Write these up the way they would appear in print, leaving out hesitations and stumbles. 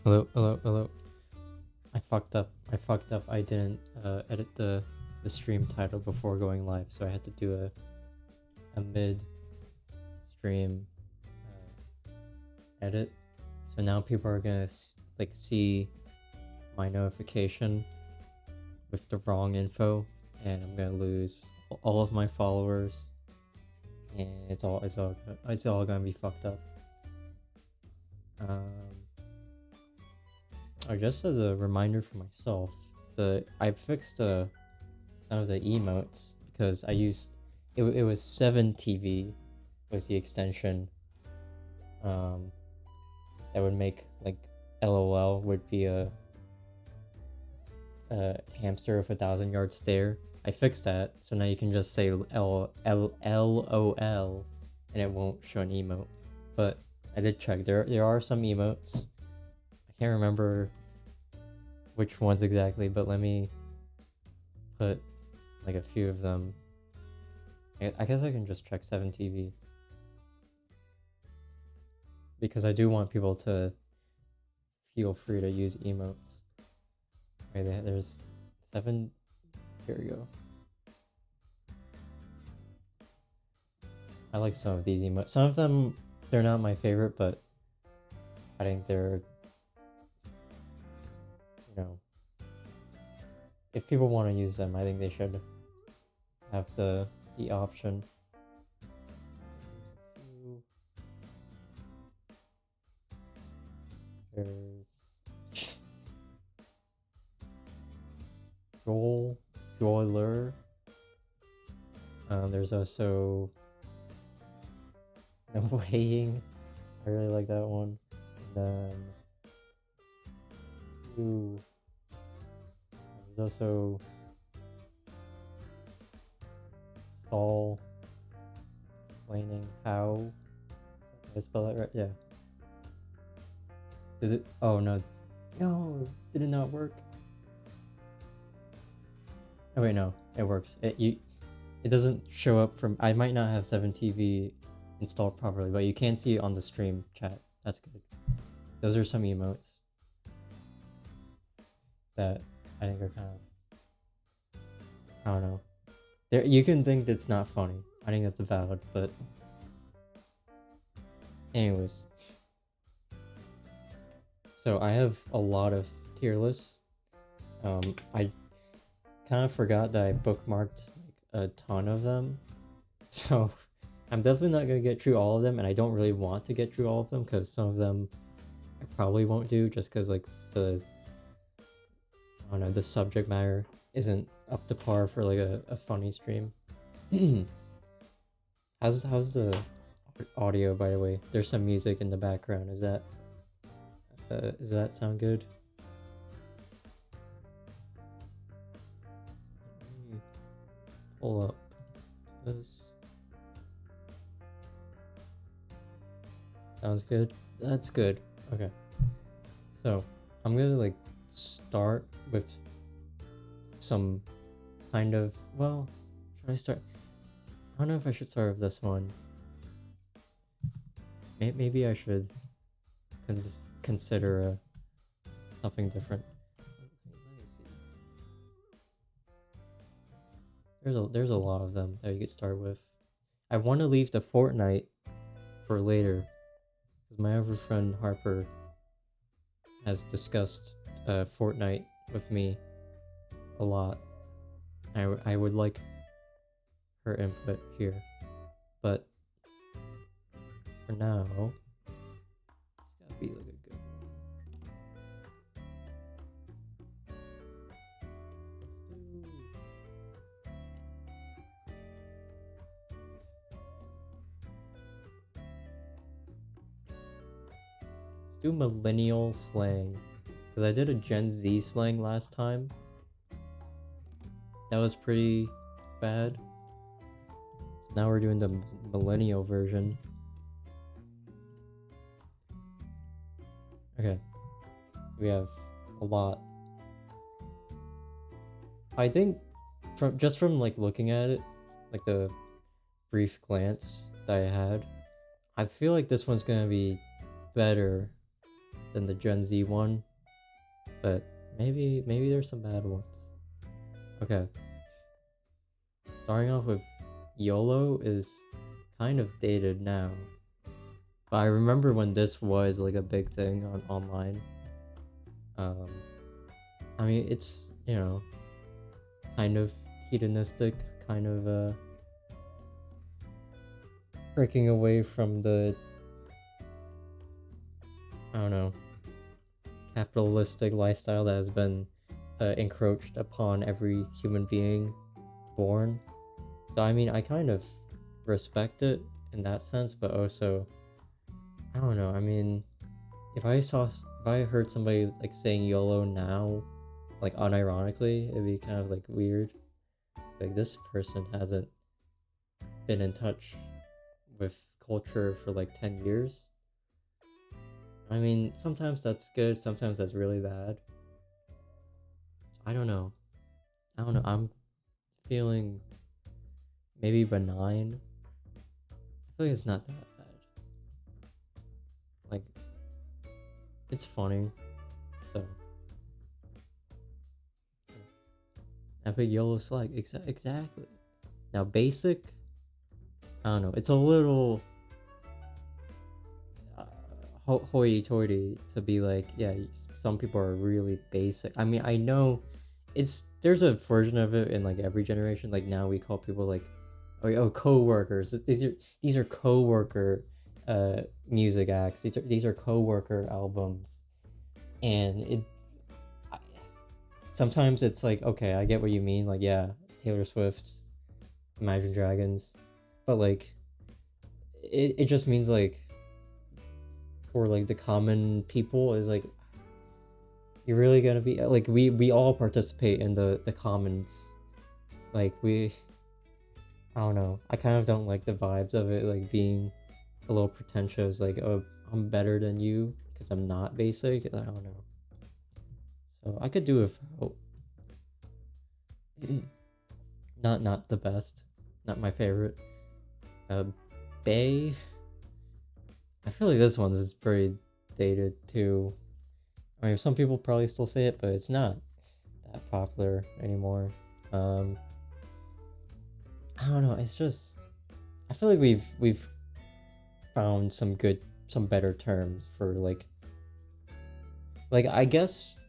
Hello, hello, hello. I fucked up. I didn't edit the stream title before going live, so I had to do a mid stream edit. So now people are gonna see my notification with the wrong info, and I'm gonna lose all of my followers, and it's all gonna be fucked up. Or just as a reminder for myself, I fixed some of the emotes because I used it was 7TV was the extension that would make like LOL would be a hamster with 1,000-yard stare. I fixed that, so now you can just say LOL and it won't show an emote. But I did check. There are some emotes. I can't remember which ones exactly, but let me put like a few of them. I guess I can just check 7TV because I do want people to feel free to use emotes. Okay, there's 7. Here we go. I like some of these emotes. Some of them, they're not my favorite, but I think they're, if people want to use them, I think they should have the option. There's Joiler. There's also No Weighing. I really like that one. And then there's also Saul explaining how. Did I spell that right? Yeah. Did it? Oh no. No, did it not work? Oh wait, no, it works. It doesn't show up from. I might not have 7TV installed properly, but you can see it on the stream chat. That's good. Those are some emotes that I think are kind of, I don't know. You can think it's not funny. I think that's valid, but anyways. So I have a lot of tier lists. I kind of forgot that I bookmarked like a ton of them, so I'm definitely not gonna get through all of them, and I don't really want to get through all of them because some of them I probably won't do just because like I don't know, the subject matter isn't up to par for like a funny stream. How's the audio, by the way? There's some music in the background. Does that sound good? Let me pull up this. Sounds good. That's good. Okay. So I'm gonna like start with some kind of, well, should I start? I don't know if I should start with this one. Maybe I should consider something different. Let me see. There's a lot of them that you could start with. I want to leave the Fortnite for later because my other friend Harper has discussed Fortnite with me a lot. I would like her input here, but for now, it's gotta be like a good one. Let's do millennial slang, because I did a Gen Z slang last time. That was pretty bad. So now we're doing the millennial version. Okay, we have a lot. I think from like looking at it, like the brief glance that I had, I feel like this one's gonna be better than the Gen Z one, but maybe there's some bad ones. Okay. Starting off with YOLO is kind of dated now. But I remember when this was like a big thing on online. I mean, it's, you know, kind of hedonistic, kind of breaking away from the, I don't know, capitalistic lifestyle that has been encroached upon every human being born. So I mean, I kind of respect it in that sense, but also, I don't know. I mean, if I heard somebody like saying YOLO now, like unironically, it'd be kind of like weird. Like, this person hasn't been in touch with culture for like 10 years. I mean, sometimes that's good, sometimes that's really bad. I don't know. I'm feeling maybe benign. I feel like it's not that bad. Like, it's funny. So epic YOLO slag, exactly. Now basic, I don't know. It's a little hoity-toity to be like, yeah, some people are really basic. I mean, I know there's a version of it in like every generation. Like, now we call people like, oh, co-workers. These are co-worker music acts. These are co-worker albums, and sometimes it's like, okay, I get what you mean. Like, yeah, Taylor Swift, Imagine Dragons, but like, it just means like, for like the common people, is like, you're really gonna be like, we all participate in the commons. Like, I don't know. I kind of don't like the vibes of it, like being a little pretentious. Like, oh, I'm better than you because I'm not basic. I don't know. So I could do it. Not the best. Not my favorite. Bay. I feel like this one is pretty dated too. I mean, some people probably still say it, but it's not that popular anymore. I don't know. It's just, I feel like we've found some better terms for like I guess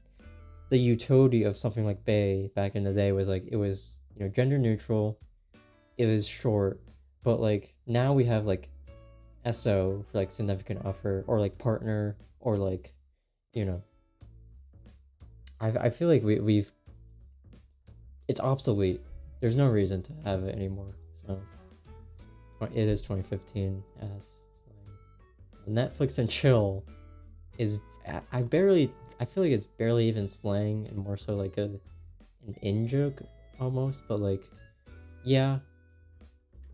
the utility of something like Bay back in the day was like, it was, you know, gender neutral. It was short, but like now we have like SO for like significant other, or like partner, or like, you know, I feel like we've it's obsolete. There's no reason to have it anymore. So it is 2015. Yes. Netflix and chill is, I feel like it's barely even slang, and more so like an in joke almost. But like, yeah,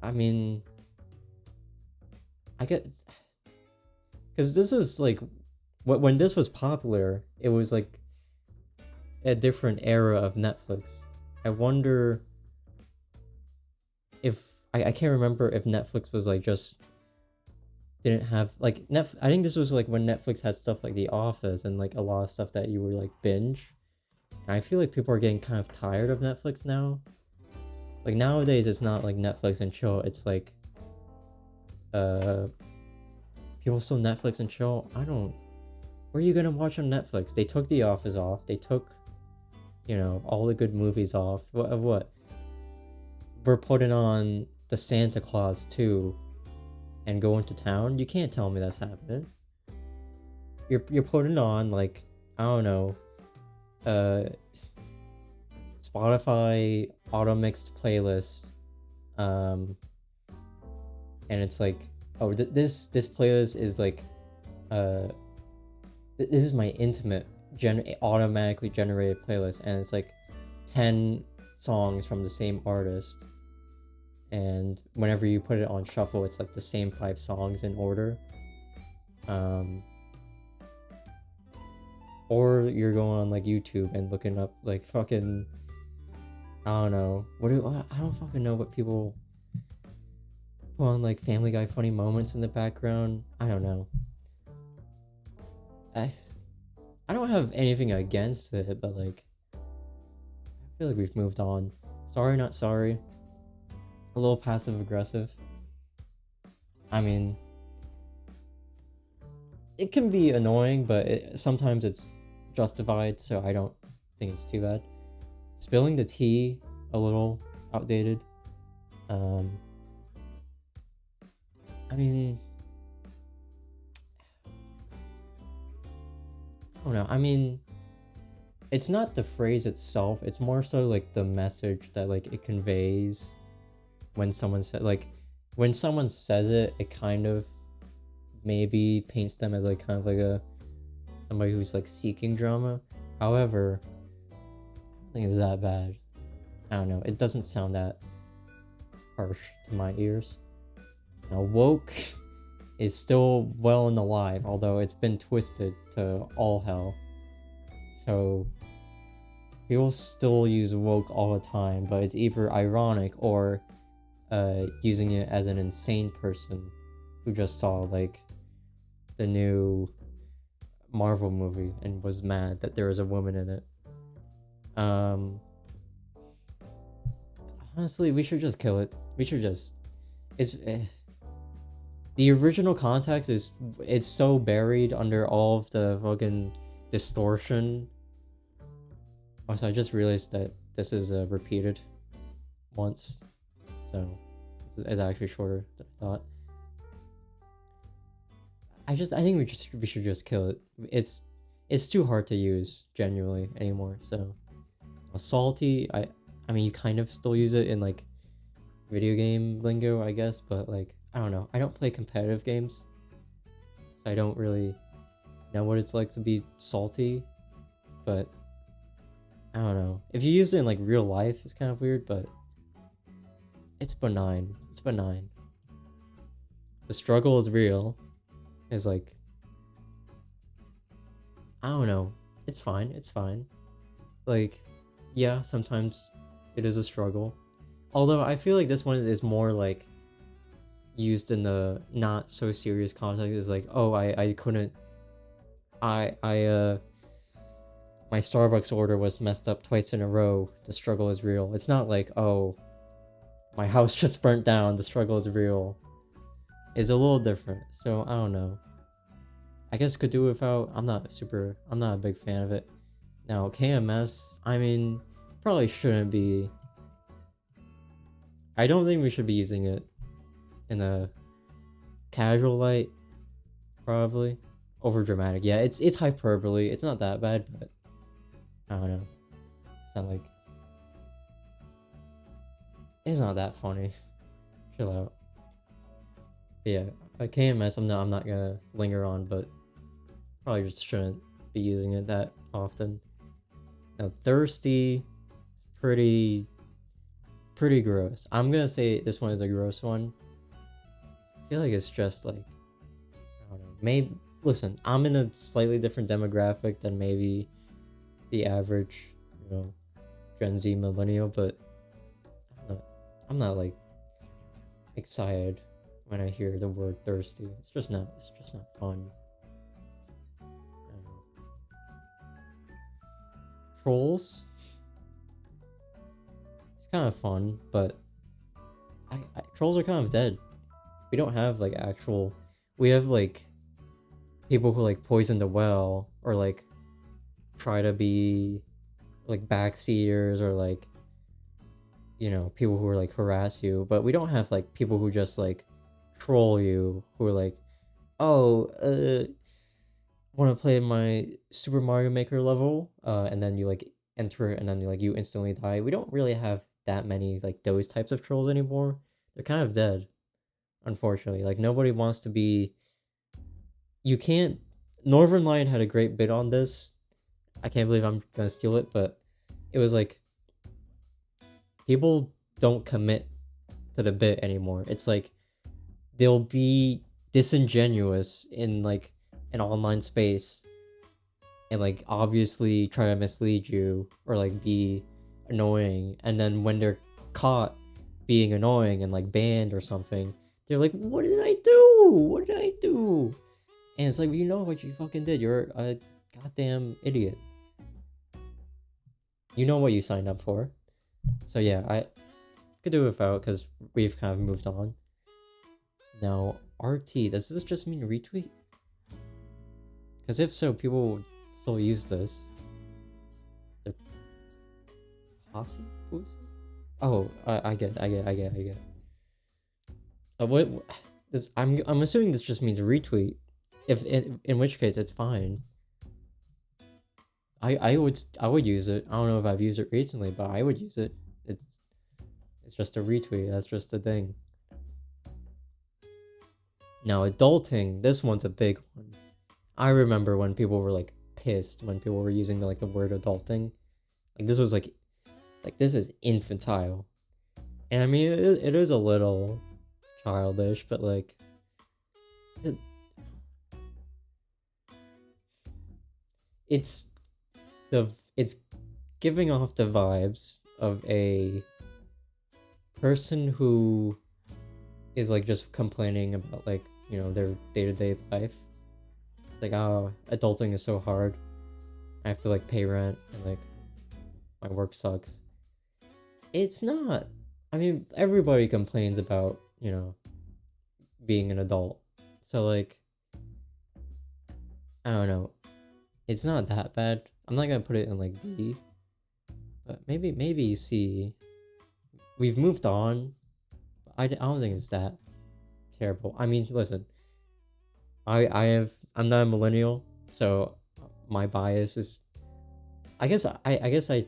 I mean, I get, because this is like, when this was popular, it was like a different era of Netflix. I wonder if I can't remember if Netflix was like just didn't have like I think this was like when Netflix had stuff like The Office and like a lot of stuff that you would like binge. And I feel like people are getting kind of tired of Netflix now. Like, nowadays it's not like Netflix and chill, it's like people still Netflix and chill. Where are you gonna watch on Netflix? They took The Office off. They took, you know, all the good movies off. What? We're putting on the Santa Claus 2 and going to town. You can't tell me that's happening. You're putting on like, I don't know, Spotify auto mixed playlist, and it's like, oh, this playlist is like, this is my intimate automatically generated playlist, and it's like 10 songs from the same artist, and whenever you put it on shuffle, it's like the same 5 songs in order. Or you're going on like YouTube and looking up like fucking, I don't know, I don't fucking know what people put on, like Family Guy funny moments in the background. I don't know. I don't have anything against it, but like I feel like we've moved on. Sorry, not sorry. A little passive aggressive. I mean, it can be annoying, but sometimes it's justified, so I don't think it's too bad. Spilling the tea, a little outdated. I mean, I don't know. I mean, it's not the phrase itself. It's more so like the message that like it conveys when someone said like when someone says it. It kind of maybe paints them as like kind of like a somebody who's like seeking drama. However, I don't think it's that bad. I don't know. It doesn't sound that harsh to my ears. Now, woke is still well and alive, although it's been twisted to all hell. So, people still use woke all the time, but it's either ironic or using it as an insane person who just saw, like, the new Marvel movie and was mad that there was a woman in it. Honestly, we should just kill it. We should just... The original context is it's so buried under all of the fucking distortion. Also, I just realized that this is repeated once, so it's actually shorter than I thought. I think we should just kill it. It's too hard to use genuinely anymore. So salty, I mean you kind of still use it in like video game lingo, I guess, but like I don't know. I don't play competitive games, so I don't really know what it's like to be salty. But I don't know. If you used it in like real life, it's kind of weird, but it's benign. It's benign. The struggle is real. It's like I don't know. It's fine. It's fine. Like, yeah, sometimes it is a struggle. Although I feel like this one is more like used in the not so serious context. Is like, oh, I couldn't I my Starbucks order was messed up twice in a row. The struggle is real. It's not like, oh, my house just burnt down. The struggle is real. It's a little different. So I don't know. I guess could do without. I'm not a big fan of it. Now KMS, I mean, probably shouldn't be. I don't think we should be using it in a casual light. Probably over dramatic. Yeah, it's hyperbole. It's not that bad, but I don't know. It's not like it's not that funny. Chill out. But yeah, KMS. I'm not gonna linger on, but probably just shouldn't be using it that often. Now thirsty, pretty gross. I'm gonna say this one is a gross one. I feel like it's just like I don't know. Maybe listen, I'm in a slightly different demographic than maybe the average, Gen Z millennial, but I'm not like excited when I hear the word thirsty. It's just not fun. Trolls. It's kind of fun, but trolls are kind of dead. We don't have like actual. We have like people who like poison the well or like try to be like backseaters or like people who are like harass you, but we don't have like people who just like troll you who are like, oh, want to play my Super Mario Maker level, and then you like enter it and then like you instantly die. We don't really have that many like those types of trolls anymore. They're kind of dead, unfortunately. Like nobody wants to be. You can't. Northern Lion had a great bit on this. I can't believe I'm gonna steal it, but it was like people don't commit to the bit anymore. It's like they'll be disingenuous in like an online space and like obviously try to mislead you or like be annoying, and then when they're caught being annoying and like banned or something, they're like, what did I do? And it's like, you know what you fucking did. You're a goddamn idiot. You know what you signed up for. So yeah, I could do without because we've kind of moved on. Now, RT, does this just mean retweet? Because if so, people would still use this. They're posse? Oh, I get. What? This I'm assuming this just means retweet. If in which case it's fine. I would use it. I don't know if I've used it recently, but I would use it. It's just a retweet. That's just a thing. Now, adulting, this one's a big one. I remember when people were like pissed when people were using the word adulting. Like this was like this is infantile. And I mean it is a little childish, but like it's giving off the vibes of a person who is like just complaining about like, you know, their day-to-day life. It's like, oh, adulting is so hard. I have to like pay rent and like my work sucks. It's not. I mean, everybody complains about, you know, being an adult. So like I don't know. It's not that bad. I'm not gonna put it in like D. But maybe C. We've moved on. I don't think it's that terrible. I mean, listen. I'm not a millennial, so my bias is I guess I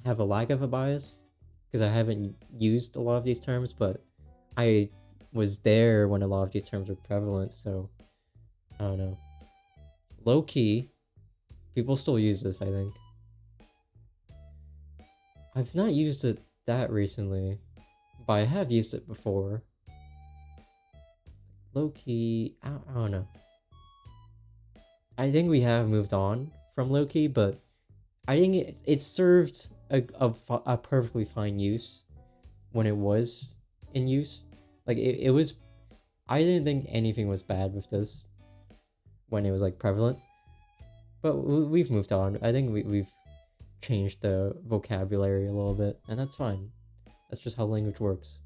have a lack of a bias because I haven't used a lot of these terms, but I was there when a lot of these terms were prevalent, so I don't know. Low key, people still use this, I think. I've not used it that recently, but I have used it before. Low key, I don't know. I think we have moved on from low key, but I think it served a perfectly fine use when it was in use. Like it was, I didn't think anything was bad with this when it was like prevalent. But we've moved on. I think we've changed the vocabulary a little bit, and that's fine. That's just how language works.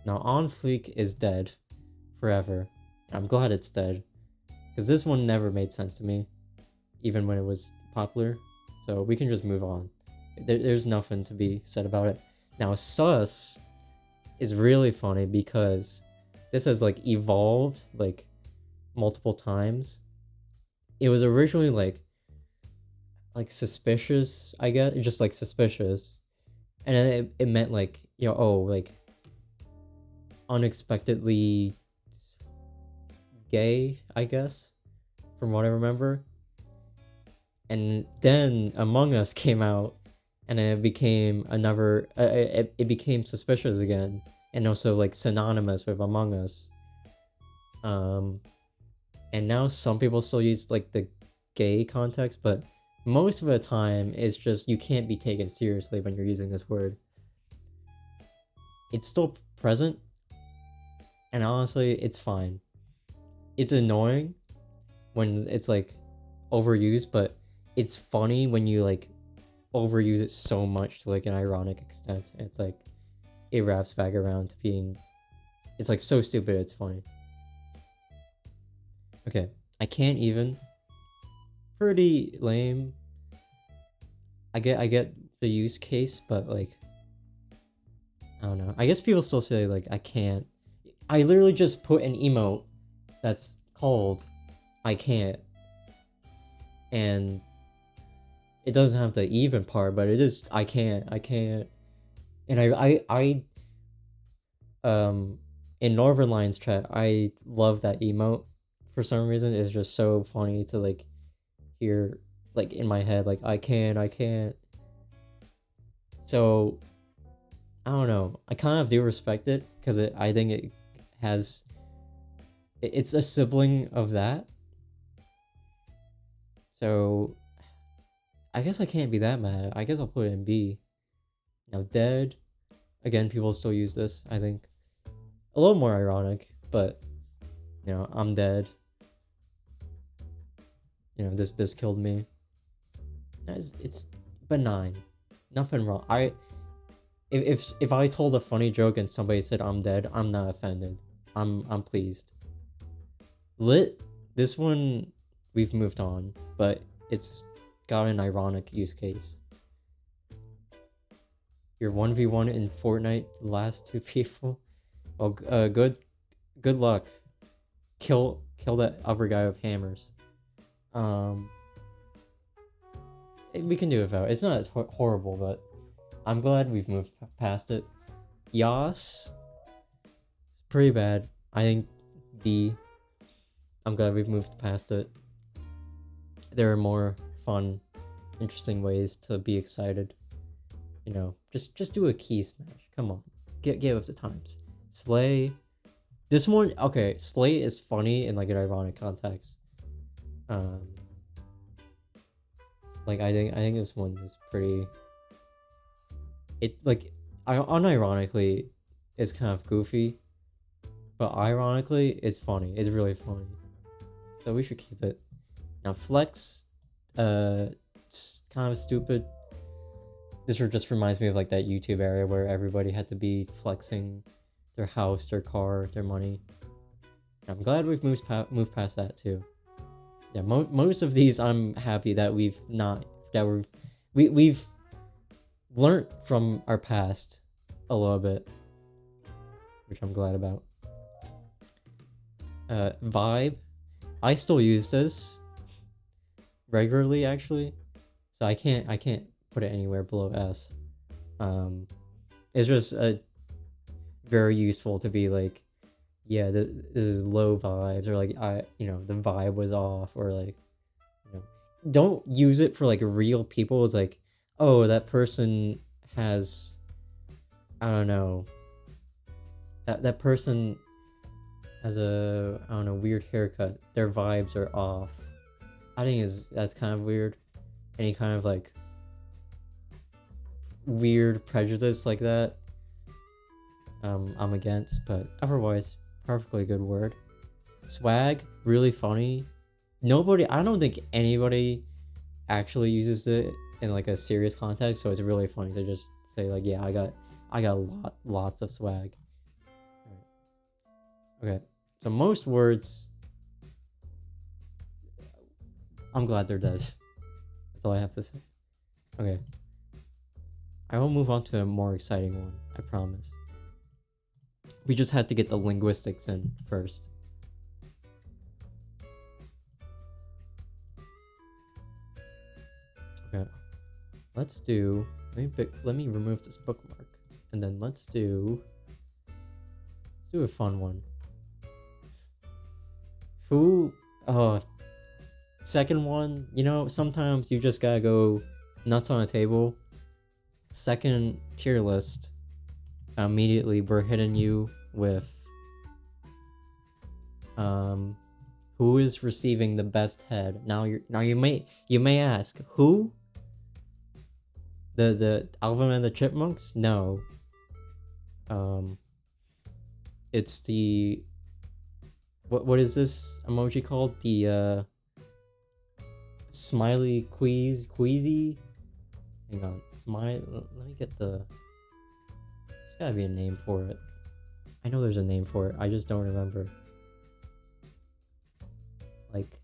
Now, on fleek is dead forever. I'm glad it's dead, because this one never made sense to me, even when it was popular. So we can just move on. There's nothing to be said about it. Now, sus is really funny because this has like evolved like multiple times. It was originally like suspicious, I guess, just like suspicious, and then it meant like, you know, oh, like unexpectedly gay, I guess, from what I remember. And then Among Us came out, and then it became another it became suspicious again, and also like synonymous with Among Us. And now some people still use like the gay context, but most of the time it's just you can't be taken seriously when you're using this word. It's still present, and honestly, it's fine. It's annoying when it's like overused, but it's funny when you like overuse it so much to like an ironic extent. It's like it wraps back around to being, it's like so stupid it's funny. Okay, I can't even. Pretty lame. I get the use case, but like I don't know. I guess people still say like I can't. I literally just put an emote that's called I can't, and it doesn't have the even part, but it is I can't. And I in Northern Lions chat, I love that emote for some reason. It's just so funny to like hear like in my head like I can't. So I don't know. I kind of do respect it because I think it has. It's a sibling of that. So I guess I can't be that mad. I guess I'll put it in B. Now dead. Again, people still use this. I think a little more ironic, but you know, I'm dead. You know, this killed me. It's benign. Nothing wrong. If I told a funny joke and somebody said I'm dead, I'm not offended. I'm pleased. Lit, this one we've moved on, but it's got an ironic use case. You're 1v1 in Fortnite, last 2 people. Well, good luck. Kill that other guy with hammers. We can do it without. It's not horrible, but I'm glad we've moved past it. Yas, it's pretty bad. I think D. I'm glad we've moved past it. There are more fun, interesting ways to be excited. You know, just do a key smash. Come on, get with the times. Slay. This one, okay. Slay is funny in like an ironic context. Like I think this one is pretty. It like, unironically, it's kind of goofy, but ironically, it's funny. It's really funny. So we should keep it. Now flex, it's kind of stupid. This just reminds me of like that YouTube era where everybody had to be flexing their house, their car, their money. I'm glad we've moved past that too. Yeah, most of these I'm happy that we've learned from our past a little bit, which I'm glad about. Vibe, I still use this regularly actually, so I can't put it anywhere below S. It's just very useful to be like, yeah, this is low vibes, or like the vibe was off, or like, don't use it for like real people. It's like, oh, that person has, I don't know, that person has a, I don't know, weird haircut. Their vibes are off. I think that's kind of weird. Any kind of like weird prejudice like that, I'm against, but otherwise, perfectly good word. Swag, really funny. I don't think anybody actually uses it in like a serious context, so it's really funny to just say like, yeah, I got lots of swag. Okay, so most words, I'm glad they're dead. That's all I have to say. Okay, I will move on to a more exciting one, I promise. We just had to get the linguistics in first. Okay, let's do, let me remove this bookmark, and then let's do a fun one. Second one, sometimes you just gotta go nuts on a table. Second tier list, immediately we're hitting you with who is receiving the best head. Now you may ask, who? The Alvin and the Chipmunks? No. It's the, what is this emoji called? The smiley queasy. Hang on, smile. Let me get the. There's gotta be a name for it. I know there's a name for it. I just don't remember. Like,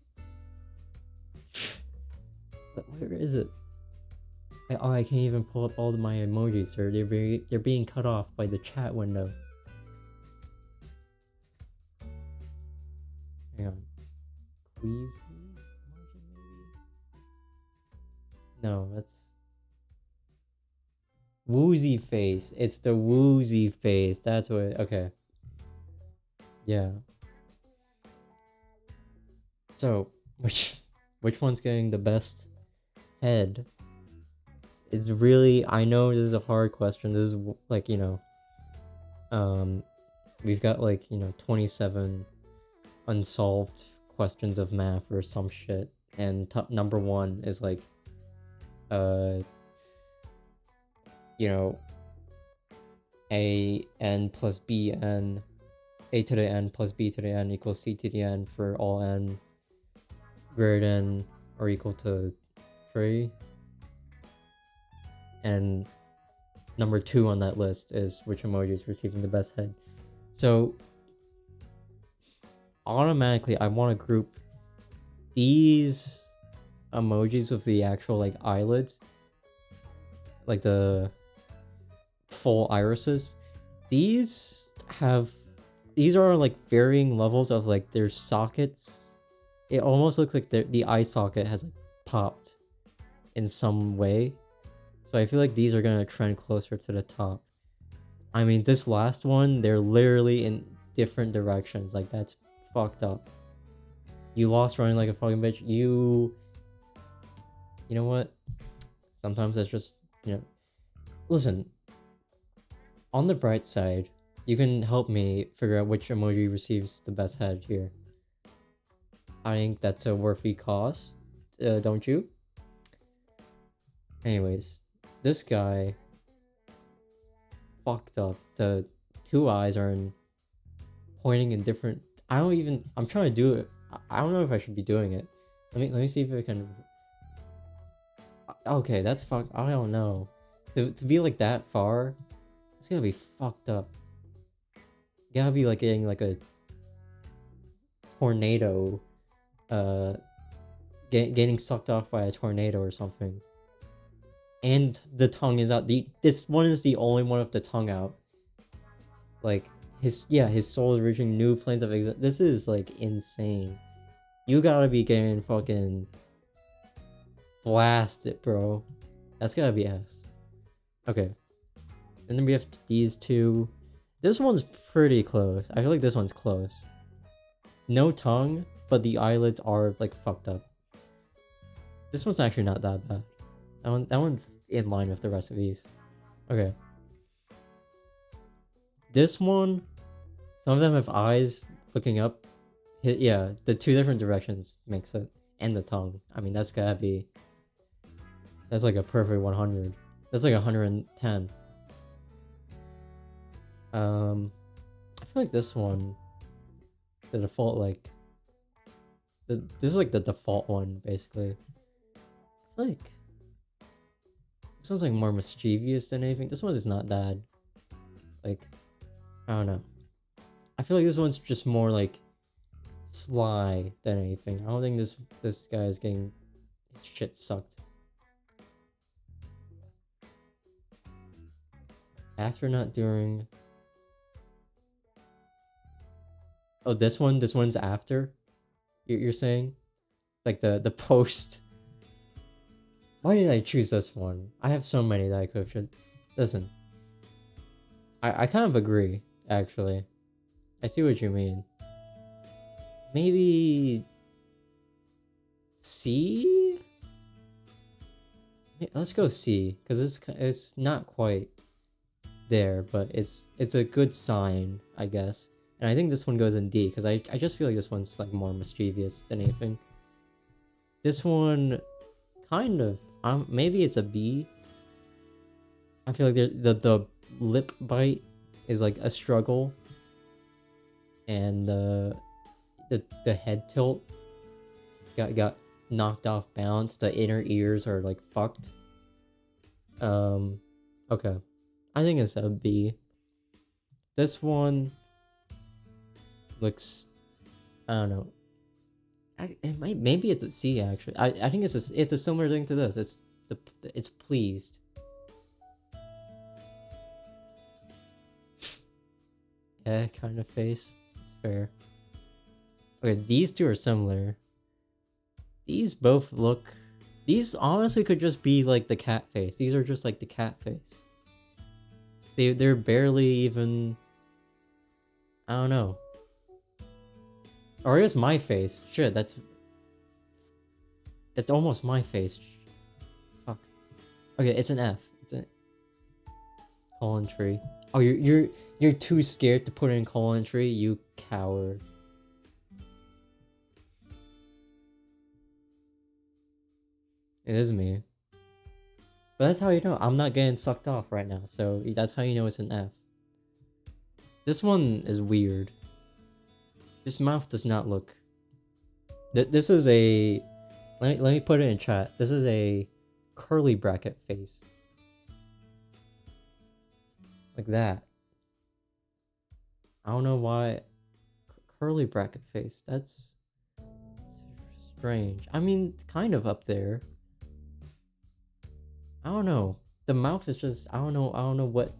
where is it? I can't even pull up all of my emojis, sir. They're being cut off by the chat window. Hang on. Queasy emoji, maybe? No, that's woozy face. It's the woozy face. That's what. Okay. Yeah. So, which one's getting the best head? It's really, I know this is a hard question. This is like, we've got like, 27 unsolved questions of math or some shit, and number one is like, a n plus b n, a to the n plus b to the n equals c to the n for all n greater than or equal to 3. and number 2 on that list is which emoji is receiving the best head. So automatically I want to group these emojis with the actual like eyelids, like the full irises. These are like varying levels of like their sockets. It almost looks like the eye socket has like popped in some way. So I feel like these are gonna trend closer to the top. I mean, this last one, they're literally in different directions. Like, that's fucked up. You lost running like a fucking bitch. You know what? Sometimes that's just, Listen, on the bright side, you can help me figure out which emoji receives the best head here. I think that's a worthy cost, don't you? Anyways, this guy fucked up. The 2 eyes are pointing in different. I'm trying to do it. I don't know if I should be doing it. Let me see if I can. Okay, that's fucked. I don't know. To be like that far, it's gonna be fucked up. You gotta be like getting like a tornado, getting sucked off by a tornado or something. And the tongue is out. This one is the only one with the tongue out. Like his soul is reaching new planes of existence. This is like insane. You gotta be getting fucking blasted, bro. That's gotta be ass. Okay. And then we have these 2. This one's pretty close. I feel like this one's close. No tongue, but the eyelids are like fucked up. This one's actually not that bad. That one's in line with the rest of these. Okay. This one, some of them have eyes looking up. Yeah, the 2 different directions makes it. And the tongue. I mean, that's gotta be. That's like a perfect 100. That's like 110. I feel like this one, the default this is like the default one basically. I feel like this one's like more mischievous than anything. This one is not bad. Like, I don't know. I feel like this one's just more like sly than anything. I don't think this guy is getting shit sucked. After, not during. Oh, this one's after? You're saying? Like the post. Why did I choose this one? I have so many that I could have chosen. Listen. I kind of agree, actually. I see what you mean. Maybe C? Let's go C, because it's not quite there, but it's a good sign, I guess. And I think this one goes in D, because I just feel like this one's like more mischievous than anything. This one, kind of, maybe it's a B. I feel like the lip bite is like a struggle, and the head tilt got knocked off balance. The inner ears are like fucked. Okay, I think it's a B. This one looks, I don't know. Maybe it's a C actually. I think it's a similar thing to this. It's pleased. Yeah, kind of face. It's fair. Okay, these 2 are similar. These both look. These honestly could just be like the cat face. These are just like the cat face. They're barely even. I don't know. Or I guess my face. Shit, that's almost my face. Fuck. Okay, it's an F. It's a colon tree. Oh, you're too scared to put in colon tree, you coward. It is me. But that's how you know I'm not getting sucked off right now. So that's how you know it's an F. This one is weird. This mouth does not look. This is a. Let me put it in chat. This is a curly bracket face. like that. I don't know why. Curly bracket face. That's strange. I mean, kind of up there. I don't know. The mouth is just. I don't know. I don't know what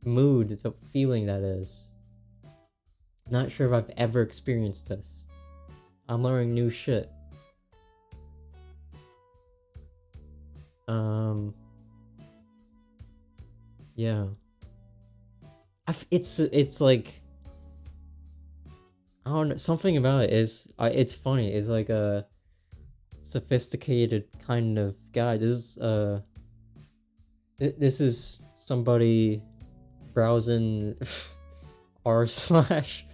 mood, the feeling that is. Not sure if I've ever experienced this. I'm learning new shit. Yeah. It's like, I don't know, something about it is it's funny. It's like a sophisticated kind of guy. This is somebody browsing r slash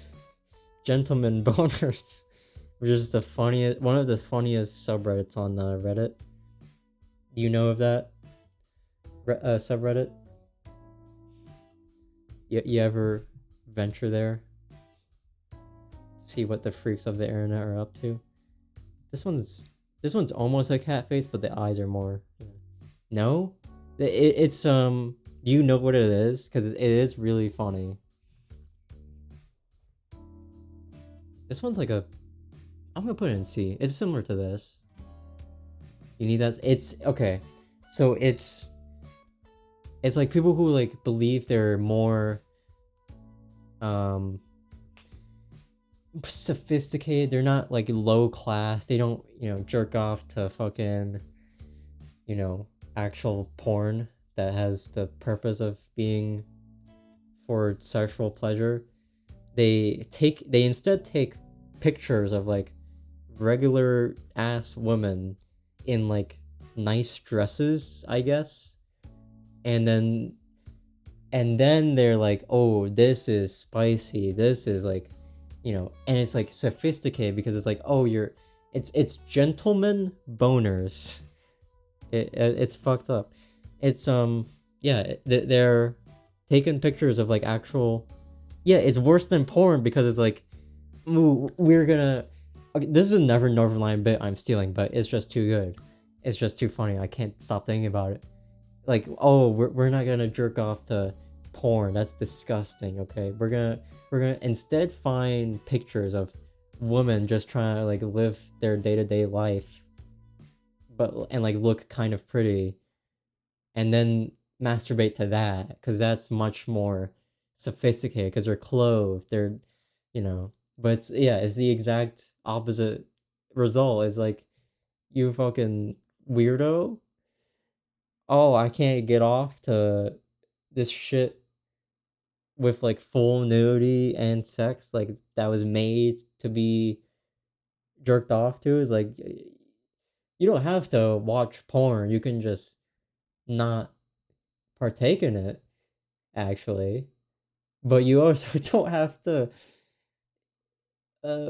gentleman boners, which is the funniest, one of the funniest subreddits on Reddit. Do you know of that subreddit? You ever venture there? See what the freaks of the internet are up to? This one's almost a cat face, but the eyes are more. No, it's do you know what it is? Because it is really funny. This one's like a. I'm gonna put it in C. It's similar to this. You need that. It's okay. So it's like people who like believe they're more sophisticated. They're not like low class. They don't, jerk off to fucking, actual porn that has the purpose of being for sexual pleasure. They instead take pictures of like regular ass women in like nice dresses, I guess. And then they're like, oh, this is spicy. This is like, and it's like sophisticated because it's like, oh, it's gentleman boners. It's fucked up. It's yeah, they're taking pictures of like actual. Yeah, it's worse than porn because it's like, ooh, we're gonna. Okay, this is a Neverland bit I'm stealing, but it's just too good. It's just too funny. I can't stop thinking about it. Like, oh, we're not gonna jerk off to porn. That's disgusting. Okay, we're gonna instead find pictures of women just trying to like live their day-to-day life, and like look kind of pretty, and then masturbate to that because that's much more sophisticated because they're clothed. They're, but it's the exact opposite result. Is like, you fucking weirdo. Oh, I can't get off to this shit with like full nudity and sex, like that was made to be jerked off to. Is like, you don't have to watch porn. You can just not partake in it, actually. But you also don't have to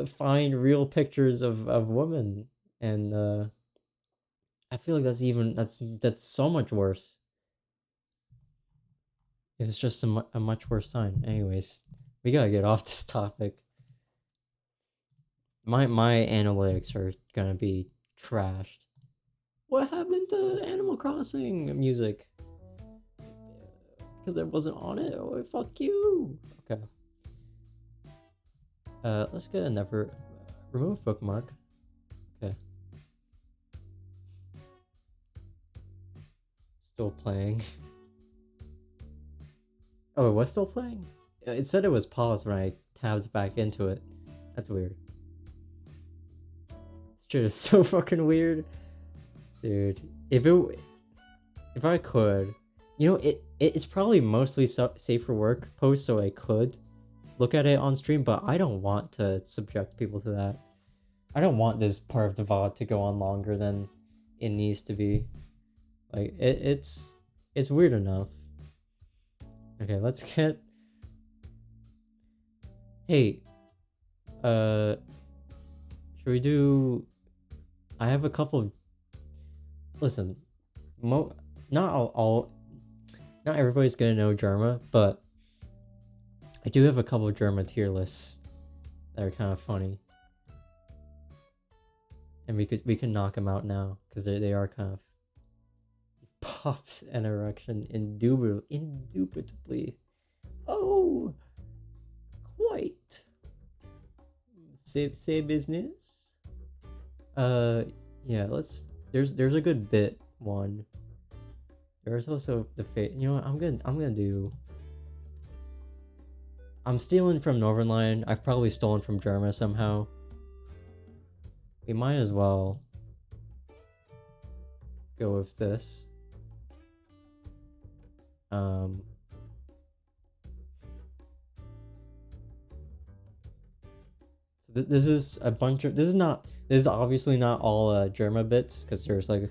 find real pictures of women, and I feel like that's so much worse. It's just a much worse sign. Anyways, we gotta get off this topic. My analytics are gonna be trashed. What happened to Animal Crossing music? Because I wasn't on it. Oh, fuck you. Okay. Let's get another remove bookmark. Okay. Still playing. Oh, it was still playing? It said it was paused when I tabbed back into it. That's weird. This shit is so fucking weird. Dude, if I could, it's probably mostly safe for work post, so I could look at it on stream, but I don't want to subject people to that. I don't want this part of the VOD to go on longer than it needs to be. Like, it's weird enough. Okay, let's get. Hey, should we do? I have a couple. Listen, not everybody's gonna know Germa, but I do have a couple of Germa tier lists that are kind of funny, and we can knock them out now because they are kind of pops an erection indubitably. Oh, quite. Say business. Yeah. There's a good bit one. There's also the fate. You know what? I'm gonna do. I'm stealing from Northern Line. I've probably stolen from Germa somehow. We might as well go with this. So this is a bunch of. This is obviously not all Germa bits because there's like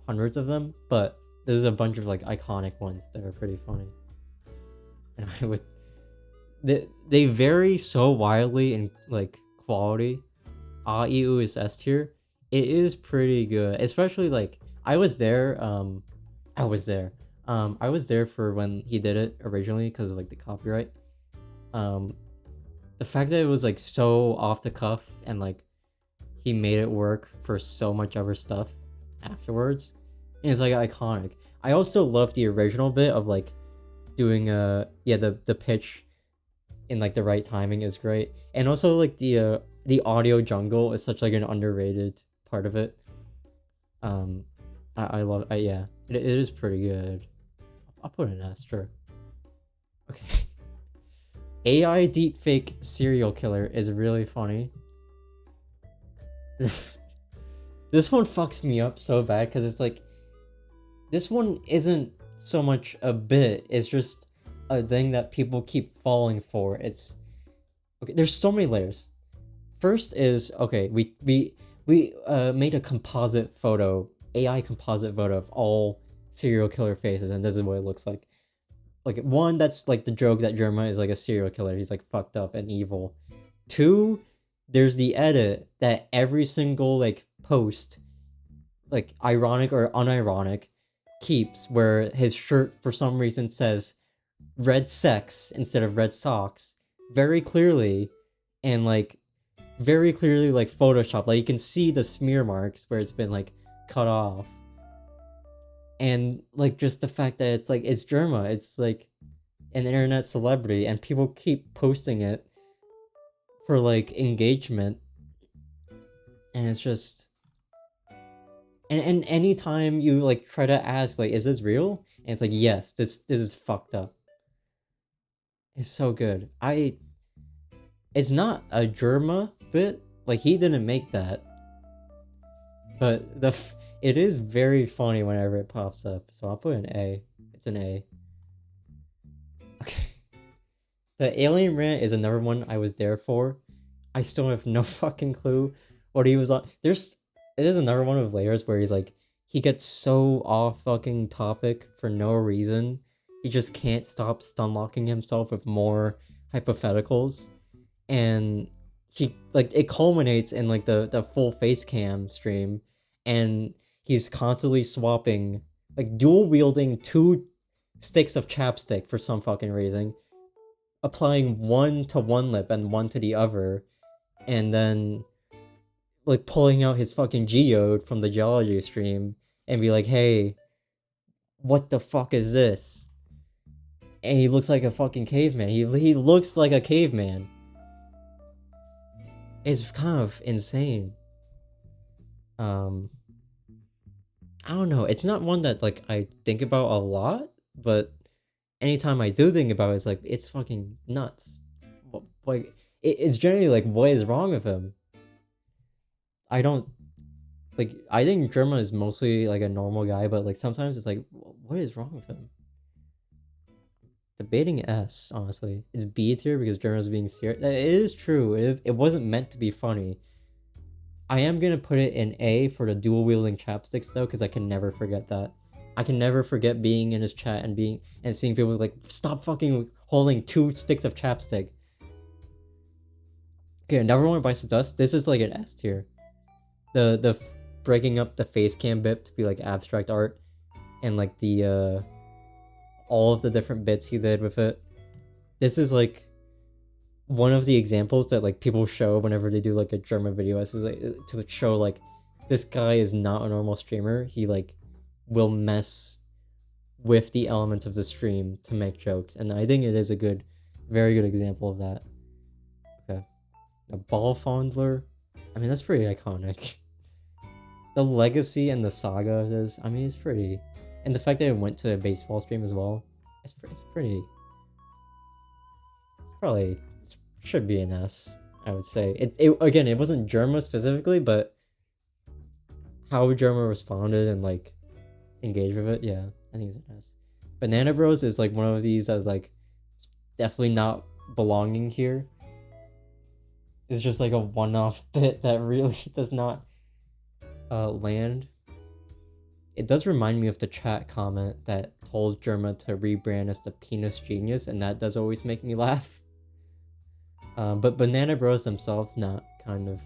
hundreds of them, but this is a bunch of like iconic ones that are pretty funny. And I would. They vary so wildly in like quality. EU is S tier. It is pretty good, especially like I was there. I was there for when he did it originally because of like the copyright. The fact that it was like so off the cuff and like he made it work for so much other stuff afterwards is like iconic. I also love the original bit of like doing the pitch in like the right timing is great, and also like the audio jungle is such like an underrated part of it. I love yeah, it is pretty good. I'll put an S, sure. Okay. AI deepfake serial killer is really funny. This one fucks me up so bad because it's like this one isn't so much a bit, it's just a thing that people keep falling for. It's okay, there's so many layers. First is okay, we made a composite photo, AI composite photo of all serial killer faces, and this is what it looks like. Like one, that's like the joke that Germa is like a serial killer. He's like fucked up and evil. Two, there's the edit that every single like post, like ironic or unironic, keeps where his shirt for some reason says red sex instead of red socks very clearly, and like very clearly like Photoshop. Like you can see the smear marks where it's been like cut off. And like just the fact that it's like it's Germa, it's like an internet celebrity, and people keep posting it for like engagement, and it's just and anytime you like try to ask like is this real, and it's like yes, this is fucked up. It's so good. It's not a Germa bit, like he didn't make that, but it is very funny whenever it pops up, so I'll put an A. It's an A. Okay. The alien rant is another one I was there for. I still have no fucking clue what he was on. There's another one of layers where he's like, he gets so off fucking topic for no reason. He just can't stop stun locking himself with more hypotheticals. And he like it culminates in like the full face cam stream, and he's constantly swapping, like dual wielding 2 sticks of chapstick for some fucking reason, applying one to one lip and one to the other, and then like pulling out his fucking geode from the geology stream and be like, hey, what the fuck is this? And he looks like a fucking caveman. He looks like a caveman. It's kind of insane. I don't know. It's not one that like I think about a lot, but anytime I do think about it, it's like it's fucking nuts. Like it's generally like what is wrong with him? I don't like. I think Germa is mostly like a normal guy, but like sometimes it's like what is wrong with him? Debating S, honestly. It's B tier because Germa's being serious. It is true. It wasn't meant to be funny. I am gonna put it in A for the dual wielding chapsticks though, because I can never forget that. I can never forget being in his chat and seeing people like stop fucking holding 2 sticks of chapstick. Okay, Never One Bites the Dust. This is like an S tier. The breaking up the face cam bit to be like abstract art, and like the all of the different bits he did with it. This is like one of the examples that like people show whenever they do like a German video. This is like to show like this guy is not a normal streamer. He like will mess with the elements of the stream to make jokes, and I think it is a good, very good example of that. Okay, a ball fondler. I mean, that's pretty iconic. The legacy and the saga of this, I mean, it's pretty, and the fact that it went to a baseball stream as well, it's pretty. It's probably it should be an S. I would say it again. It wasn't Germa specifically, but how Germa responded and like engaged with it, yeah, I think it's an S. Banana Bros is like one of these as like definitely not belonging here. It's just like a one-off bit that really does not land. It does remind me of the chat comment that told Germa to rebrand as the penis genius, and that does always make me laugh. But Banana Bros themselves, not kind of,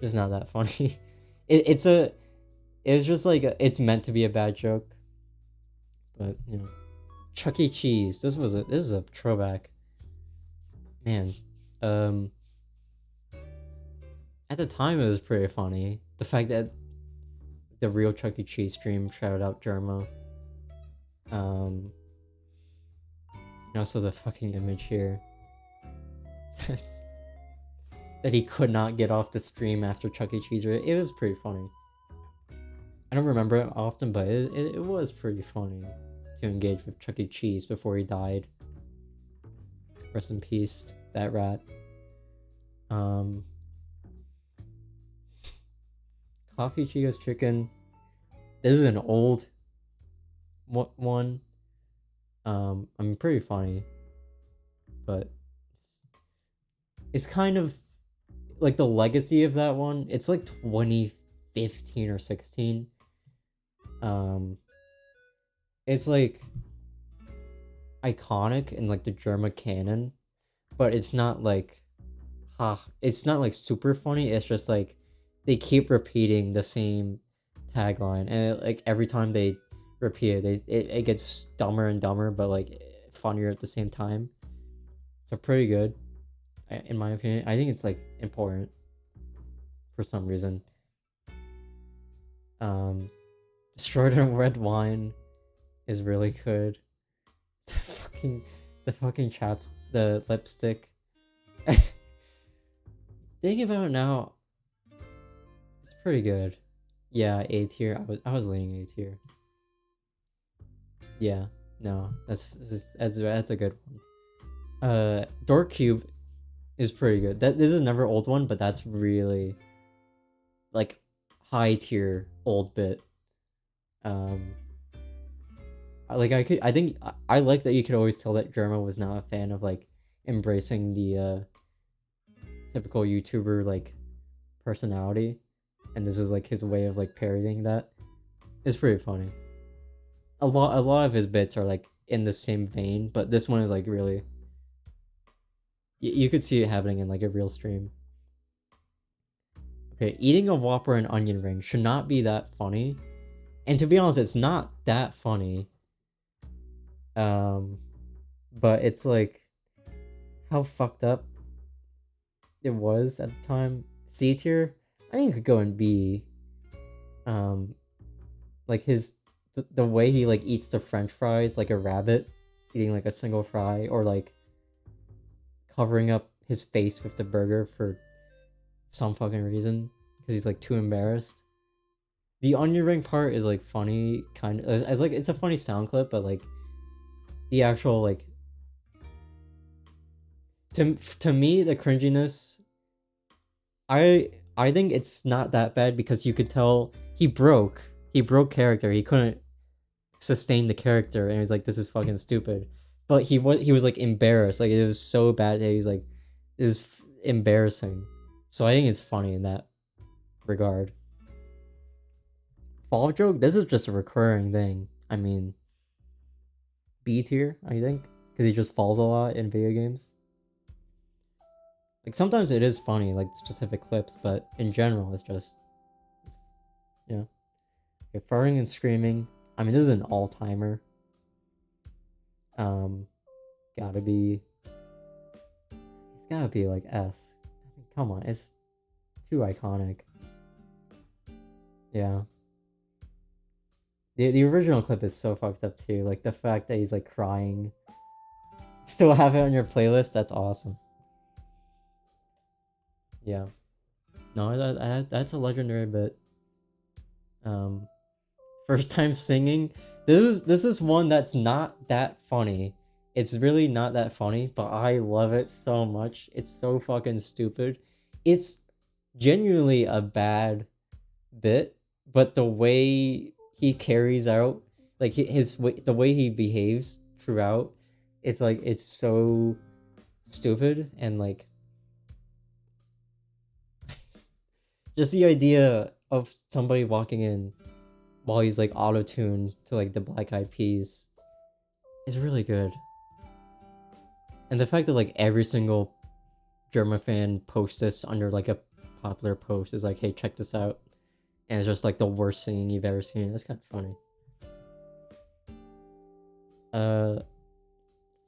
just not that funny. It's just like it's meant to be a bad joke, but you know, Chuck E. Cheese. This is a throwback. Man, at the time it was pretty funny. The fact that the real Chuck E. Cheese stream shouted out Germa. And also the fucking image here. That he could not get off the stream after Chuck E. Cheese. It was pretty funny. I don't remember it often, but it was pretty funny to engage with Chuck E. Cheese before he died. Rest in peace, that rat. Coffee Chico's chicken. This is an old one. I mean, pretty funny, but it's kind of like the legacy of that one. It's like 2015 or 16. It's like iconic in like the Germa canon, but it's not like it's not like super funny. It's just like they keep repeating the same tagline, and like every time they repeat it, it gets dumber and dumber, but like funnier at the same time. So pretty good, in my opinion. I think it's like important for some reason. Destroyed in red wine is really good. The fucking chaps, the lipstick. Thinking about it now, it's pretty good. Yeah, A tier. I was leaning A tier. Yeah, no, that's a good one. Dork Cube is pretty good. This is another old one, but that's really like high tier old bit. I think I like that you could always tell that Germa was not a fan of like embracing the typical YouTuber like personality, and this was like his way of like parodying that. It's pretty funny. A lot of his bits are like in the same vein, but this one is like really you could see it happening in like a real stream. Okay, eating a Whopper and onion ring should not be that funny. And to be honest, it's not that funny. But it's like how fucked up it was at the time. C tier, I think it could go in B. Like the way he like eats the French fries like a rabbit, eating like a single fry, or like covering up his face with the burger for some fucking reason because he's like too embarrassed. The onion ring part is like funny, kind of as like it's a funny sound clip, but like the actual like to me the cringiness, I think it's not that bad because you could tell he broke character. He couldn't sustain the character, and he was like, this is fucking stupid. But he was like embarrassed, like it was so bad that he's like, it was embarrassing. So I think it's funny in that regard. Fall joke, this is just a recurring thing. I mean, B tier, I think, because he just falls a lot in video games. Like sometimes it is funny, like specific clips, but in general, it's just, yeah. Okay, farting and screaming. I mean, this is an all-timer. Gotta be. It's gotta be like S. I mean, come on, it's too iconic. Yeah. The original clip is so fucked up too. Like the fact that he's like crying. Still have it on your playlist? That's awesome. Yeah. No, that's a legendary bit. Um, first time singing. This is one that's not that funny. It's really not that funny, but I love it so much. It's so fucking stupid. It's genuinely a bad bit, but the way he carries out, like the way he behaves throughout, it's like it's so stupid and like just the idea of somebody walking in while he's like auto-tuned to like the Black Eyed Peas is really good. And the fact that like every single German fan posts this under like a popular post is like, hey, check this out. And it's just like the worst singing you've ever seen. That's kind of funny.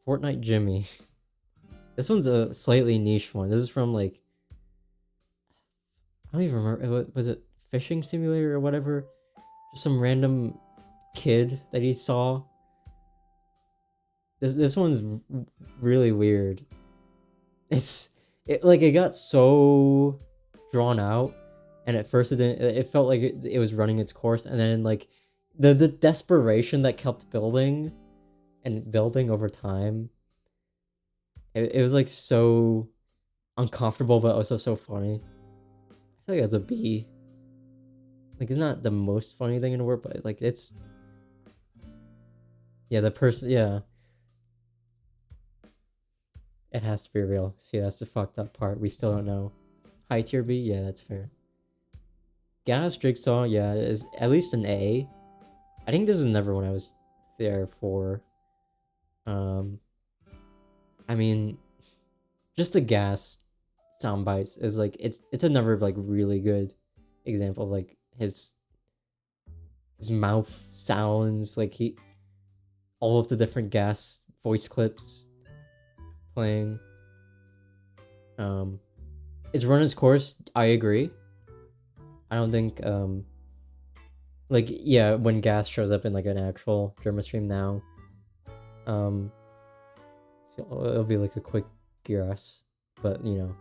Fortnite Jimmy. This one's a slightly niche one. This is from like, I don't even remember. Was it Fishing Simulator or whatever? Just some random kid that he saw. This one's really weird. It got so drawn out, and at first it felt like it was running its course, and then like the desperation that kept building and building over time. It was like so uncomfortable, but also so funny. I feel like that's a B. Like it's not the most funny thing in the world, but like it's the person It has to be real. See, that's the fucked up part. We still don't know. High tier B? Yeah, that's fair. Gas Jigsaw, yeah, is at least an A. I think this is another one I was there for. I mean, just the Gas sound bites is like it's another like really good example of like his mouth sounds, like all of the different Gas voice clips playing. It's run its course. I agree. I don't think like yeah, when Gas shows up in like an actual German stream now, it'll be like a quick guess, but you know,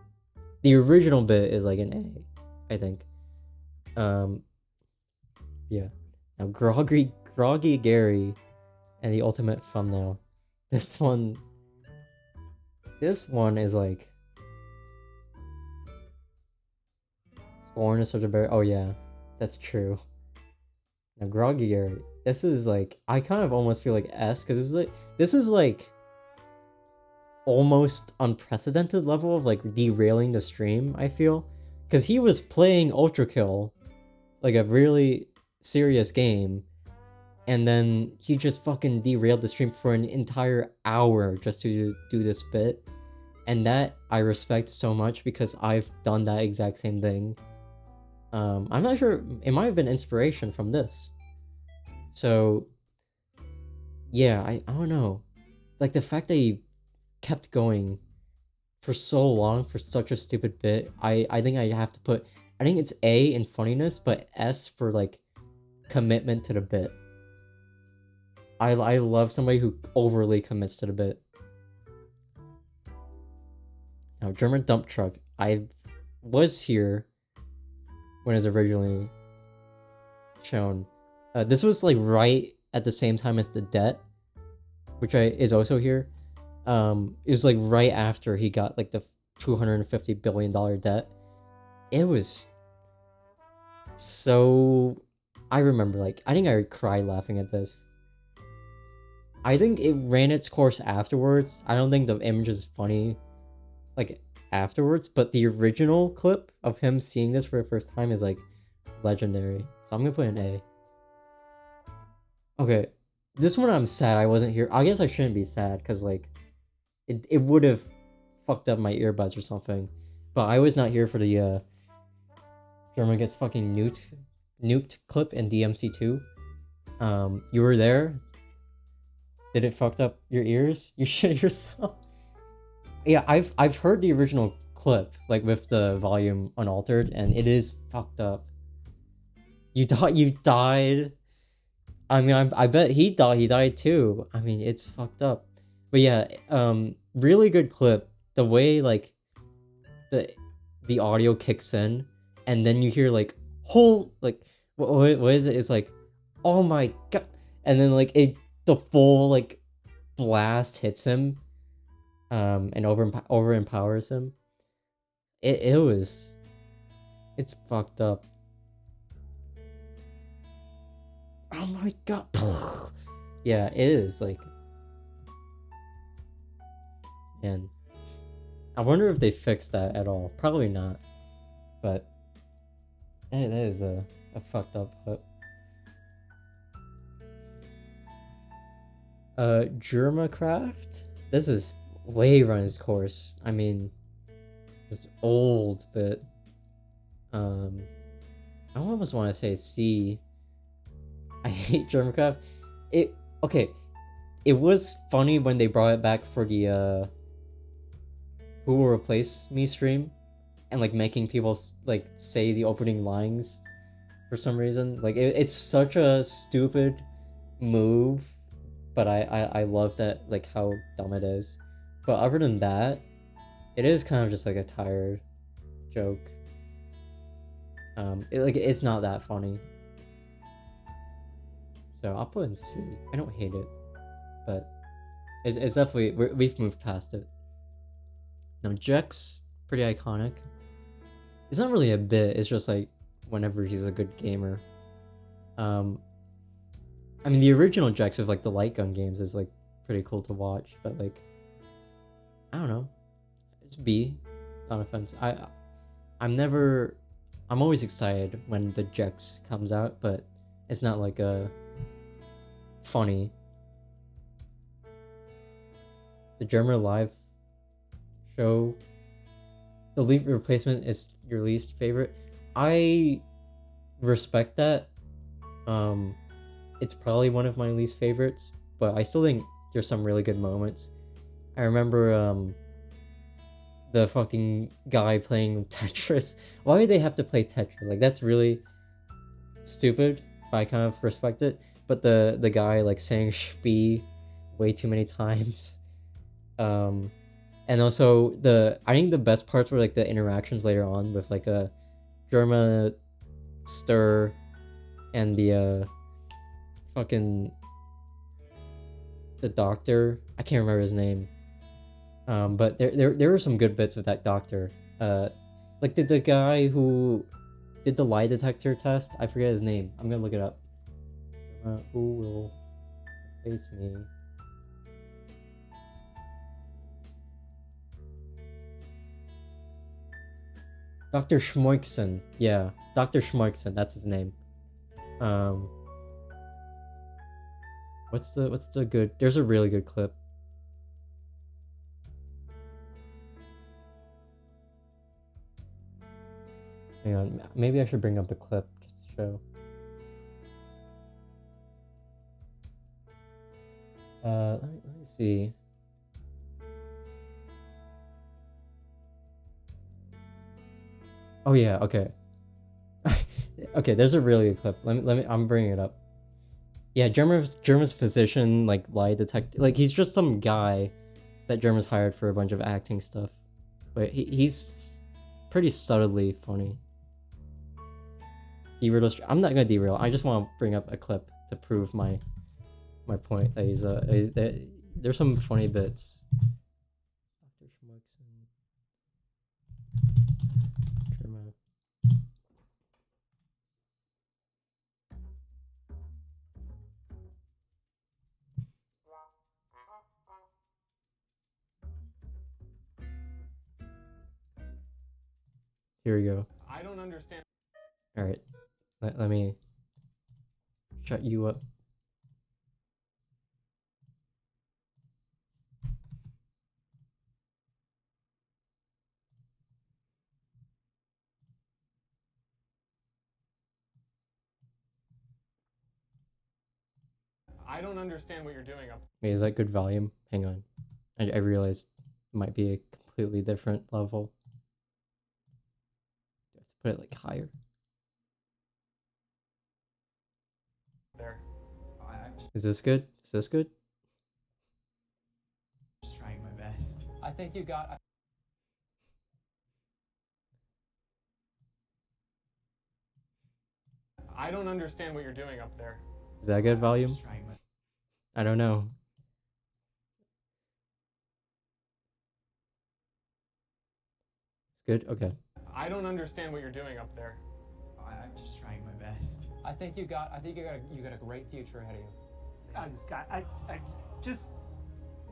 the original bit is like an A, I think. Yeah. Now Groggy Gary and the ultimate thumbnail. This one is like Scorn is such a bear. Oh yeah, that's true. Now Groggy Gary. This is like, I kind of almost feel like S, because this is like almost unprecedented level of like derailing the stream, I feel. Because he was playing Ultra Kill, like a really serious game, and then he just fucking derailed the stream for an entire hour just to do this bit. And that I respect so much, because I've done that exact same thing. I'm not sure, it might have been inspiration from this. So yeah, I don't know. Like the fact that he kept going for so long for such a stupid bit, I think I have to put, I think it's A in funniness, but S for like commitment to the bit. I love somebody who overly commits to the bit. Now, German dump truck. I was here when it was originally shown. This was like right at the same time as the debt, which is also here. It was like right after he got like the $250 billion debt. It was so, I remember, like, I think I cried laughing at this. I think it ran its course afterwards. I don't think the image is funny like afterwards, but the original clip of him seeing this for the first time is like legendary. So I'm gonna put an A. Okay, this one I'm sad I wasn't here. I guess I shouldn't be sad, because like it would have fucked up my earbuds or something. But I was not here for the German gets fucking nuked clip in DMC2. You were there? Did it fucked up your ears? You shit yourself? Yeah, I've heard the original clip, like with the volume unaltered, and it is fucked up. You died. I mean, I bet he died too. I mean, it's fucked up. But yeah, really good clip. The way like the the audio kicks in, and then you hear like whole like what is it? It's like, oh my god, and then like the full like blast hits him, and over empowers him. It was it's fucked up. Oh my god. Yeah, it is like, man. I wonder if they fixed that at all. Probably not. But that is a fucked up clip. Germacraft? This is way run its course. I mean, it's old, but I almost want to say C. I hate Germacraft. Okay. It was funny when they brought it back for the Who Will Replace Me stream, and like making people like say the opening lines for some reason. Like it's such a stupid move, but I love that, like how dumb it is. But other than that, it is kind of just like a tired joke. It's not that funny. So I'll put in C. I don't hate it, but it's definitely we've moved past it. Now Jex, pretty iconic. It's not really a bit. It's just like whenever he's a good gamer. I mean the original Jex of like the light gun games is like pretty cool to watch, but like I don't know. It's B. Not offense. I'm always excited when the Jex comes out, but it's not like a funny. The German live show, the lead replacement is your least favorite. I respect that. It's probably one of my least favorites, but I still think there's some really good moments. I remember the fucking guy playing Tetris. Why do they have to play Tetris? Like that's really stupid, but I kind of respect it. But the guy like saying "spee" way too many times. And also I think the best parts were like the interactions later on with like a Germa Stir and the fucking the doctor. I can't remember his name. But there were some good bits with that doctor. Like the guy who did the lie detector test. I forget his name. I'm gonna look it up. Who will replace me? Dr. Schmoikson. Yeah, Dr. Schmoikson. That's his name. What's the good? There's a really good clip. Hang on, maybe I should bring up the clip just to show. Let me see. Oh yeah, okay. Okay, there's a really good clip. Let me I'm bringing it up. Yeah, German's physician, like lie detector, like he's just some guy that German's hired for a bunch of acting stuff, but he's pretty subtly funny. I'm not gonna derail. I just want to bring up a clip to prove my point that there's some funny bits. Dr. Schmuckson. German. Here we go. I don't understand. All right, let me shut you up. I don't understand what you're doing up. Wait, is that good volume? Hang on. I realized it might be a completely different level. Do I have to put it like higher? There. Is this good? Is this good? Just trying my best. I think you got. I don't understand what you're doing up there. Is that good volume? Just trying my I don't know. It's good? Okay. I don't understand what you're doing up there. I'm just trying my best. I think you got a great future ahead of you. I just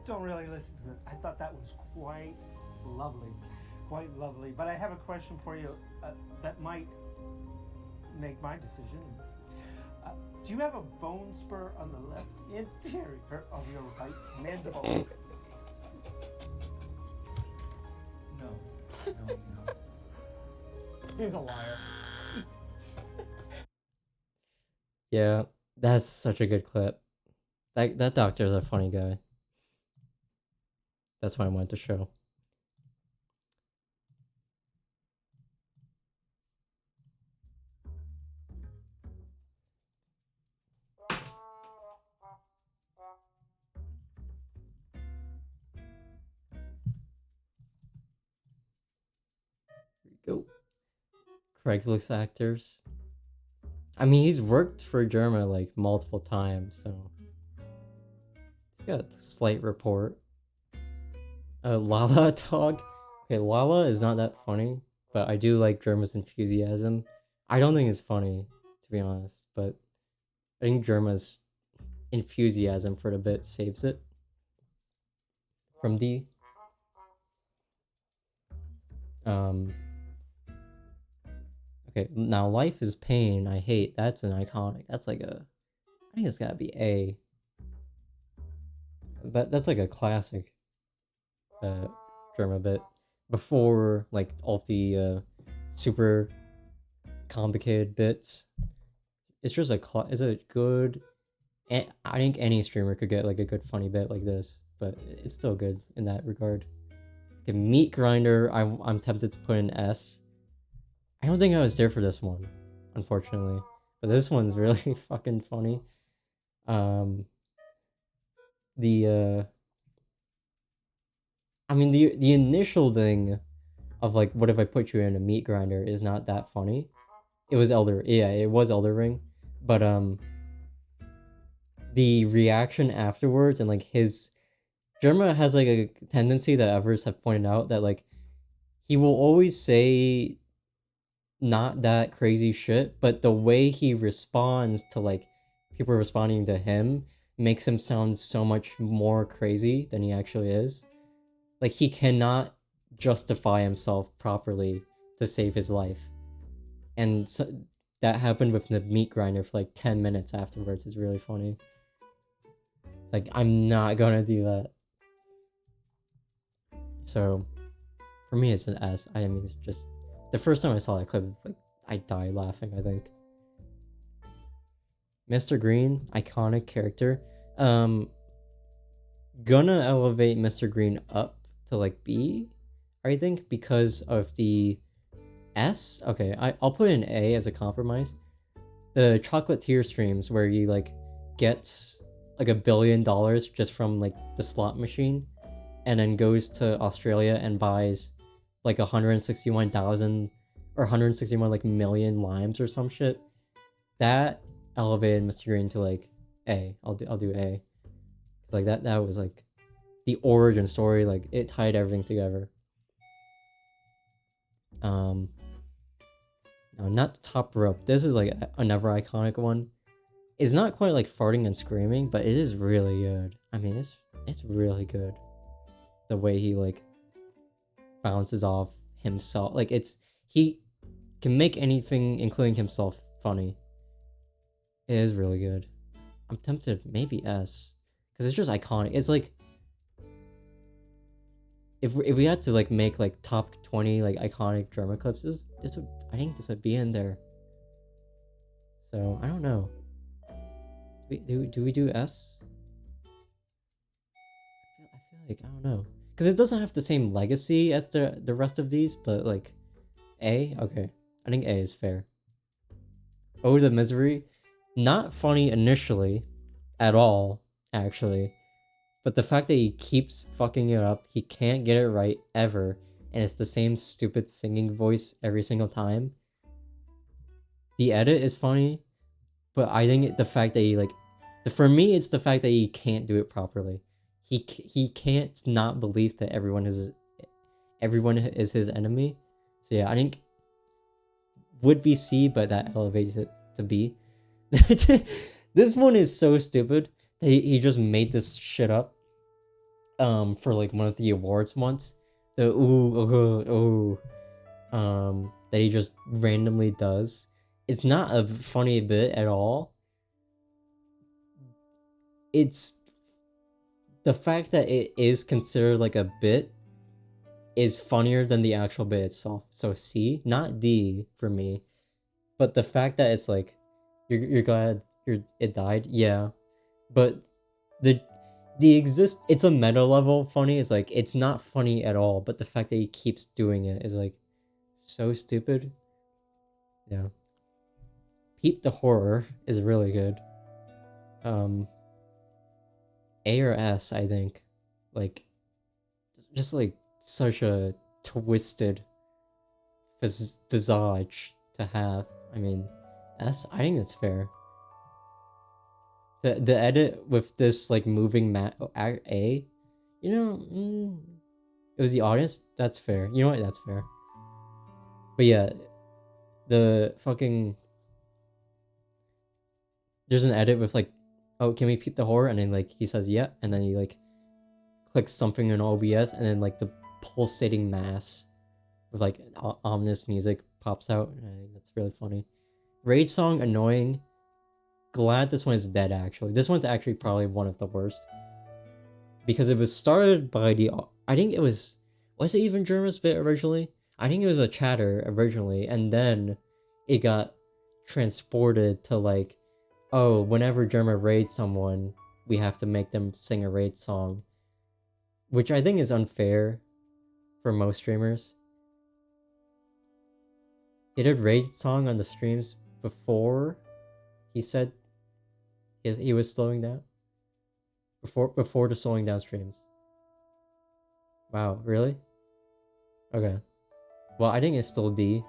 don't really listen to it. I thought that was quite lovely. But I have a question for you that might make my decision. Do you have a bone spur on the left interior of your right mandible? No. He's a liar. Yeah, that's such a good clip. That doctor's a funny guy. That's why I wanted to show. Here we go. Craigslist actors. I mean, he's worked for Germa like multiple times, so got a slight report. Lala dog. Okay, Lala is not that funny, but I do like Germa's enthusiasm. I don't think it's funny, to be honest, but I think Germa's enthusiasm for the bit saves it from the Okay, now Life is Pain, I Hate. That's an iconic. That's like a, I think it's gotta be A. That's like a classic Germa bit. Before like all the super complicated bits. It's just it's a good, I think any streamer could get like a good funny bit like this, but it's still good in that regard. Okay, Meat Grinder, I'm tempted to put an S. I don't think I was there for this one, unfortunately. But this one's really fucking funny. I mean, the initial thing of like, what if I put you in a meat grinder is not that funny. It was it was Elder Ring. But the reaction afterwards and like his, Germa has like a tendency that others have pointed out that like, he will always say not that crazy shit, but the way he responds to like people responding to him makes him sound so much more crazy than he actually is. Like, he cannot justify himself properly to save his life. And so, that happened with the meat grinder for like 10 minutes afterwards. It's really funny. It's like, I'm not gonna do that. So, for me, it's an S. I mean, it's just, the first time I saw that clip, like, I died laughing, I think. Mr. Green, iconic character. Gonna elevate Mr. Green up to like B, I think, because of the S. Okay, I'll put in A as a compromise. The chocolatier streams where he like gets like $1 billion just from like the slot machine, and then goes to Australia and buys like 161,000 or 161 like million limes or some shit. That elevated Mr. Green to like A. I'll do A. Like that was like the origin story, like it tied everything together. No, not Top Rope. This is like another iconic one. It's not quite like farting and screaming, but it is really good. I mean, it's really good. The way he like bounces off himself, like he can make anything, including himself, funny. It is really good. I'm tempted maybe S, because it's just iconic. It's like, if we had to like make like top 20 like iconic drama clips, I think this would be in there. So I don't know. Do we do S? I feel like, I don't know, because it doesn't have the same legacy as the rest of these, but like A, okay, I think A is fair. Oh, the Misery, not funny initially, at all, actually. But the fact that he keeps fucking it up, he can't get it right ever, and it's the same stupid singing voice every single time. The edit is funny, but I think the fact that he like, for me, it's the fact that he can't do it properly. He can't not believe that everyone is his enemy. So yeah, I think would be C, but that elevates it to B. This one is so stupid. He just made this shit up. For like one of the awards once. The that he just randomly does. It's not a funny bit at all. It's the fact that it is considered like a bit is funnier than the actual bit itself. So C, not D for me. But the fact that it's like you're glad it died, yeah. But it's a meta level funny. It's like it's not funny at all, but the fact that he keeps doing it is like so stupid. Yeah. Peep the Horror is really good. A or S, I think. Like just like such a twisted visage to have. I mean, S, I think it's fair. The edit with this like moving A, you know, it was the audience. That's fair. You know what? That's fair. But yeah, the fucking there's an edit with like, oh, can we peep the horror? And then like he says yeah, and then he like clicks something in OBS, and then like the pulsating mass with like ominous music pops out. And I think that's really funny. Raid song annoying. Glad this one is dead, actually. This one's actually probably one of the worst. Because it was started by I think it was it even Germa's bit originally? I think it was a chatter originally, and then it got transported to like, oh, whenever Germa raids someone, we have to make them sing a raid song. Which I think is unfair for most streamers. He did raid song on the streams before he said he was slowing down. Before the slowing down streams. Wow, really? Okay. Well, I think it's still D.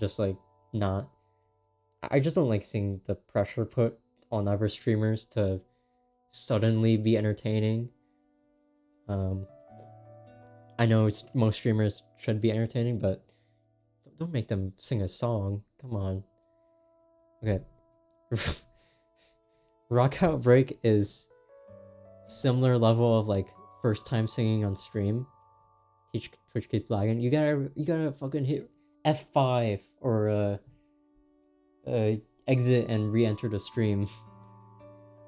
Just like not. I just don't like seeing the pressure put on other streamers to suddenly be entertaining. I know most streamers should be entertaining, but don't make them sing a song. Come on. Okay. Rock Outbreak is similar level of like first time singing on stream. Twitch keeps lagging. You gotta fucking hit F5 or exit and re-enter the stream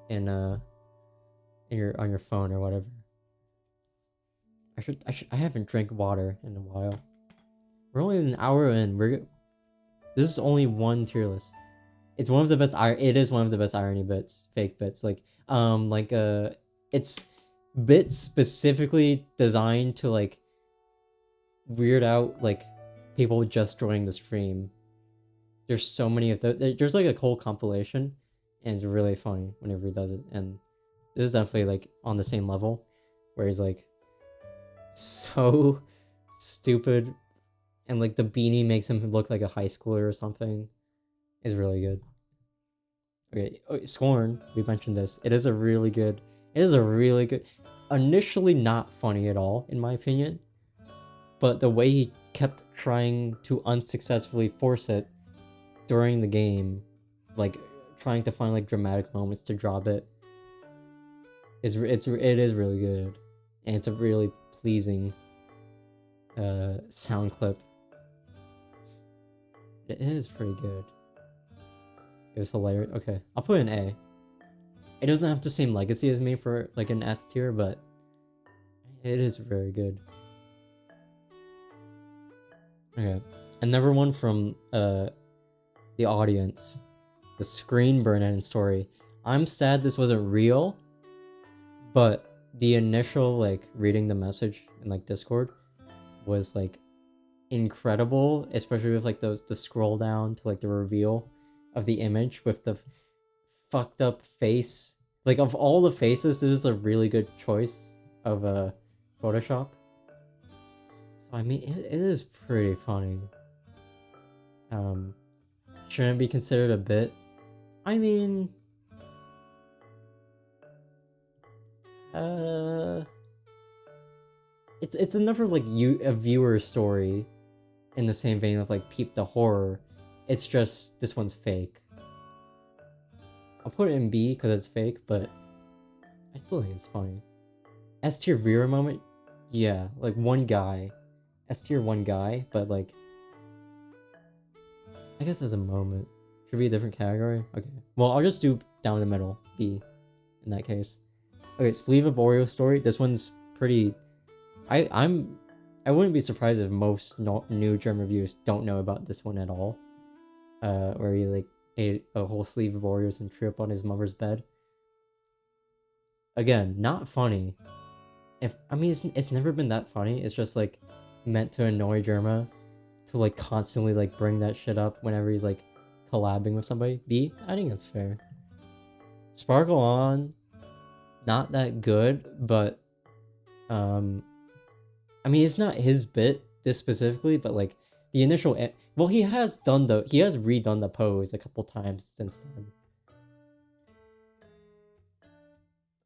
in on your phone or whatever. I haven't drank water in a while. We're only an hour in. This is only one tier list. It's one of the best. It is one of the best irony bits, fake bits. It's bits specifically designed to like weird out like people just joining the stream. There's so many of those. There's like a whole compilation, and it's really funny whenever he does it. And this is definitely like on the same level, where he's like so stupid, and like the beanie makes him look like a high schooler or something. Is really good. Okay, Scorn, we mentioned this. It is a really good, initially not funny at all, in my opinion. But the way he kept trying to unsuccessfully force it during the game, like trying to find like dramatic moments to drop it, it is really good. And it's a really pleasing sound clip. It is pretty good. It was hilarious. Okay, I'll put an A. It doesn't have the same legacy as me for like an S tier, but it is very good. Okay, another one from the audience, the screen burn-in story. I'm sad this wasn't real, but the initial like reading the message in like Discord was like incredible, especially with like the scroll down to like the reveal of the image with the fucked up face Like, of all the faces, this is a really good choice of Photoshop. So I mean, it is pretty funny. Shouldn't be considered a bit. I mean, it's another like a viewer story, in the same vein of like Peep the Horror. It's just this one's fake. I'll put it in B because it's fake, but I still think it's funny. S tier viewer moment, yeah, like one guy. S tier one guy, but like, I guess as a moment. Should be a different category? Okay. Well, I'll just do down the middle, B, in that case. Okay, Sleeve of Oreo story. This one's pretty... I wouldn't be surprised if most new German reviewers don't know about this one at all. Where he like ate a whole sleeve of Oreos and threw up on his mother's bed. Again, not funny. It's never been that funny. It's just like meant to annoy Germa, to like constantly like bring that shit up whenever he's like collabing with somebody. B, I think that's fair. Sparkle On, not that good, but I mean, it's not his bit, this specifically, but like the initial well, he has redone the pose a couple times since then.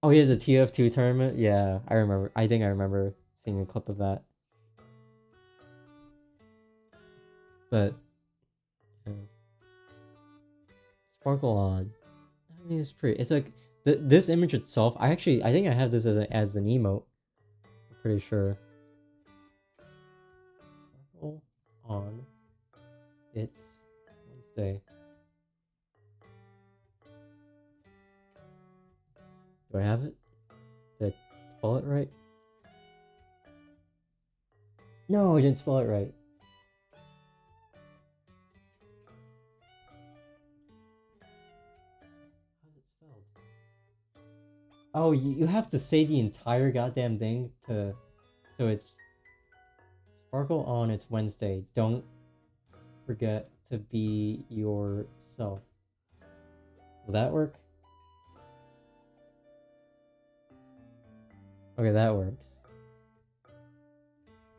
Oh, he has a TF2 tournament? Yeah, I remember. I think I remember seeing a clip of that. But yeah. Sparkle On. I mean, it's pretty. It's like this image itself. I think I have this as an emote. I'm pretty sure. Sparkle On. It's Wednesday. Do I have it? Did I spell it right? No, I didn't spell it right. How's it spelled? Oh, you have to say the entire goddamn thing to... So it's... Sparkle On, it's Wednesday. Don't forget to be yourself. Will that work? Okay, that works.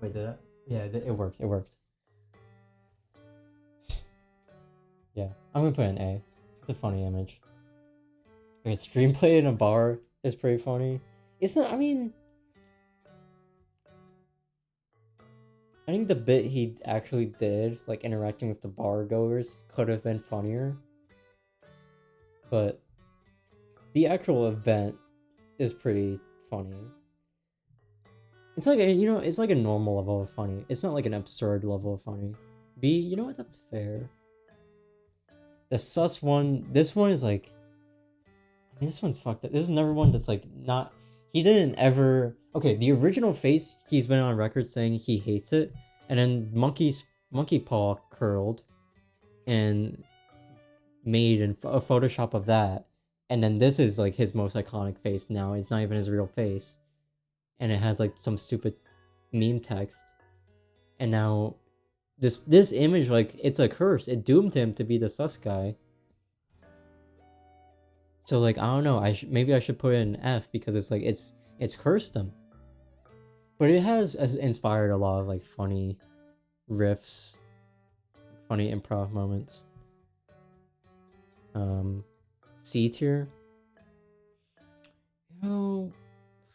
Wait, did that? Yeah, it worked. It worked. Yeah, I'm gonna put an A. It's a funny image. Okay, stream play in a bar is pretty funny. It's not, I mean... I think the bit he actually did, like interacting with the bar goers, could have been funnier. But the actual event is pretty funny. It's like it's like a normal level of funny. It's not like an absurd level of funny. B, you know what? That's fair. The sus one, this one is like, I mean, this one's fucked up. This is another one that's like not. He didn't ever. Okay, the original face, he's been on record saying he hates it, and then monkey paw curled, and made a Photoshop of that, and then this is like his most iconic face now. It's not even his real face. And it has like some stupid meme text, and now this image, like, it's a curse. It doomed him to be the sus guy. So like, I don't know, maybe I should put it in F, because it's like it's cursed him. But it has inspired a lot of like funny riffs, funny improv moments. C tier,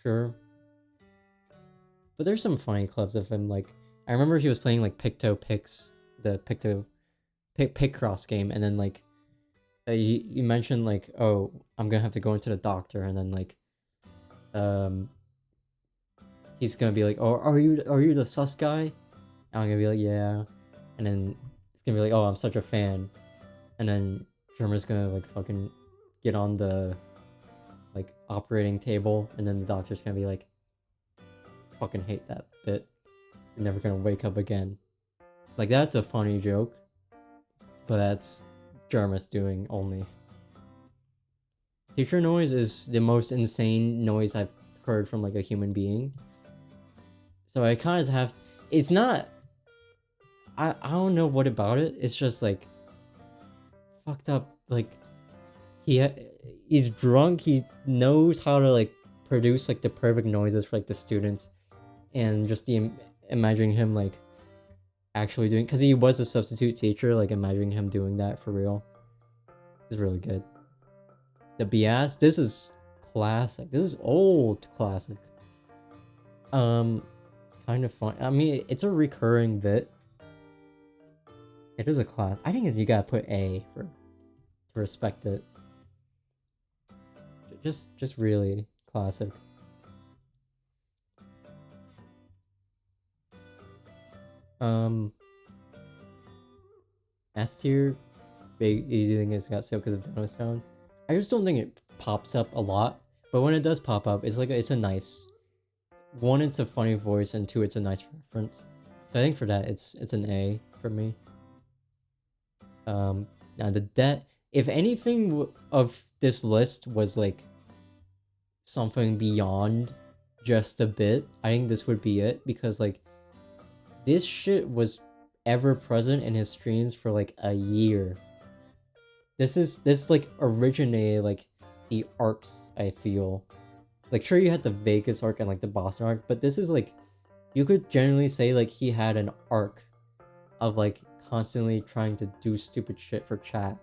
sure. But there's some funny clips of him, like, I remember he was playing, like, Picross game, and then, like, you mentioned, like, oh, I'm gonna have to go into the doctor, and then, like, he's gonna be like, oh, are you the sus guy? And I'm gonna be like, yeah. And then it's gonna be like, oh, I'm such a fan. And then Shermer's gonna, like, fucking get on the, like, operating table, and then the doctor's gonna be like, fucking hate that bit. You're never gonna wake up again. Like, that's a funny joke, but that's Jarmus doing only. Teacher noise is the most insane noise I've heard from like a human being. So I kind of have. It's not. I don't know what about it. It's just like fucked up. Like he's drunk. He knows how to like produce like the perfect noises for like the students, and just imagining him like actually doing, because he was a substitute teacher, like imagining him doing that for real is really good. The BS, this is classic. This is old classic. Kind of fun. I mean, it's a recurring bit. It is a class. I think you gotta put A for to respect it. Just really classic. S tier, big easy thing is got sale because of Dino Stones. I just don't think it pops up a lot, but when it does pop up, it's like it's a nice one. It's a funny voice, and two, it's a nice reference. So I think for that, it's an A for me. Now the debt. If anything of this list was like something beyond just a bit, I think this would be it, because like this shit was ever present in his streams for like a year. This like originated like the arcs, I feel. Like sure you had the Vegas arc and like the Boston arc, but this is like, you could generally say like he had an arc of like constantly trying to do stupid shit for chat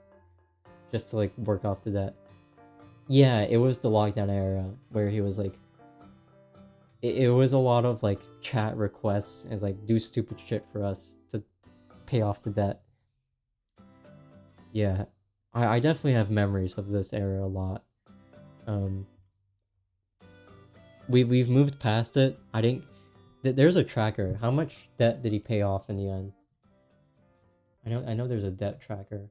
just to like work off the debt. Yeah, it was the lockdown era where he was like, it was a lot of like chat requests and like do stupid shit for us to pay off the debt. Yeah, I definitely have memories of this era a lot. We've moved past it. I think there's a tracker. How much debt did he pay off in the end? I know there's a debt tracker.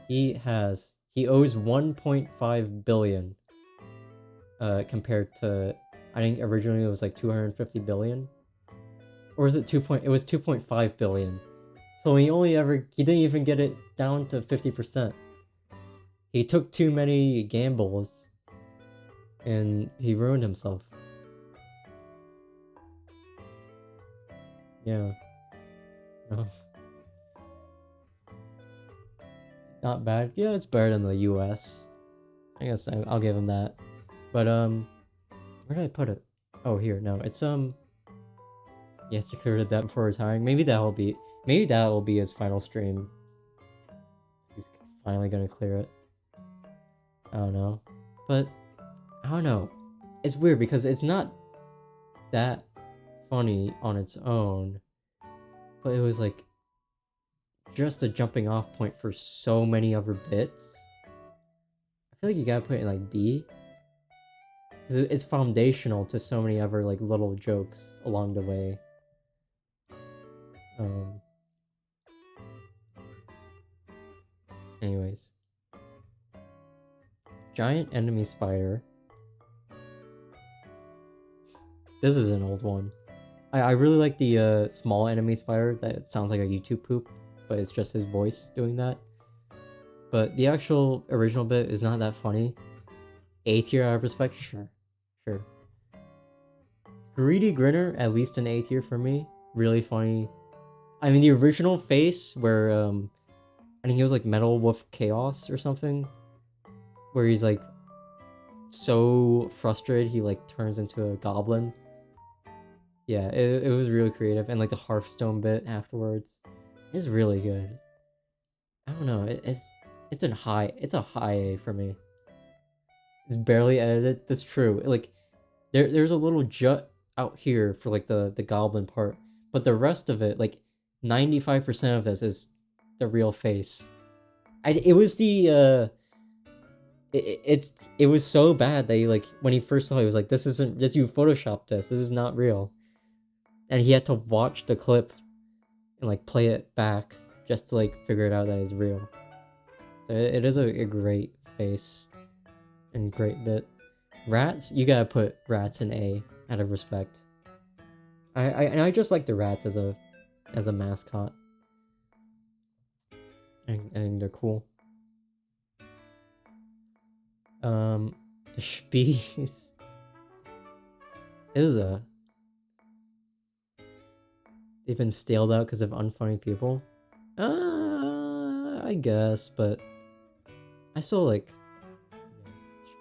He owes 1.5 billion. Compared to, I think originally it was like 250 billion, or is it it was 2.5 billion. So he didn't even get it down to 50%. He took too many gambles and he ruined himself. Yeah. Oh. Not bad. Yeah, it's better than the US. I guess I'll give him that. But where did I put it? Oh, here. No, it's he has to clear the debt before retiring. Maybe that will be his final stream. He's finally gonna clear it. I don't know, but I don't know. It's weird because it's not that funny on its own, but it was like just a jumping off point for so many other bits. I feel like you gotta put it in like B. It's foundational to so many other like little jokes along the way. Anyways, giant enemy spider. This is an old one. I really like the small enemy spider that sounds like a YouTube poop, but it's just his voice doing that. But the actual original bit is not that funny. A tier out of respect, sure. Greedy Grinner, at least an A tier for me. Really funny. I mean, the original face where I think he was like Metal Wolf Chaos or something, where he's like so frustrated he like turns into a goblin. Yeah, it was really creative, and like the Hearthstone bit afterwards is really good. I don't know, it's a high A for me. It's barely edited. That's true. Like there's a little jut out here for like the goblin part, but the rest of it, like 95% of this is the real face. It was the it was so bad that he, like, when he first saw it, he was like, this you photoshopped this is not real, and he had to watch the clip and like play it back just to like figure it out that it's real. So it is a great face and great bit. Rats, you gotta put rats in A out of respect. I just like the rats as a mascot. I think they're cool. The Spies is they've been staled out because of unfunny people. I guess, but I still like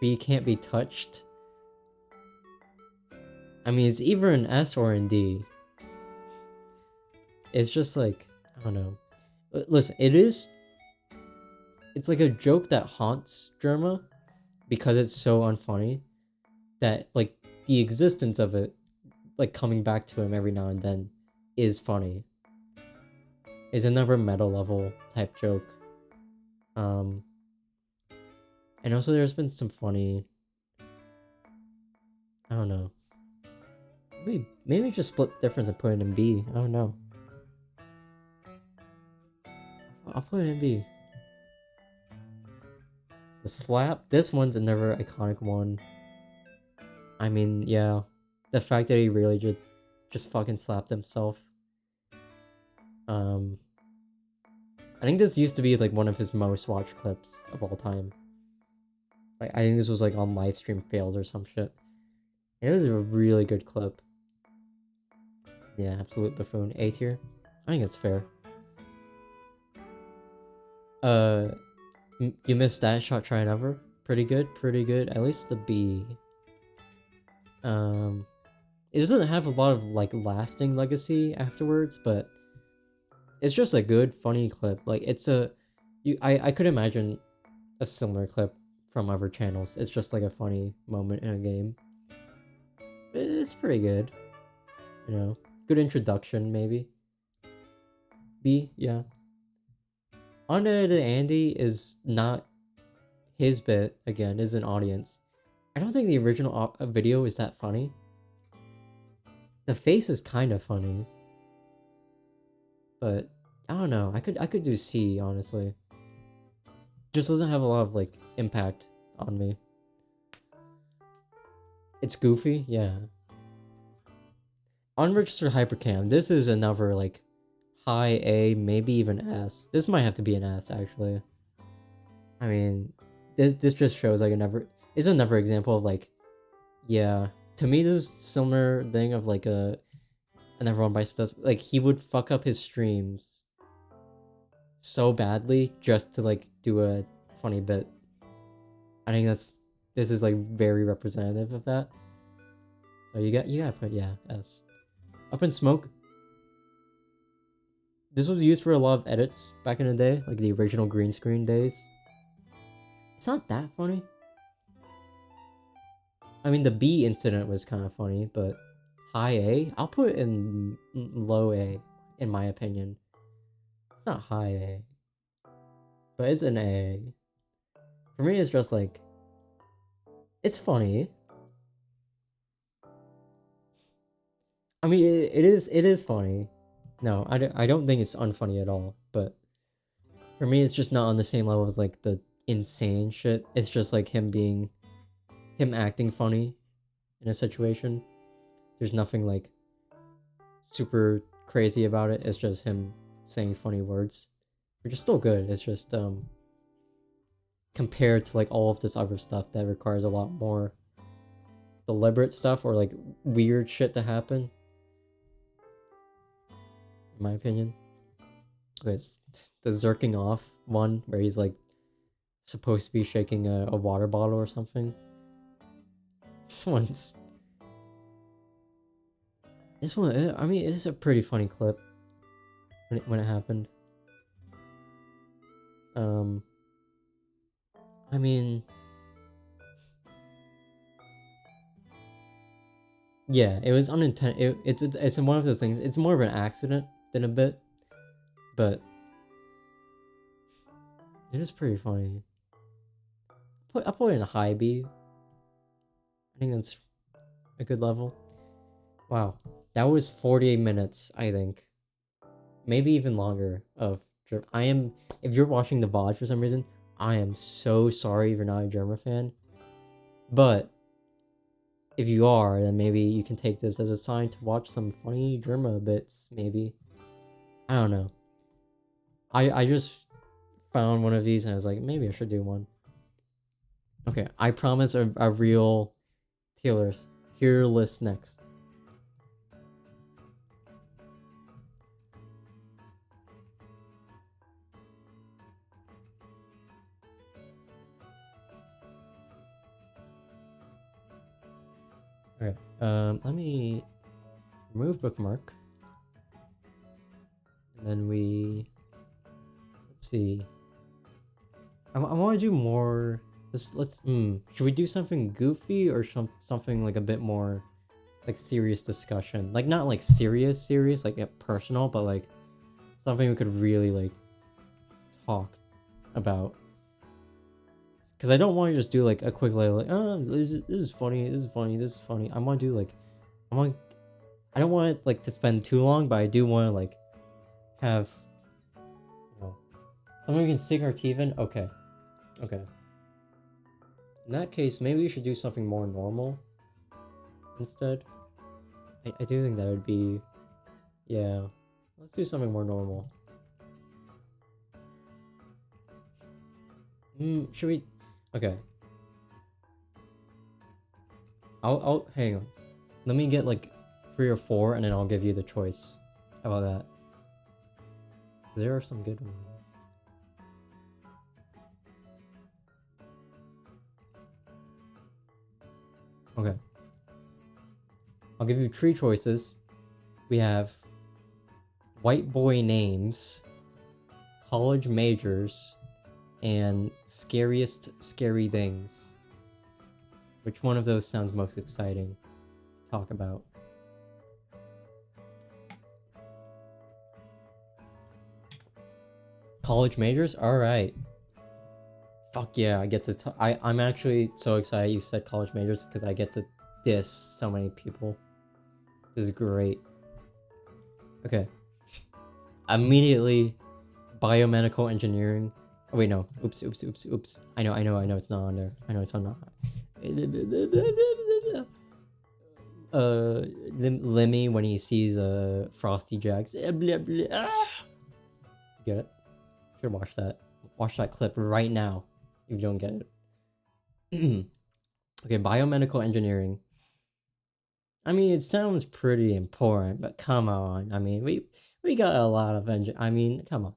B can't be touched. I mean, it's either an S or an D. It's just like, I don't know. Listen, it's like a joke that haunts Germa because it's so unfunny that like the existence of it, like coming back to him every now and then, is funny. It's another meta level type joke. And also there's been some funny, I don't know. Maybe just split the difference and put it in B. I don't know. I'll put it in B. The slap. This one's another iconic one. I mean, yeah. The fact that he really just fucking slapped himself. I think this used to be like one of his most watched clips of all time. Like, I think this was like on livestream fails or some shit. It was a really good clip. Yeah, absolute buffoon. A tier. I think it's fair. You missed that shot, try another. Pretty good, pretty good. At least the B. It doesn't have a lot of like lasting legacy afterwards, but it's just a good, funny clip. Like it's I could imagine a similar clip from other channels. It's just like a funny moment in a game. It's pretty good. You know, good introduction maybe. B, yeah. Unedited Andy is not his bit, again, is an audience. I don't think the original video is that funny. The face is kind of funny. But, I don't know, I could do C, honestly. Just doesn't have a lot of, like, impact on me. It's goofy, yeah. Unregistered Hypercam, this is another, like, high A, maybe even S. This might have to be an S, actually. I mean, this just shows like it's another example of like, yeah. To me, this is similar thing of like another one by does like he would fuck up his streams so badly just to like do a funny bit. I think this is like very representative of that. So you gotta put S. Up in Smoke. This was used for a lot of edits back in the day, like the original green screen days. It's not that funny. I mean, the B incident was kind of funny, but high A? I'll put it in low A, in my opinion. It's not high A, but it's an A. For me, it's just like, it's funny. I mean, it is funny. No, I don't think it's unfunny at all, but for me, it's just not on the same level as like the insane shit. It's just like him acting funny in a situation. There's nothing like super crazy about it. It's just him saying funny words, which is still good. It's just compared to like all of this other stuff that requires a lot more deliberate stuff or like weird shit to happen. In my opinion, it's the zerking off one where he's like supposed to be shaking a water bottle or something. This one, I mean, it's a pretty funny clip when it happened. I mean, yeah, it was unintended. It's one of those things. It's more of an accident than a bit, but it is pretty funny. I'll put it in a high B. I think that's a good level. Wow, that was 48 minutes, I think. Maybe even longer of Germa. If you're watching the VOD for some reason, I am so sorry if you're not a Germa fan. But if you are, then maybe you can take this as a sign to watch some funny Germa bits, maybe. I don't know. I just found one of these and I was like, maybe I should do one. Okay, I promise a real tier list next. Okay. Let me remove bookmark. And then let's see. I want to do more. Should we do something goofy or something like a bit more like serious discussion? Like not like serious, like personal, but like something we could really like talk about. Because I don't want to just do like a quick like, oh, this is funny, this is funny, this is funny. I want to do like, I don't want it like to spend too long, but I do want to like have, something we can sink our teeth in. Okay. In that case, maybe we should do something more normal instead. I do think that would be, yeah. Let's do something more normal. Should we? Okay. I'll hang on. Let me get like 3 or 4, and then I'll give you the choice. How about that? There are some good ones. Okay. I'll give you 3 choices. We have white boy names, college majors, and scariest scary things. Which one of those sounds most exciting to talk about? College majors? Alright. Fuck yeah, I get to I'm actually so excited you said college majors because I get to diss so many people. This is great. Okay. Immediately, biomedical engineering. Oh, wait, no. Oops. I know, it's not on there. I know it's on not. Lemmy when he sees Frosty Jacks. Get it? Should watch that. Watch that clip right now if you don't get it. Okay, biomedical engineering. I mean, it sounds pretty important, but come on. I mean, we got a lot of I mean, come on.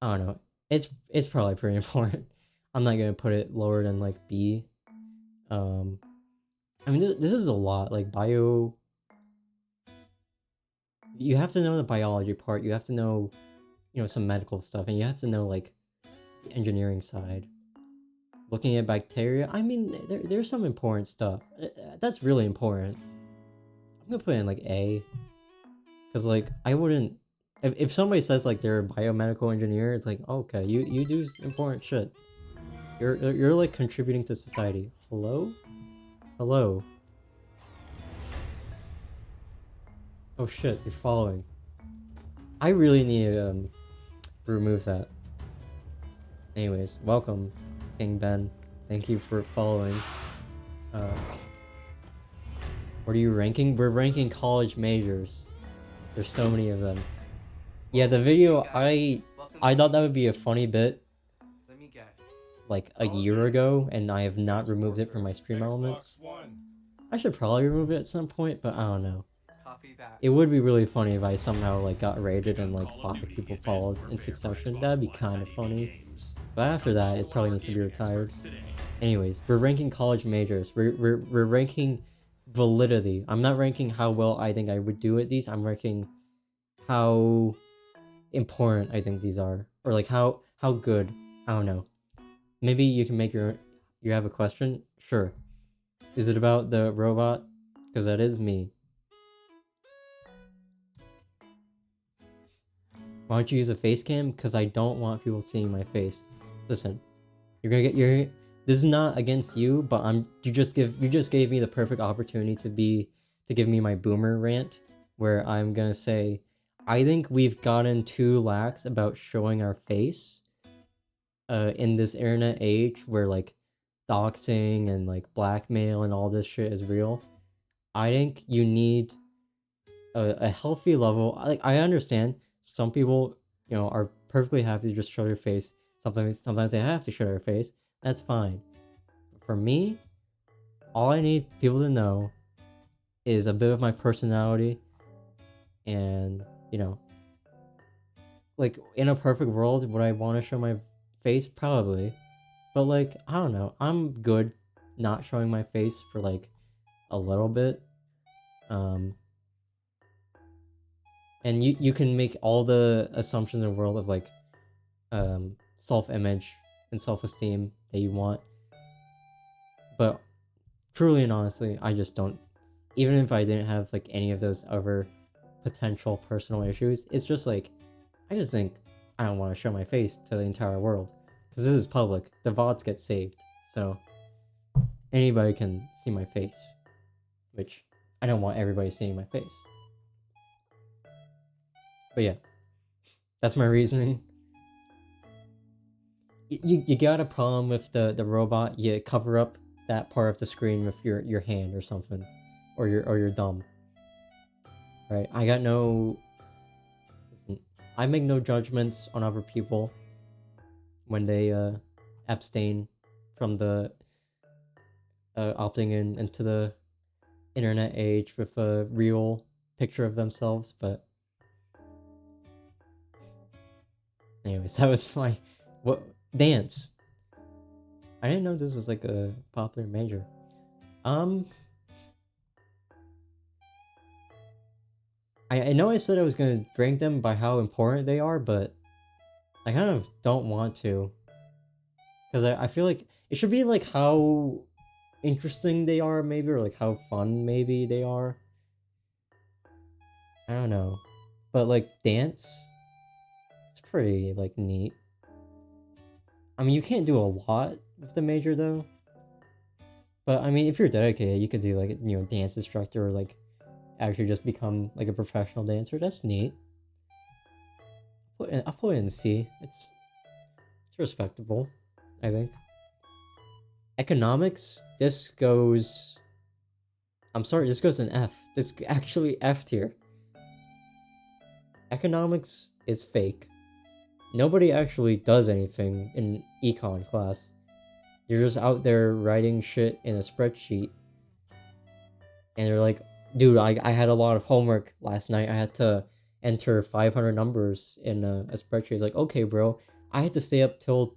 I don't know. It's probably pretty important. I'm not gonna put it lower than like B. I mean, this is a lot. Like bio. You have to know the biology part. You have to know, some medical stuff, and you have to know like the engineering side. Looking at bacteria, I mean, there's some important stuff. That's really important. I'm gonna put in like A, because like I wouldn't. If somebody says like they're a biomedical engineer, it's like, okay, you do important shit. You're like contributing to society. Hello? Oh shit, you're following. I really need to remove that. Anyways, welcome, King Ben. Thank you for following. What are you ranking? We're ranking college majors. There's so many of them. Yeah, the video, I thought that would be a funny bit. Let me guess. Like a year ago, and I have not removed it from my stream elements. I should probably remove it at some point, but I don't know. It would be really funny if I somehow like got raided and like 5 people followed in succession. That'd be kind of funny. But after that, it probably needs to be retired. Anyways, we're ranking college majors. We're ranking validity. I'm not ranking how well I think I would do at these. I'm ranking how important I think these are, or like how good. I don't know. Maybe you can make you have a question? Sure. Is it about the robot? Because that is me. Why don't you use a face cam? Because I don't want people seeing my face. Listen, you're gonna get your. This is not against you, but you just gave me the perfect opportunity to give me my boomer rant, where I'm gonna say, I think we've gotten too lax about showing our face. In this internet age where like doxing and like blackmail and all this shit is real, I think you need a healthy level. Like I understand some people, are perfectly happy to just show their face. Sometimes they have to show their face. That's fine. For me, all I need people to know is a bit of my personality, and like in a perfect world, would I want to show my face? Probably, but like I don't know, I'm good not showing my face for like a little bit. And you can make all the assumptions in the world of like self-image and self-esteem that you want. But truly and honestly, I just don't. Even if I didn't have like any of those other potential personal issues, it's just like I just think I don't want to show my face to the entire world because this is public. The VODs get saved, so anybody can see my face, which I don't want everybody seeing my face. But yeah, that's my reasoning. You got a problem with the robot, you cover up that part of the screen with your hand or something, or your thumb. Right? I got no. Listen, I make no judgments on other people when they abstain from the opting into the internet age with a real picture of themselves, but anyways, that was my what dance. I didn't know this was like a popular major. I know I said I was gonna rank them by how important they are, but I kind of don't want to. Because I feel like it should be like how interesting they are, maybe, or like how fun maybe they are. I don't know. But like dance, it's pretty like neat. I mean, you can't do a lot with the major though. But I mean, if you're dedicated, you could do like, you know, dance instructor or like actually just become like a professional dancer. That's neat. I'll put it in C. It's respectable, I think. Economics, this goes. I'm sorry, this goes in F. This actually F tier. Economics is fake. Nobody actually does anything in econ class. You're just out there writing shit in a spreadsheet. And they're like, dude, I had a lot of homework last night. I had to enter 500 numbers in a spreadsheet. It's like, okay, bro, I had to stay up till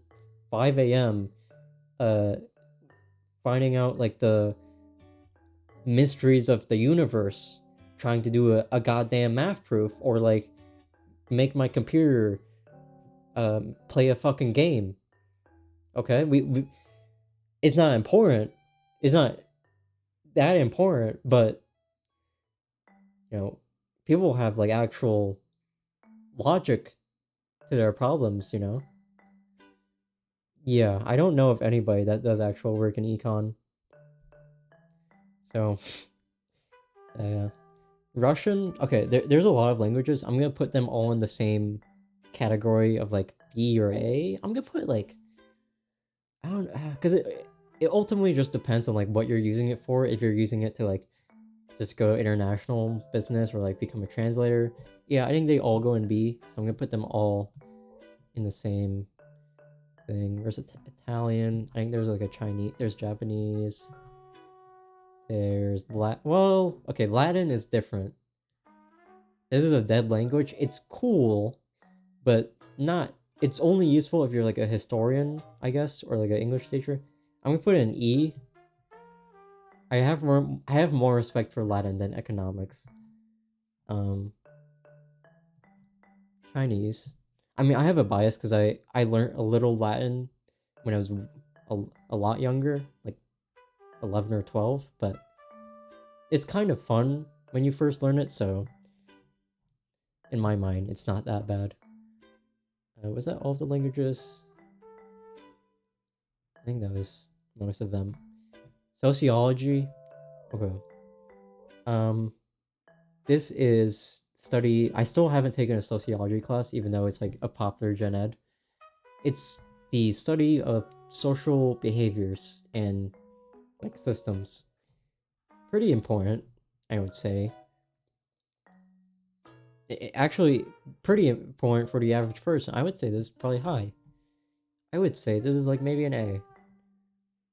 5 a.m. Finding out like the mysteries of the universe, trying to do a goddamn math proof, or like make my computer play a fucking game. Okay, we it's not important. It's not that important, but you know, people have like actual logic to their problems, you know. Yeah, I don't know of anybody that does actual work in econ. So, Russian. Okay, there's a lot of languages. I'm gonna put them all in the same category of like B or A. I'm gonna put like, I don't, because it ultimately just depends on like what you're using it for. If you're using it to like just go international business or like become a translator, yeah, I think they all go in B. So I'm gonna put them all in the same thing. There's Italian. I think there's like a Chinese. There's Japanese. There's well, okay, Latin is different. This is a dead language. It's cool, but not. It's only useful if you're like a historian, I guess, or like an English teacher. I'm gonna put it in E. I have more respect for Latin than economics. Chinese. I mean, I have a bias because I learned a little Latin when I was a lot younger, like 11 or 12, but it's kind of fun when you first learn it, so in my mind, it's not that bad. Was that all of the languages? I think that was most of them. Sociology. Okay. This is study. I still haven't taken a sociology class, even though it's like a popular gen ed. It's the study of social behaviors and like systems. Pretty important, I would say. Actually, pretty important for the average person. I would say this is probably high. I would say this is like maybe an A.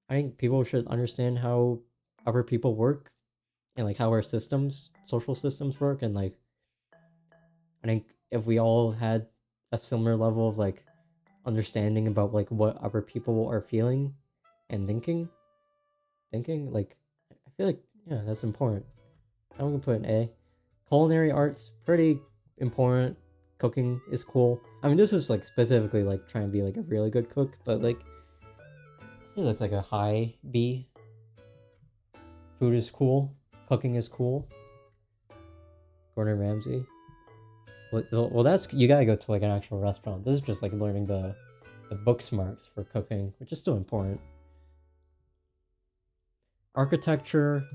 I think people should understand how other people work and like how our systems, social systems work, and like I think if we all had a similar level of like understanding about like what other people are feeling and thinking, like I feel like Yeah, that's important. I'm gonna put an A. Culinary arts, pretty important. Cooking is cool. I mean, this is like specifically like trying to be like a really good cook, but like I think that's like a high B. Food is cool. Cooking is cool. Gordon Ramsay. Well, that's you gotta go to like an actual restaurant. This is just like learning the book smarts for cooking, which is still important. Architecture.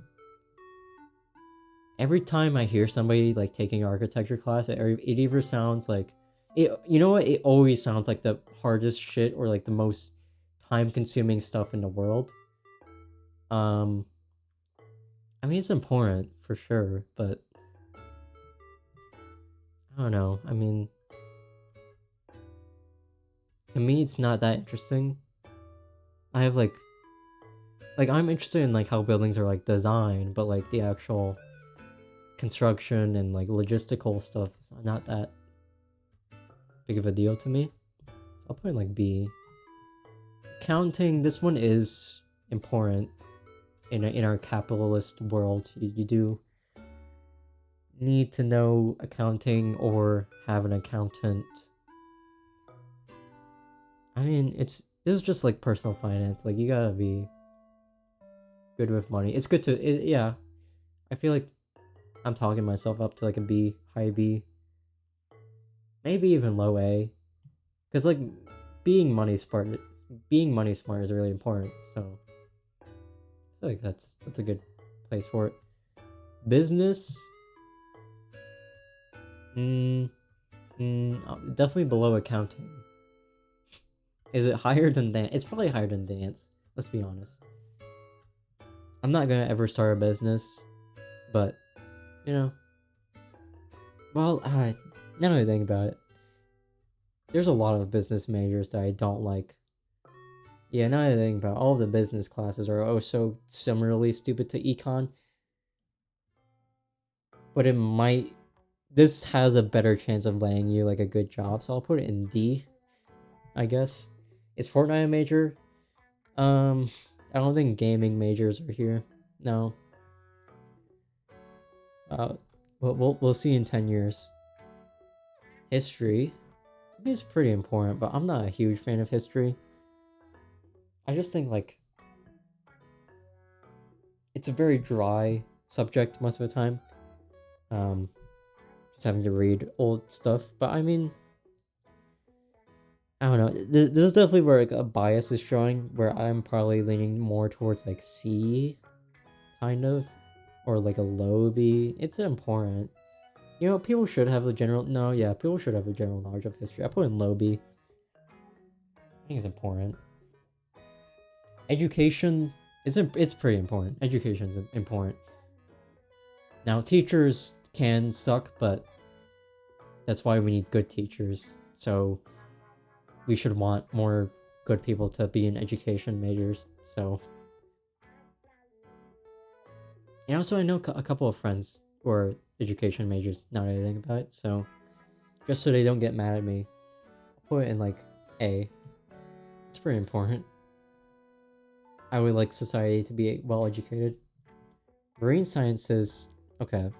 Every time I hear somebody like taking an architecture class, it either sounds like it. You know what? It always sounds like the hardest shit or like the most time-consuming stuff in the world. I mean it's important for sure, but I don't know. I mean, to me, it's not that interesting. I have like I'm interested in like how buildings are like designed, but like the actual construction and like logistical stuff is not that big of a deal to me. So I'll put in like B. Accounting, this one is important in our capitalist world. You do need to know accounting or have an accountant. I mean, this is just like personal finance. Like you gotta be good with money. It's good to yeah. I feel like I'm talking myself up to like a B, high B, maybe even low A, because like being money smart is really important. So I feel like that's a good place for it. Business, definitely below accounting. Is it higher than that? It's probably higher than dance. Let's be honest. I'm not gonna ever start a business, but you know. Well, now that I think about it, there's a lot of business majors that I don't like. Yeah, now that I think about it, all of the business classes are oh so similarly stupid to econ. But this has a better chance of landing you like a good job, so I'll put it in D, I guess. Is Fortnite a major? I don't think gaming majors are here. No. We'll see in 10 years. History. I mean, it's pretty important, but I'm not a huge fan of history. I just think like it's a very dry subject most of the time. Just having to read old stuff, but I mean, I don't know. This is definitely where like a bias is showing, where I'm probably leaning more towards like C, kind of, or like a low B. It's important. You know, people should have a general. No, yeah, people should have a general knowledge of history. I put in low B. I think it's important. Education it's pretty important. Education's important. Now, teachers can suck, but that's why we need good teachers. So we should want more good people to be in education majors. So, and also I know a couple of friends who are education majors. Now that I think about it, so just so they don't get mad at me, I'll put it in like A. It's very important. I would like society to be well educated. Marine sciences, okay.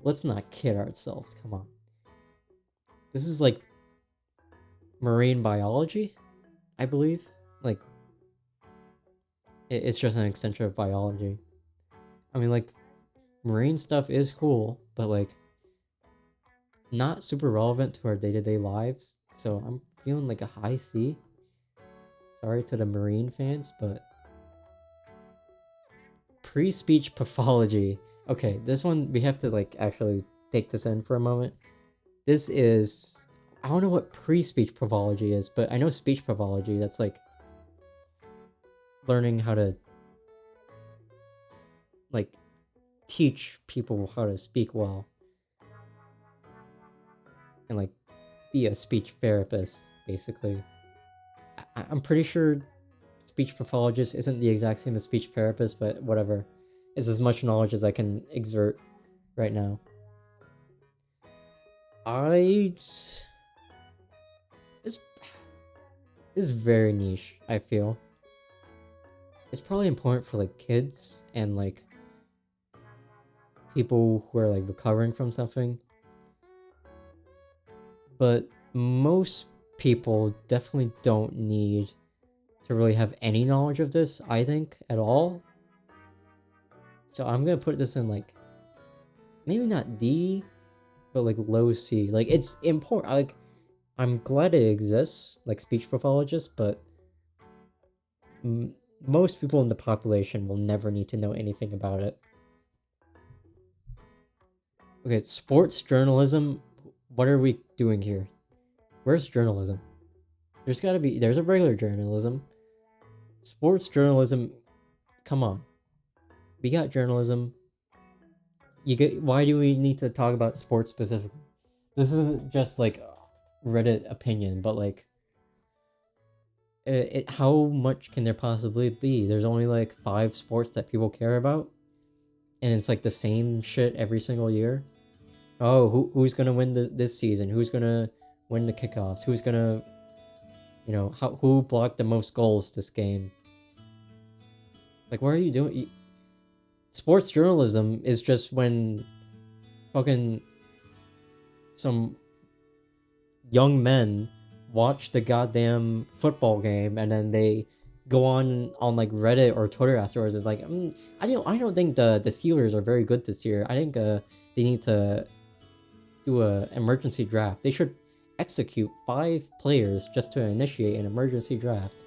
Let's not kid ourselves. Come on. This is like marine biology, I believe. Like, it's just an extension of biology. I mean, like, marine stuff is cool, but like, not super relevant to our day-to-day lives. So I'm feeling like a high C. Sorry to the marine fans, but pre-speech pathology. Okay, this one we have to like actually take this in for a moment. This is, I don't know what pre-speech pathology is, but I know speech pathology. That's like learning how to like teach people how to speak well and like be a speech therapist, basically. I'm pretty sure speech pathologist isn't the exact same as speech therapist, but whatever. It's as much knowledge as I can exert right now. It's very niche, I feel. It's probably important for like kids and like people who are like recovering from something. But most people definitely don't need to really have any knowledge of this, I think, at all. So I'm gonna put this in like, maybe not D, but like low C. Like, it's important. Like, I'm glad it exists, like speech pathologists, but most people in the population will never need to know anything about it. Okay, sports journalism. What are we doing here? Where's journalism? There's gotta be. There's a regular journalism. Sports journalism. Come on. We got journalism. Why do we need to talk about sports specifically? This isn't just like Reddit opinion, but like, how much can there possibly be? There's only like 5 sports that people care about, and it's like the same shit every single year. Oh, who's gonna win this season? Who's gonna win the kickoffs? Who's gonna, who blocked the most goals this game? Like, what are you doing? Sports journalism is just when fucking some young men watch the goddamn football game and then they go on like Reddit or Twitter afterwards. It's like, I don't think the Steelers are very good this year. I think they need to do a emergency draft. They should execute 5 players just to initiate an emergency draft.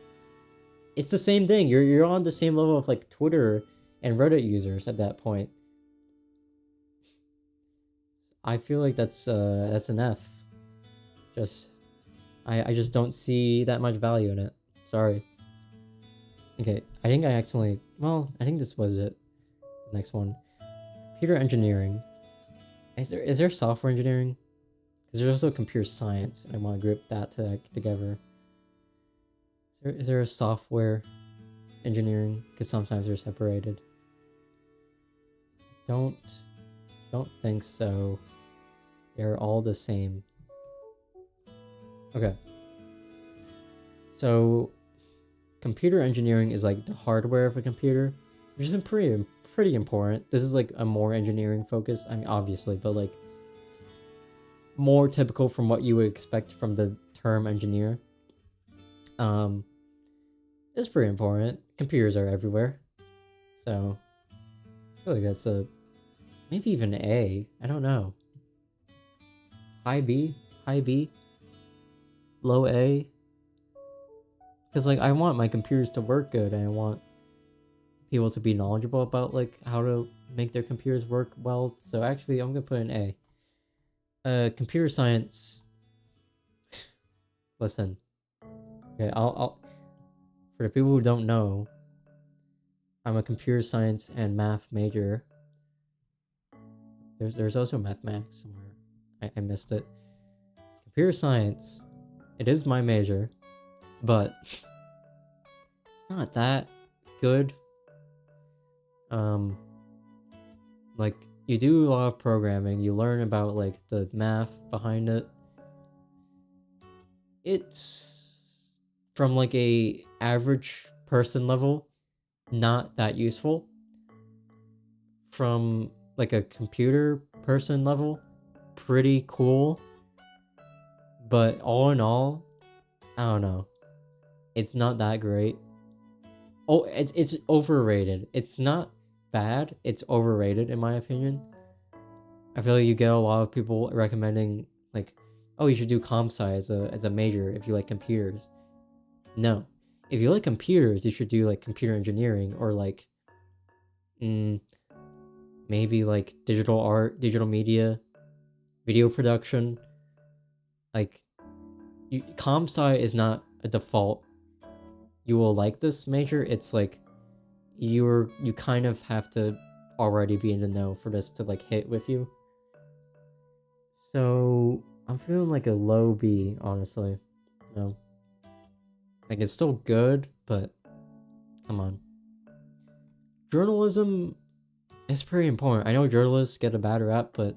It's the same thing. You're on the same level of like Twitter and Reddit users at that point. I feel like that's an F. I just don't see that much value in it. Sorry. Okay, I think I think this was it. The next one. Computer engineering. Is there software engineering? Because there's also computer science, and I want to group that together. Is there a software engineering? Because sometimes they're separated. Don't think so. They're all the same. Okay. So, computer engineering is like the hardware of a computer, which is pretty important. This is like a more engineering focus. I mean, obviously, but like more typical from what you would expect from the term engineer. It's pretty important. Computers are everywhere, so I feel like that's maybe even A. I don't know. High B, low A. Because like I want my computers to work good, and I want people to be knowledgeable about like how to make their computers work well. So actually, I'm gonna put an A. Computer science. Listen. Okay, I'll. For the people who don't know, I'm a computer science and math major. There's also mathematics somewhere. I missed it. Computer science. It is my major, but it's not that good. Like you do a lot of programming, you learn about like the math behind it. It's from like a average person level, not that useful. From like a computer person level, pretty cool. But all in all, I don't know. It's not that great. Oh, it's overrated. It's not bad. It's overrated in my opinion. I feel like you get a lot of people recommending like, oh, you should do comp sci as a major if you like computers. No. If you like computers, you should do like computer engineering or like maybe like digital art, digital media, video production. Like comp sci is not a default. You will like this major. It's like you kind of have to already be in the know for this to like hit with you. So I'm feeling like a low B, honestly. No. Like it's still good, but come on. Journalism is pretty important. I know journalists get a bad rap, but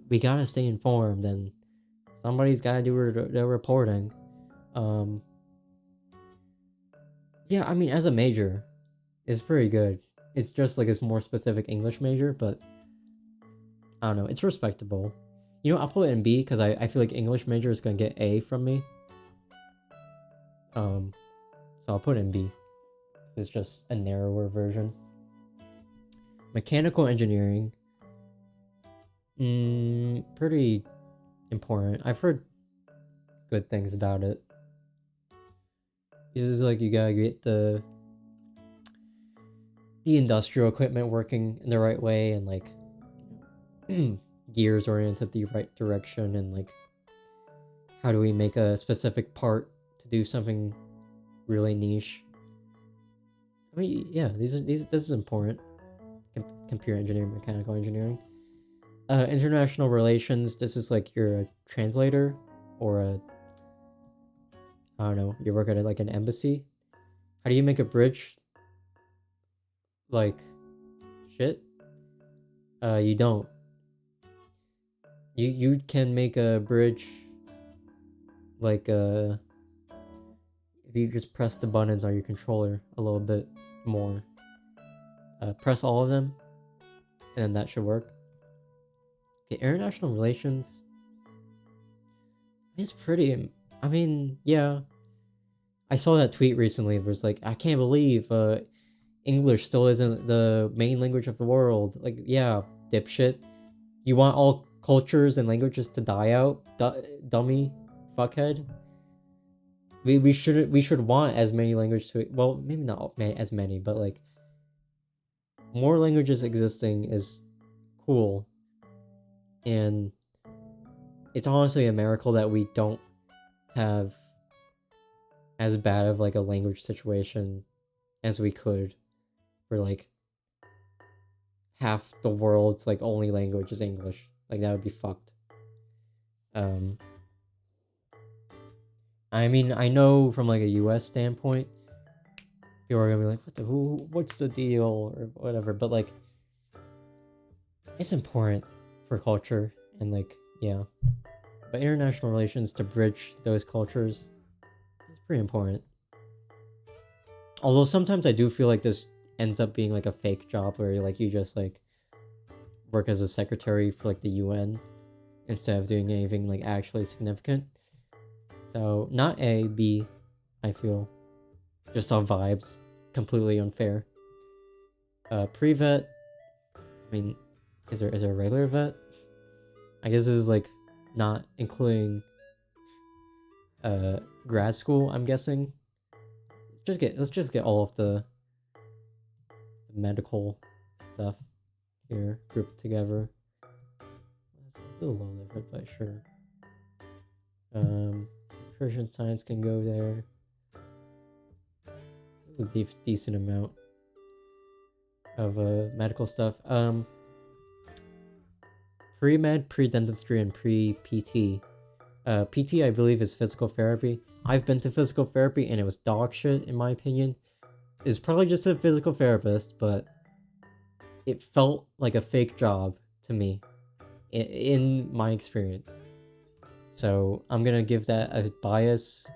we gotta stay informed and somebody's gotta do their reporting. Yeah, I mean, as a major, it's pretty good. It's just like it's more specific English major, but I don't know. It's respectable. You know, I'll put it in B because I feel like English major is gonna get A from me. So I'll put it in B. It's just a narrower version. Mechanical engineering. Pretty important. I've heard good things about it. It's like you gotta get the industrial equipment working in the right way and like gears oriented the right direction, and like how do we make a specific part to do something really niche. I mean, yeah, this is important. Computer engineering, mechanical engineering. International relations, this is like you're a translator or a, I don't know, you work at like an embassy. How do you make a bridge? Like, shit? You don't. You can make a bridge like if you just press the buttons on your controller a little bit more. Press all of them, and then that should work. Okay, international relations. It's pretty. I mean, yeah. I saw that tweet recently. It was like, I can't believe English still isn't the main language of the world. Like, yeah, dipshit. You want all cultures and languages to die out, dummy, fuckhead. We should want as many languages to, well, maybe not as many, but like more languages existing is cool, and it's honestly a miracle that we don't have as bad of like a language situation as we could, where like half the world's like only language is English. Like that would be fucked. I mean, I know from like a US standpoint, people are gonna be like, what's the deal or whatever, but like it's important for culture and like, yeah. But international relations to bridge those cultures is pretty important. Although sometimes I do feel like this ends up being like a fake job where like you just like work as a secretary for like the UN instead of doing anything like actually significant. So not A, B, I feel. Just on vibes. Completely unfair. Pre-vet. I mean, is there a regular vet? I guess this is like not including grad school, I'm guessing. Let's just get all of the medical stuff here grouped together. It's a little different, but sure. Nutrition science can go there. This is a decent amount of medical stuff. Pre-med, pre-dentistry, and pre-PT. PT, I believe, is physical therapy. I've been to physical therapy and it was dog shit, in my opinion. It's probably just a physical therapist, but it felt like a fake job to me, in my experience. So I'm gonna give that a biased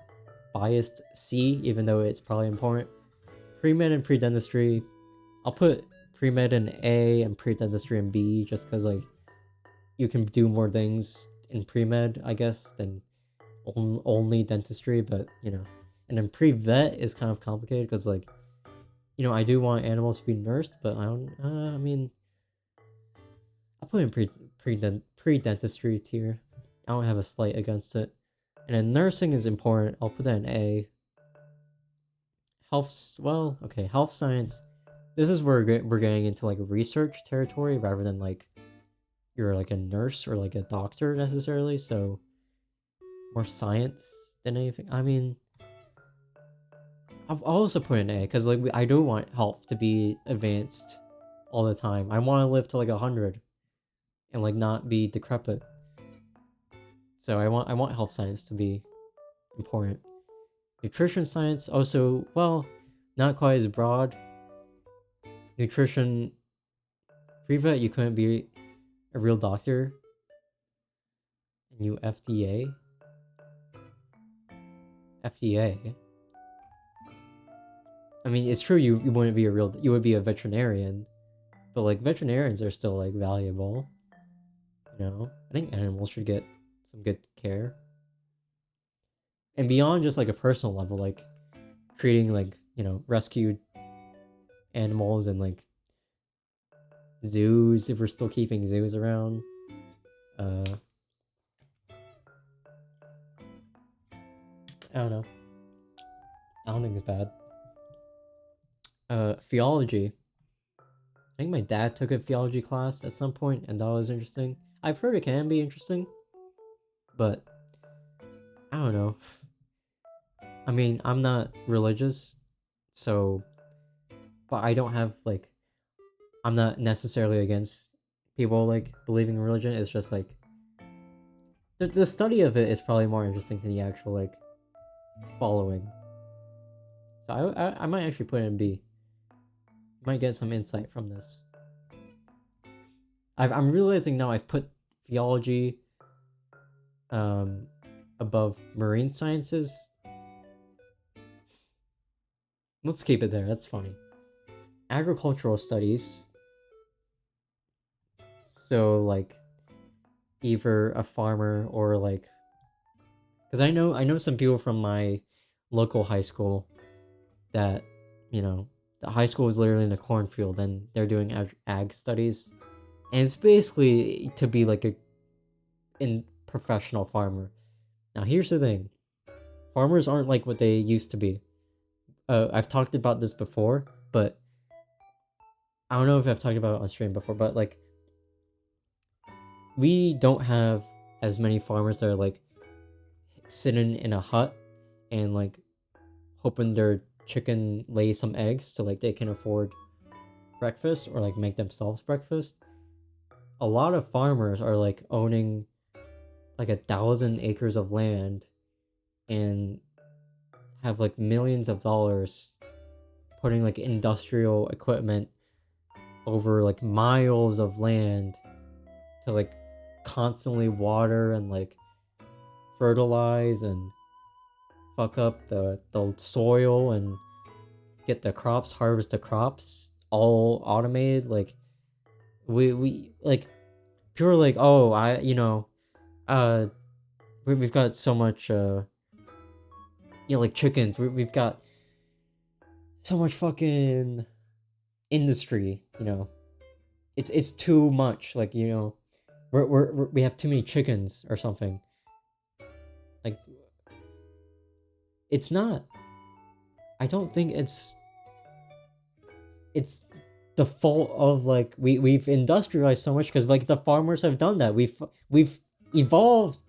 C, even though it's probably important. Pre-med and pre-dentistry, I'll put pre-med in A and pre-dentistry in B, just because like you can do more things in pre-med, I guess, than only dentistry, but you know. And then pre-vet is kind of complicated because like, you know, I do want animals to be nursed, but I don't, I mean, I'll put in pre-dentistry tier. I don't have a slight against it. And then nursing is important. I'll put that in A. Health science. This is where we're getting into like research territory rather than like you're like a nurse or like a doctor necessarily. So more science than anything. I mean, I've also put in A because like I do want health to be advanced all the time. I want to live to like 100 and like not be decrepit. So I want health science to be important. Nutrition science also, well, not quite as broad. Nutrition, pre-vet, you couldn't be a real doctor. And you FDA? FDA? I mean, it's true you wouldn't be you would be a veterinarian. But like veterinarians are still like valuable. You know, I think animals should get some good care. And beyond just like a personal level, like treating like, you know, rescued animals and like zoos, if we're still keeping zoos around. I don't know. I don't think it's bad. Theology. I think my dad took a theology class at some point, and that was interesting. I've heard it can be interesting, but I don't know. I mean, I'm not religious, so, but I don't have like, I'm not necessarily against people like believing in religion. It's just like the study of it is probably more interesting than the actual like following. So I might actually put it in B. Might get some insight from this. I'm realizing now I've put theology above marine sciences. Let's keep it there. That's funny. Agricultural studies. So like either a farmer or like, because I know some people from my local high school that, you know, the high school is literally in a cornfield and they're doing ag studies, and it's basically to be like a professional farmer. Now here's the thing, farmers aren't like what they used to be. I've talked about this before, but I don't know if I've talked about it on stream before, but like we don't have as many farmers that are like sitting in a hut and like hoping their chicken lay some eggs so like they can afford breakfast or like make themselves breakfast. A lot of farmers are like owning like 1,000 acres of land and have like millions of dollars putting like industrial equipment over like miles of land to like constantly water and like fertilize and fuck up the soil and get the crops, harvest the crops, all automated. Like we like people are like, oh, we've got so much like chickens, we've got so much fucking industry, you know, it's too much, like, you know, we have too many chickens or something. Like, it's not. I don't think it's the fault of like we've industrialized so much, because like the farmers have done that. We've evolved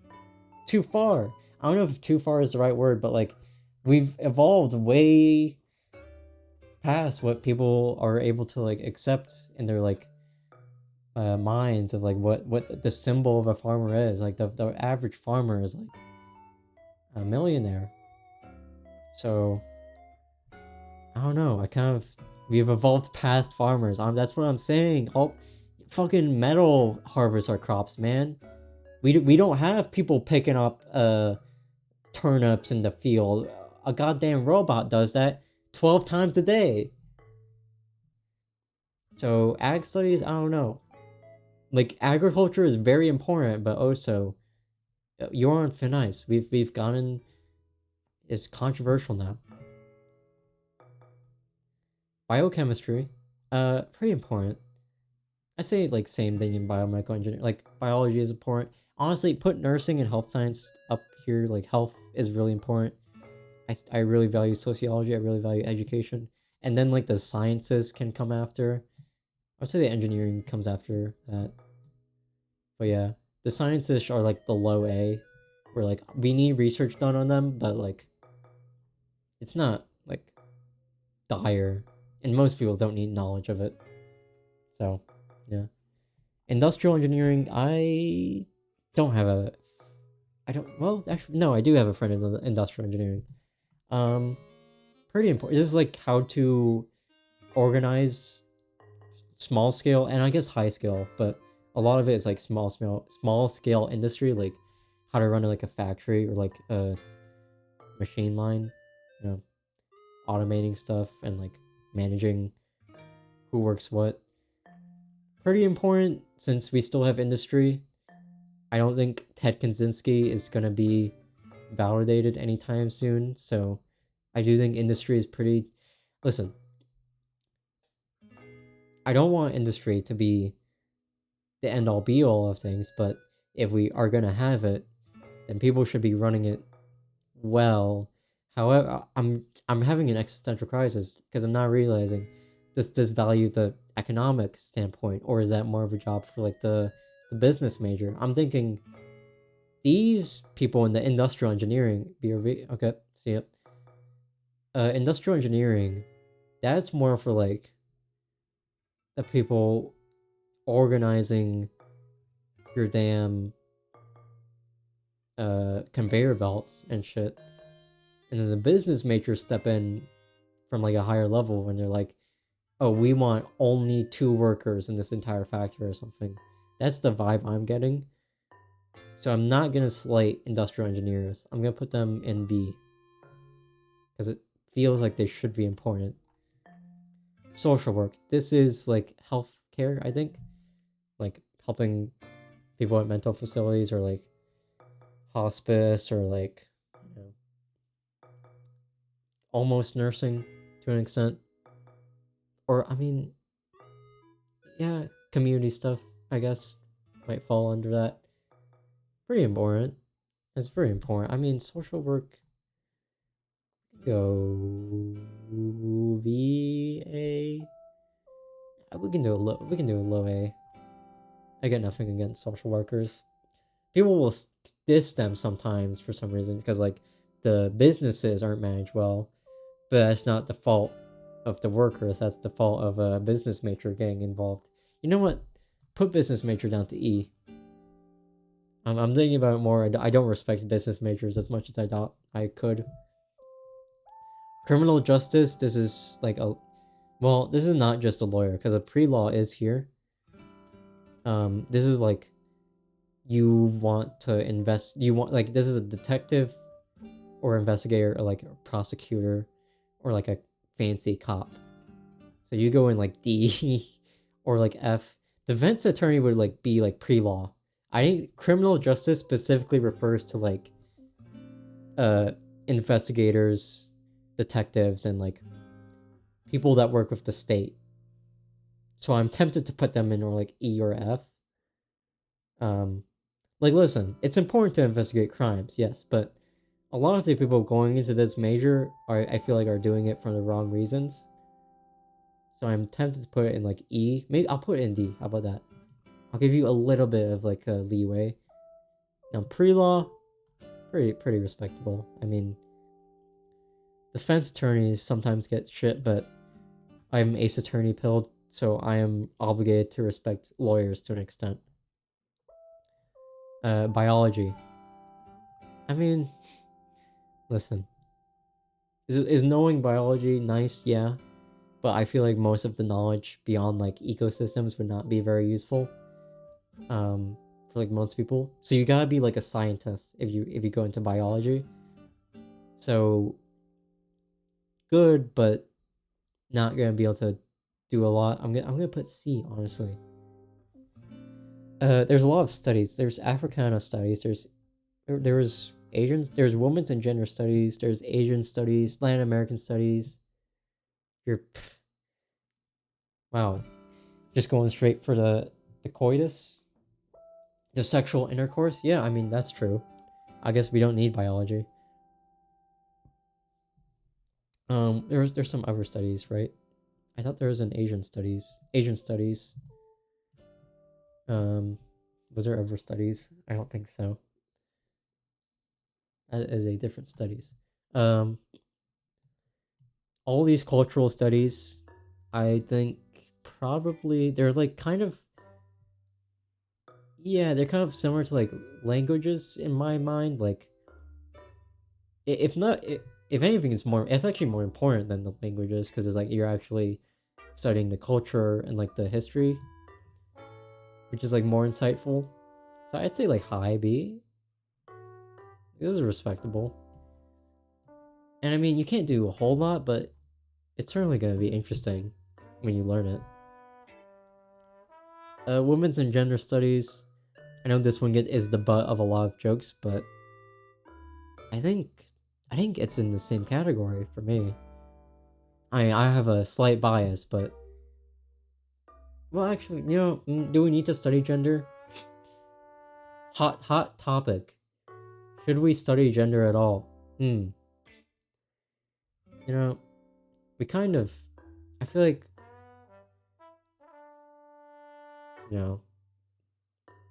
too far. I don't know if too far is the right word, but like we've evolved way past what people are able to like accept in their like minds of like what the symbol of a farmer is. Like the average farmer is like a millionaire. So I don't know. We've evolved past farmers. That's what I'm saying. All fucking metal harvest our crops, man. We don't have people picking up turnips in the field. A goddamn robot does that 12 times a day. So ag studies, I don't know. Like agriculture is very important, but also you're on thin ice. We've gotten, it's controversial now. Biochemistry, pretty important. I'd say like same thing in biomedical engineering. Like biology is important. Honestly, put nursing and health science up here. Like health is really important. I really value sociology. I really value education. And then like the sciences can come after. I'd say the engineering comes after that. But yeah, the sciences are like the low A, where like we need research done on them, but like it's not like dire, and most people don't need knowledge of it. So yeah, industrial engineering, I don't have a, I don't, well actually no, I do have a friend in industrial engineering. Pretty important. This is like how to organize small scale and I guess high scale, but a lot of it is like small scale industry, like how to run like a factory or like a machine line, you know, automating stuff and like managing who works what. Pretty important since we still have industry. I don't think Ted Kaczynski is gonna be validated anytime soon. So I do think industry is pretty. Listen, I don't want industry to be the end all be all of things, but if we are gonna have it, then people should be running it well. However, I'm having an existential crisis because I'm not realizing this value the economic standpoint, or is that more of a job for like the business major? I'm thinking these people in the industrial engineering BRV. Okay, see it. Industrial engineering, that's more for like the people organizing your damn conveyor belts and shit. And then the business majors step in from like a higher level when they're like, oh, we want only 2 workers in this entire factory or something. That's the vibe I'm getting. So I'm not gonna slight industrial engineers. I'm gonna put them in B. Because it feels like they should be important. Social work. This is like healthcare, I think. Like helping people at mental facilities or like hospice or like, you know, almost nursing to an extent. Or, I mean, yeah, community stuff, I guess, might fall under that. Pretty important. It's very important. I mean, social work. Go B A. We can do a low A. I got nothing against social workers. People will diss them sometimes for some reason because like the businesses aren't managed well, but that's not the fault of the workers. That's the fault of a business major getting involved. You know what? Put business major down to E. I'm thinking about it more. I don't respect business majors as much as I thought I could. Criminal justice. This is like a, well, this is not just a lawyer because a pre-law is here. This is like you want to invest. You want like this is a detective or investigator or like a prosecutor or like a fancy cop. So you go in like D or like F. Defense attorney would like be like pre-law. I think criminal justice specifically refers to like investigators, detectives, and like people that work with the state. So I'm tempted to put them in or like E or F. Like listen, it's important to investigate crimes, yes, but a lot of the people going into this major are, I feel like, are doing it for the wrong reasons. So I'm tempted to put it in like E. Maybe I'll put it in D. How about that? I'll give you a little bit of like a leeway. Now pre-law, pretty respectable. I mean, defense attorneys sometimes get shit, but I'm ace attorney pilled, so I am obligated to respect lawyers to an extent. Biology. I mean, listen. Is knowing biology nice? Yeah. But I feel like most of the knowledge beyond like ecosystems would not be very useful. For like most people. So you gotta be like a scientist if you go into biology. So good, but not gonna be able to do a lot. I'm gonna put C, honestly. There's a lot of studies. There's Africana studies. There's Asians. There's women's and gender studies. There's Asian studies. Latin American studies. Wow, just going straight for the coitus, the sexual intercourse. Yeah, I mean that's true. I guess we don't need biology. There's some other studies, right? I thought there was an Asian studies. Was there ever studies? I don't think so. That is a different studies. All these cultural studies, I think probably they're like kind of, yeah, they're kind of similar to like languages in my mind. Like, if not, if anything, it's actually more important than the languages because it's like you're actually studying the culture and like the history, which is like more insightful. So I'd say like high B. This is respectable. And I mean, you can't do a whole lot, but it's certainly going to be interesting when you learn it. Women's and gender studies. I know this one is the butt of a lot of jokes, but I think it's in the same category for me. I have a slight bias, but well, actually, do we need to study gender? Hot topic. Should we study gender at all? We kind of. I feel like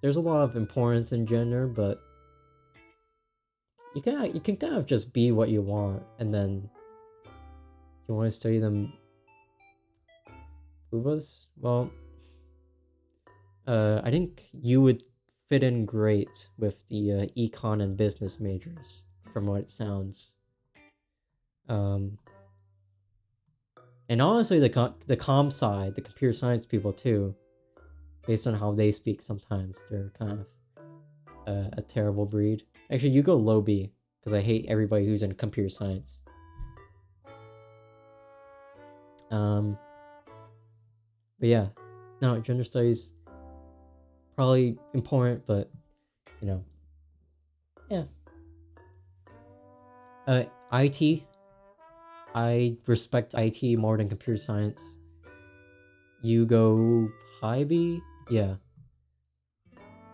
there's a lot of importance in gender, but you can kind of just be what you want, and then you want to study them boobas? Well, I think you would fit in great with the econ and business majors, from what it sounds. And honestly, the comm side, the computer science people too, based on how they speak sometimes, they're kind of a terrible breed. Actually, you go low B, because I hate everybody who's in computer science. But yeah, no, gender studies, probably important, but, yeah. IT, I respect IT more than computer science. You go high B? Yeah.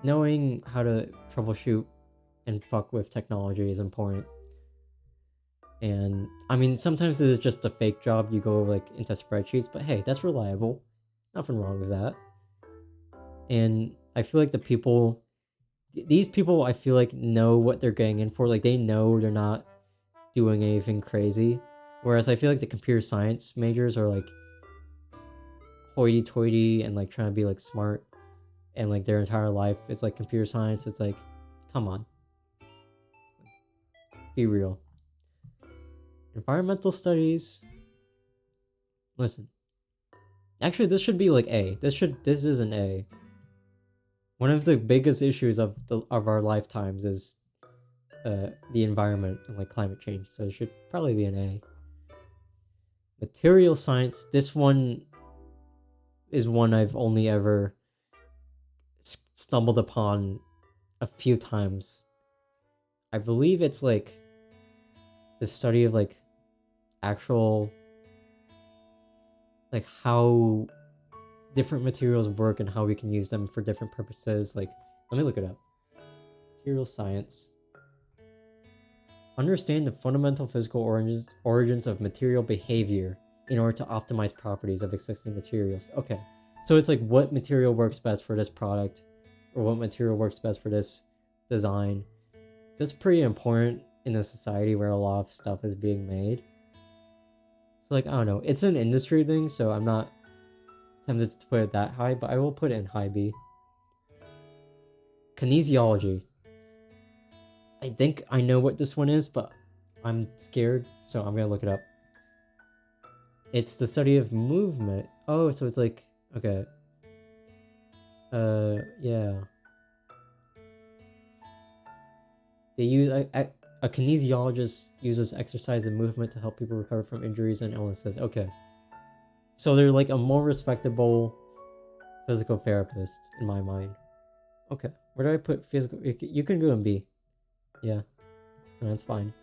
Knowing how to troubleshoot and fuck with technology is important. And I mean, sometimes this is just a fake job. You go like into spreadsheets, but hey, that's reliable. Nothing wrong with that. And I feel like these people, I feel like know what they're getting in for. Like they know they're not doing anything crazy. Whereas I feel like the computer science majors are like hoity-toity and like trying to be like smart, and like their entire life is like computer science. It's like, come on, be real. Environmental studies. Listen, actually, this should be like A. This is an A. One of the biggest issues of our lifetimes is the environment and like climate change. So it should probably be an A. Material science. This one is one I've only ever stumbled upon a few times. I believe it's like the study of like actual, like how different materials work and how we can use them for different purposes. Like, let me look it up. Material science. Understand the fundamental physical origins of material behavior in order to optimize properties of existing materials. Okay, so it's like what material works best for this product, or what material works best for this design. That's pretty important in a society where a lot of stuff is being made. So like, I don't know, it's an industry thing, so I'm not tempted to put it that high, but I will put it in high B. Kinesiology. I think I know what this one is, but I'm scared, so I'm gonna look it up. It's the study of movement. Oh, so it's like, okay. Yeah. They use a kinesiologist uses exercise and movement to help people recover from injuries and illnesses. Okay. So they're like a more respectable physical therapist in my mind. Okay. Where do I put physical? You can go in B. Yeah. No, that's fine.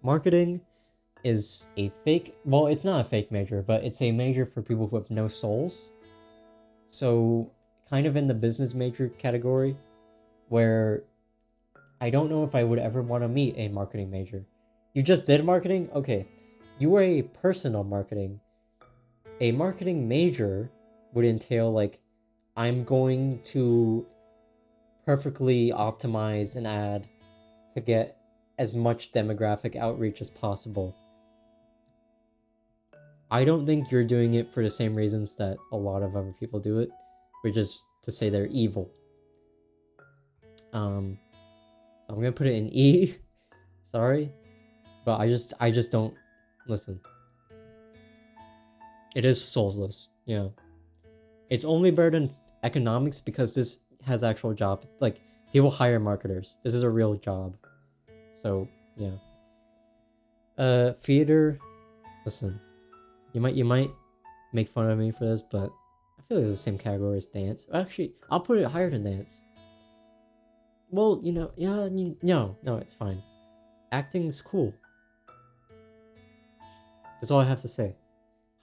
Marketing is a fake. Well, it's not a fake major, but it's a major for people who have no souls. So kind of in the business major category, where I don't know if I would ever want to meet a marketing major. You just did marketing? Okay. You were a personal marketing. A marketing major would entail like, I'm going to perfectly optimize an ad to get as much demographic outreach as possible. I don't think you're doing it for the same reasons that a lot of other people do it, which is to say they're evil. So I'm gonna put it in E. Sorry, but I just don't listen. It is soulless. Yeah, it's only better than economics because this has actual job. Like, people hire marketers. This is a real job. So yeah. Theater. Listen, you might make fun of me for this, but I feel like it's the same category as dance. Actually, I'll put it higher than dance. Well, yeah, no, it's fine. Acting's cool. That's all I have to say.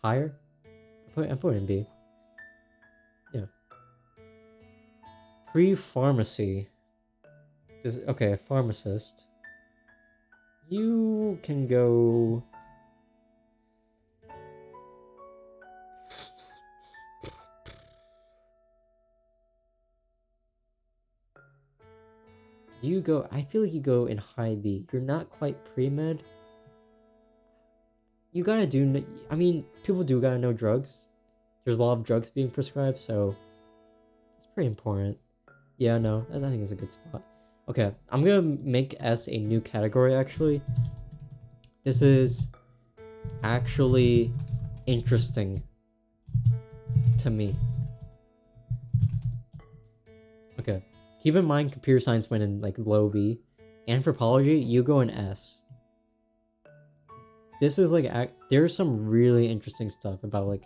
Higher? I'm putting B. Yeah. Pre-pharmacy. Okay, a pharmacist. You can go... I feel like you go in high B. You're not quite pre-med. You gotta do... I mean, people do gotta know drugs. There's a lot of drugs being prescribed, so... It's pretty important. Yeah, no, I think it's a good spot. Okay, I'm gonna make S a new category, actually. This is actually interesting to me. Okay, keep in mind computer science went in like low B. Anthropology, you go in S. This is like, there's some really interesting stuff about like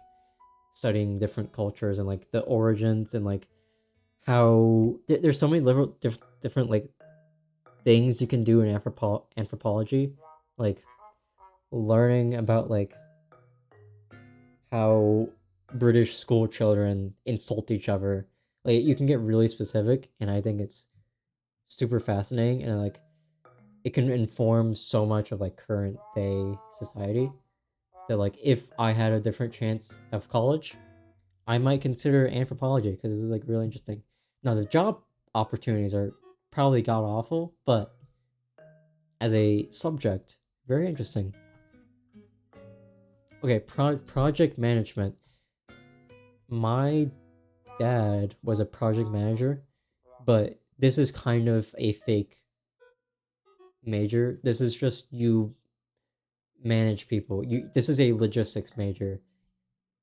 studying different cultures and like the origins and like how there's so many different like things you can do in anthropology, like learning about like how British school children insult each other. Like you can get really specific, and I think it's super fascinating, and like it can inform so much of like current day society that like if I had a different chance of college, I might consider anthropology because this is like really interesting. Now the job opportunities are probably god awful, but as a subject, very interesting. Okay, project management. My dad was a project manager, but this is kind of a fake major. This is just you manage people. This is a logistics major.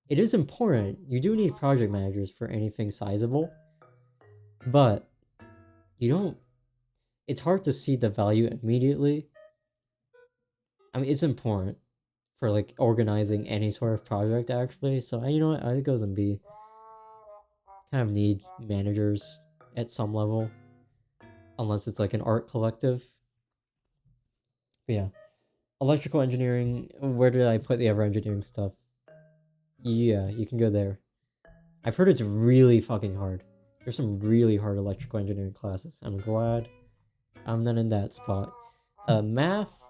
It is important. You do need project managers for anything sizable, but you don't. It's hard to see the value immediately. I mean, it's important for like organizing any sort of project actually. So you know what? It goes in B. Kind of need managers at some level, unless it's like an art collective. But yeah, electrical engineering. Where did I put the other engineering stuff? Yeah, you can go there. I've heard it's really fucking hard. There's some really hard electrical engineering classes. I'm glad I'm not in that spot. Math.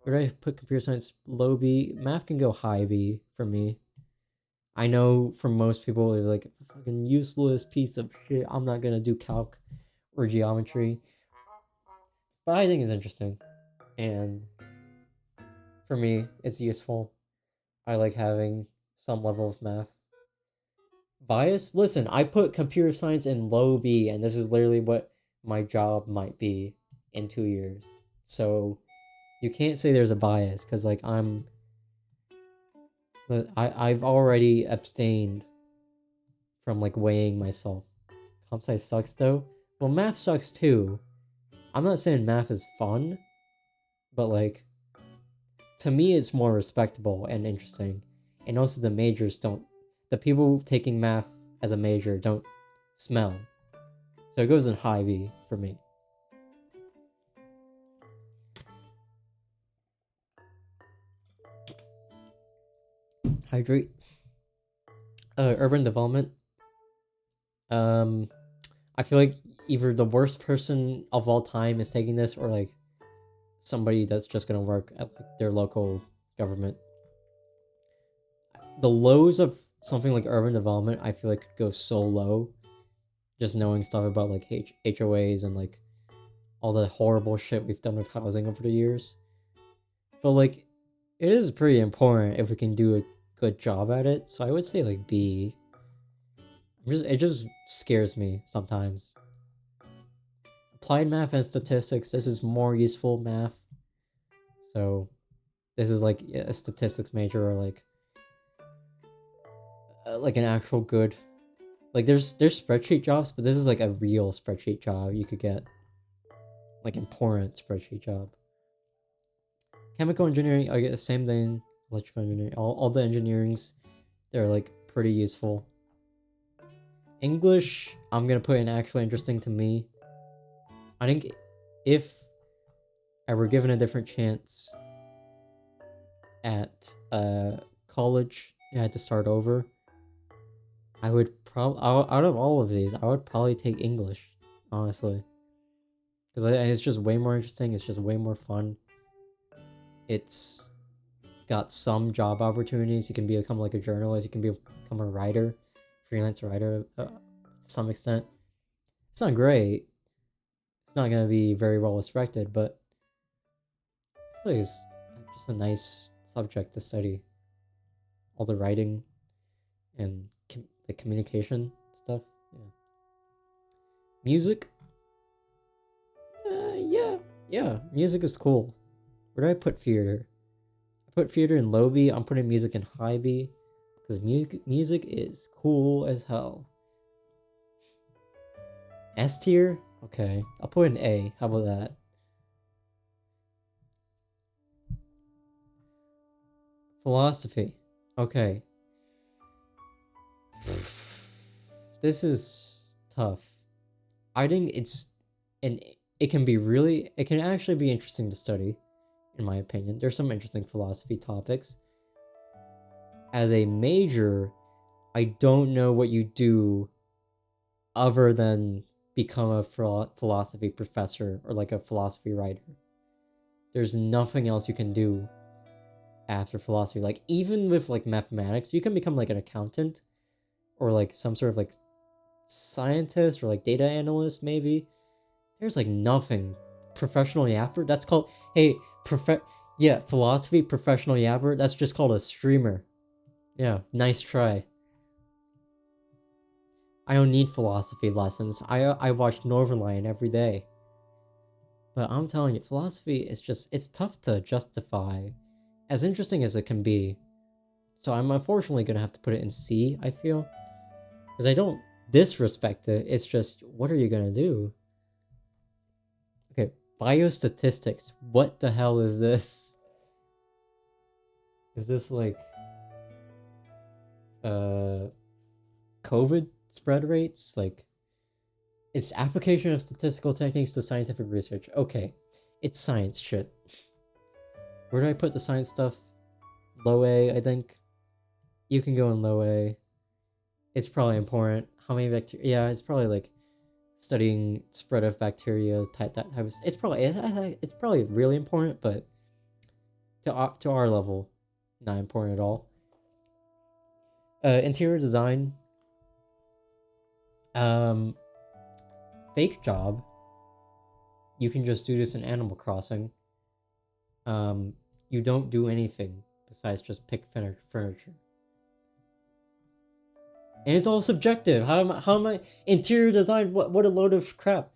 Where did I put computer science? Low B. Math can go high B for me. I know for most people, they're like, fucking useless piece of shit. I'm not gonna do calc or geometry. But I think it's interesting. And for me, it's useful. I like having some level of math. Bias? Listen, I put computer science in low B, and this is literally what my job might be in 2 years. So you can't say there's a bias, because like I've already abstained from like weighing myself. Comp sci sucks though. Well, math sucks too. I'm not saying math is fun, but like to me it's more respectable and interesting. And also the people taking math as a major don't smell. So it goes in high V for me. Hydrate. Urban development. I feel like either the worst person of all time is taking this, or like somebody that's just gonna work at like their local government. The lows of something like urban development, I feel like could go so low. Just knowing stuff about like HOAs and like all the horrible shit we've done with housing over the years. But like, it is pretty important if we can do a good job at it. So I would say like B. It just scares me sometimes. Applied math and statistics, this is more useful math. So this is like a statistics major, or like an actual good, like there's spreadsheet jobs, but this is like a real spreadsheet job you could get, like important spreadsheet job. Chemical engineering, I get the same thing. Electrical engineering, all the engineerings, they're like pretty useful. English, I'm gonna put in actually interesting to me. I think if I were given a different chance at college, I had to start over, I would probably, out of all of these, I would probably take English, honestly. Because it's just way more interesting, it's just way more fun. It's got some job opportunities. You can become like a journalist, you can become a writer, freelance writer to some extent. It's not great. It's not going to be very well respected, but I feel like it's just a nice subject to study. All the writing and the communication stuff. Yeah. Music. Yeah. Music is cool. Where do I put theater? I put theater in low B. I'm putting music in high B because music is cool as hell. S tier. Okay, I'll put an A. How about that? Philosophy. Okay. This is tough. I think it can actually be interesting to study, in my opinion. There's some interesting philosophy topics. As a major, I don't know what you do other than become a philosophy professor or like a philosophy writer. There's nothing else you can do after philosophy. Like even with like mathematics, you can become like an accountant or like some sort of like scientist or like data analyst maybe. There's like nothing. Professional yapper, that's called, hey, philosophy professional yapper, that's just called a streamer. Yeah, nice try. I don't need philosophy lessons. I watch Northernlion every day. But I'm telling you, philosophy is just, it's tough to justify. As interesting as it can be. So I'm unfortunately going to have to put it in C, I feel. Because I don't disrespect it, it's just, what are you going to do? Okay, biostatistics. What the hell is this? Is this like... COVID spread rates? Like... It's application of statistical techniques to scientific research. Okay, it's science shit. Where do I put the science stuff? Low A, I think. You can go in low A. It's probably important. How many bacteria? Yeah, it's probably like studying spread of bacteria type of. It's probably really important, but to our level, not important at all. Interior design. Fake job. You can just do this in Animal Crossing. You don't do anything besides just pick furniture. And it's all subjective. How am I interior design? What a load of crap.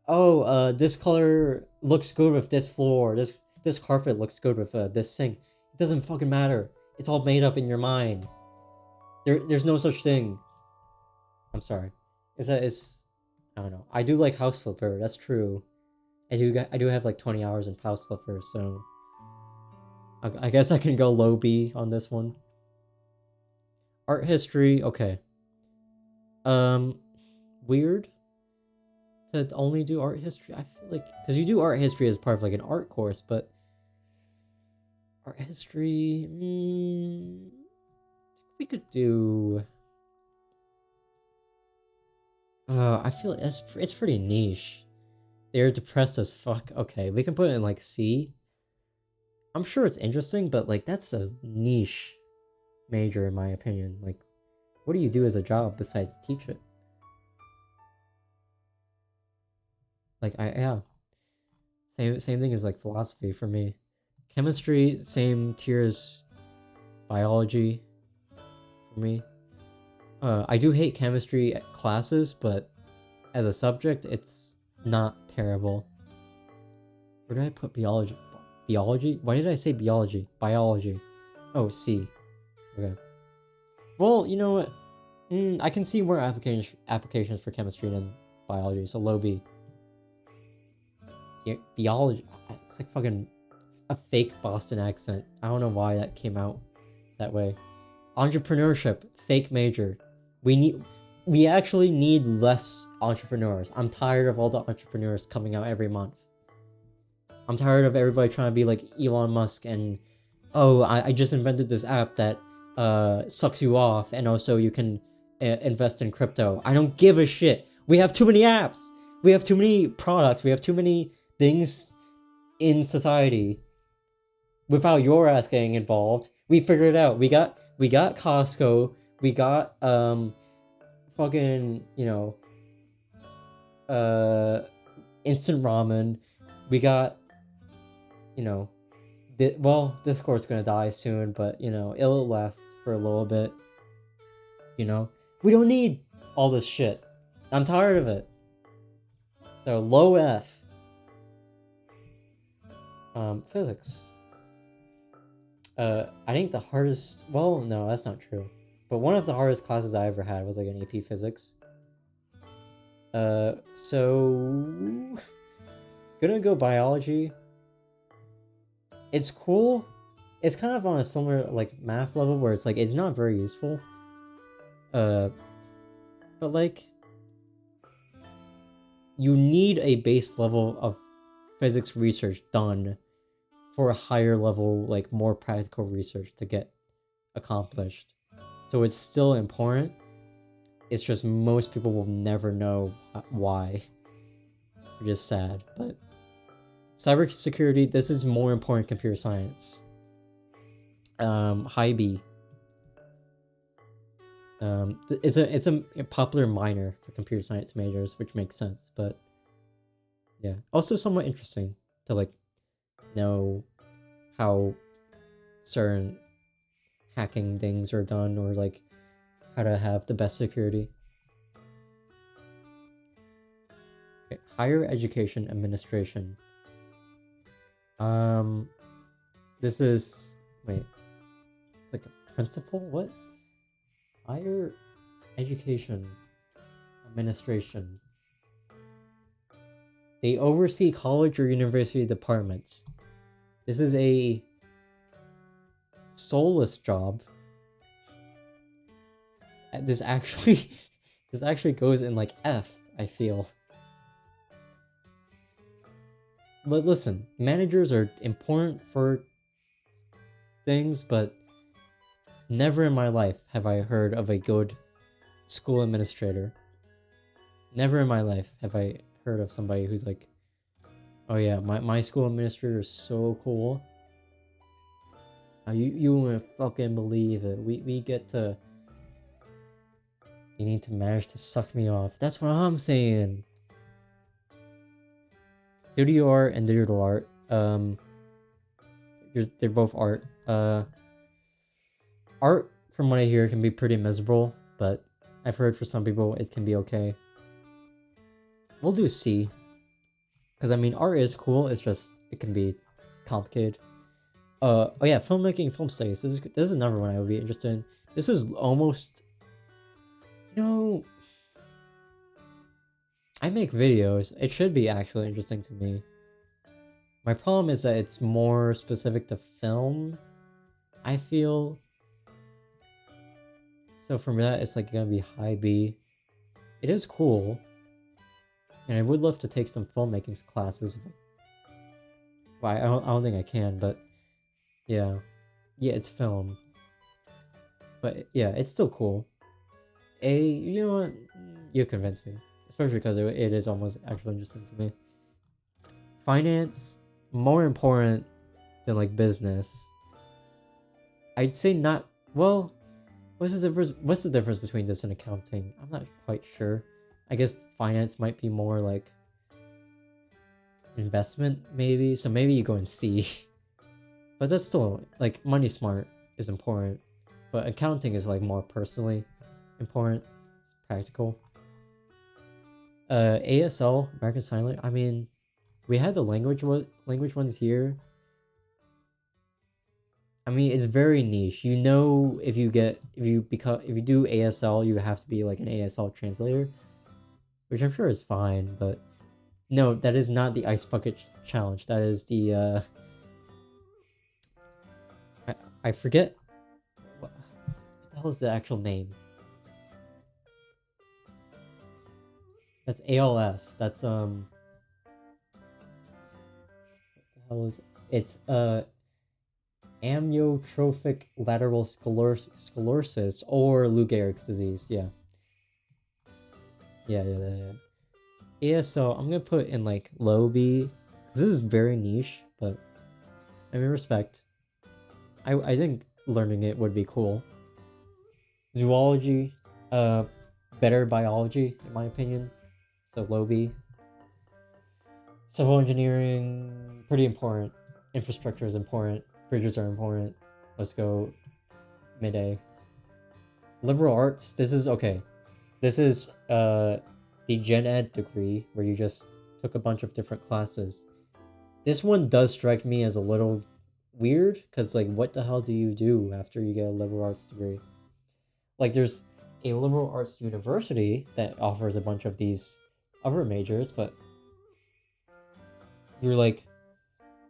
Oh, this color looks good with this floor. This carpet looks good with this sink. It doesn't fucking matter. It's all made up in your mind. There's no such thing. I'm sorry. It's I don't know. I do like House Flipper. That's true. I do have like 20 hours in House Flipper, so I guess I can go low B on this one. Art history, okay. Weird to only do art history. I feel like because you do art history as part of like an art course, but art history, we could do. I feel it's pretty niche. They're depressed as fuck. Okay, we can put it in like C. I'm sure it's interesting, but like that's a niche major in my opinion. Like, what do you do as a job besides teach it? Like same thing as like philosophy for me. Chemistry, same tier as biology for me. I do hate chemistry classes, but as a subject, it's not terrible. Where did I put biology? Biology? Why did I say biology? Biology. Oh, C. Okay. Well, you know what? I can see more applications for chemistry than biology, so low B. Yeah, biology. It's like fucking a fake Boston accent. I don't know why that came out that way. Entrepreneurship, fake major. We we actually need less entrepreneurs. I'm tired of all the entrepreneurs coming out every month. I'm tired of everybody trying to be like Elon Musk and, oh, I just invented this app that sucks you off, and also you can invest in crypto. I don't give a shit. We have too many apps. We have too many products. We have too many things in society without your ass getting involved. We figured it out. We got Costco. We got fucking, you know, instant ramen. We got, you know, well, Discord's gonna die soon, but you know, it'll last for a little bit. You know, we don't need all this shit. I'm tired of it. So low F. Physics. I think the hardest, well, no, that's not true. But one of the hardest classes I ever had was like an AP Physics. So gonna go biology. It's cool. It's kind of on a similar like math level where it's like it's not very useful. But like you need a base level of physics research done for a higher level, like more practical research to get accomplished. So it's still important. It's just most people will never know why. Which is sad, but cybersecurity, this is more important than computer science. High B. It's a popular minor for computer science majors, which makes sense, but yeah. Also somewhat interesting to like know how certain hacking things are done, or like how to have the best security. Okay, higher education administration. This is, wait, like a principal? What? Higher education administration. They oversee college or university departments. This is a soulless job. This actually goes in like F, I feel. But listen, managers are important for things, but never in my life have I heard of a good school administrator. Never in my life have I heard of somebody who's like, oh yeah, my school administrator is so cool. You wouldn't fucking believe it. We get to... You need to manage to suck me off. That's what I'm saying. Studio art and digital art. They're both art. Art, from what I hear, can be pretty miserable, but I've heard for some people it can be okay. We'll do C. Because, I mean, art is cool, it's just, it can be complicated. Oh yeah, filmmaking, film studies. This is another one I would be interested in. This is almost... You know... I make videos. It should be actually interesting to me. My problem is that it's more specific to film, I feel. So from that, it's like gonna be high B. It is cool. And I would love to take some filmmaking classes. Well, I don't think I can, but yeah. Yeah, it's film. But yeah, it's still cool. A, you know what? You convinced me. Especially because it is almost actually interesting to me. Finance, more important than like business. I'd say not, well, what's the difference between this and accounting? I'm not quite sure. I guess finance might be more like investment, maybe. So maybe you go and C. But that's still, like, money smart is important. But accounting is like more personally important. It's practical. ASL, American Sign Language. I mean, we had the language ones here. I mean, it's very niche. You know, if you do ASL, you have to be like an ASL translator, which I'm sure is fine. But no, that is not the ice bucket challenge. That is the I forget what the hell is the actual name. That's ALS. That's what the hell is it? It's amyotrophic lateral sclerosis or Lou Gehrig's disease. Yeah. Yeah. Yeah, so I'm gonna put in like low B. This is very niche, but I mean respect. I think learning it would be cool. Zoology, better biology in my opinion. So low B. Civil engineering, pretty important. Infrastructure is important. Bridges are important. Let's go Medi. Liberal arts, this is okay. This is the gen ed degree where you just took a bunch of different classes. This one does strike me as a little weird because like what the hell do you do after you get a liberal arts degree? Like there's a liberal arts university that offers a bunch of these other majors, but you're like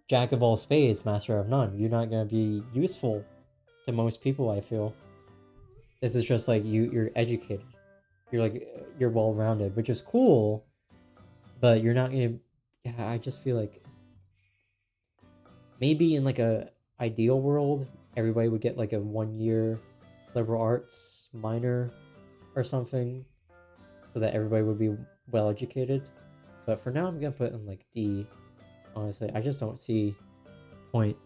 jack of all spades, master of none. You're not gonna be useful to most people, I feel. This is just like you're educated. You're well-rounded, which is cool, but you're not gonna. Yeah, I just feel like maybe in like a ideal world, everybody would get like a 1-year liberal arts minor or something, so that everybody would be well educated. But for now, I'm gonna put in like D. Honestly, I just don't see point.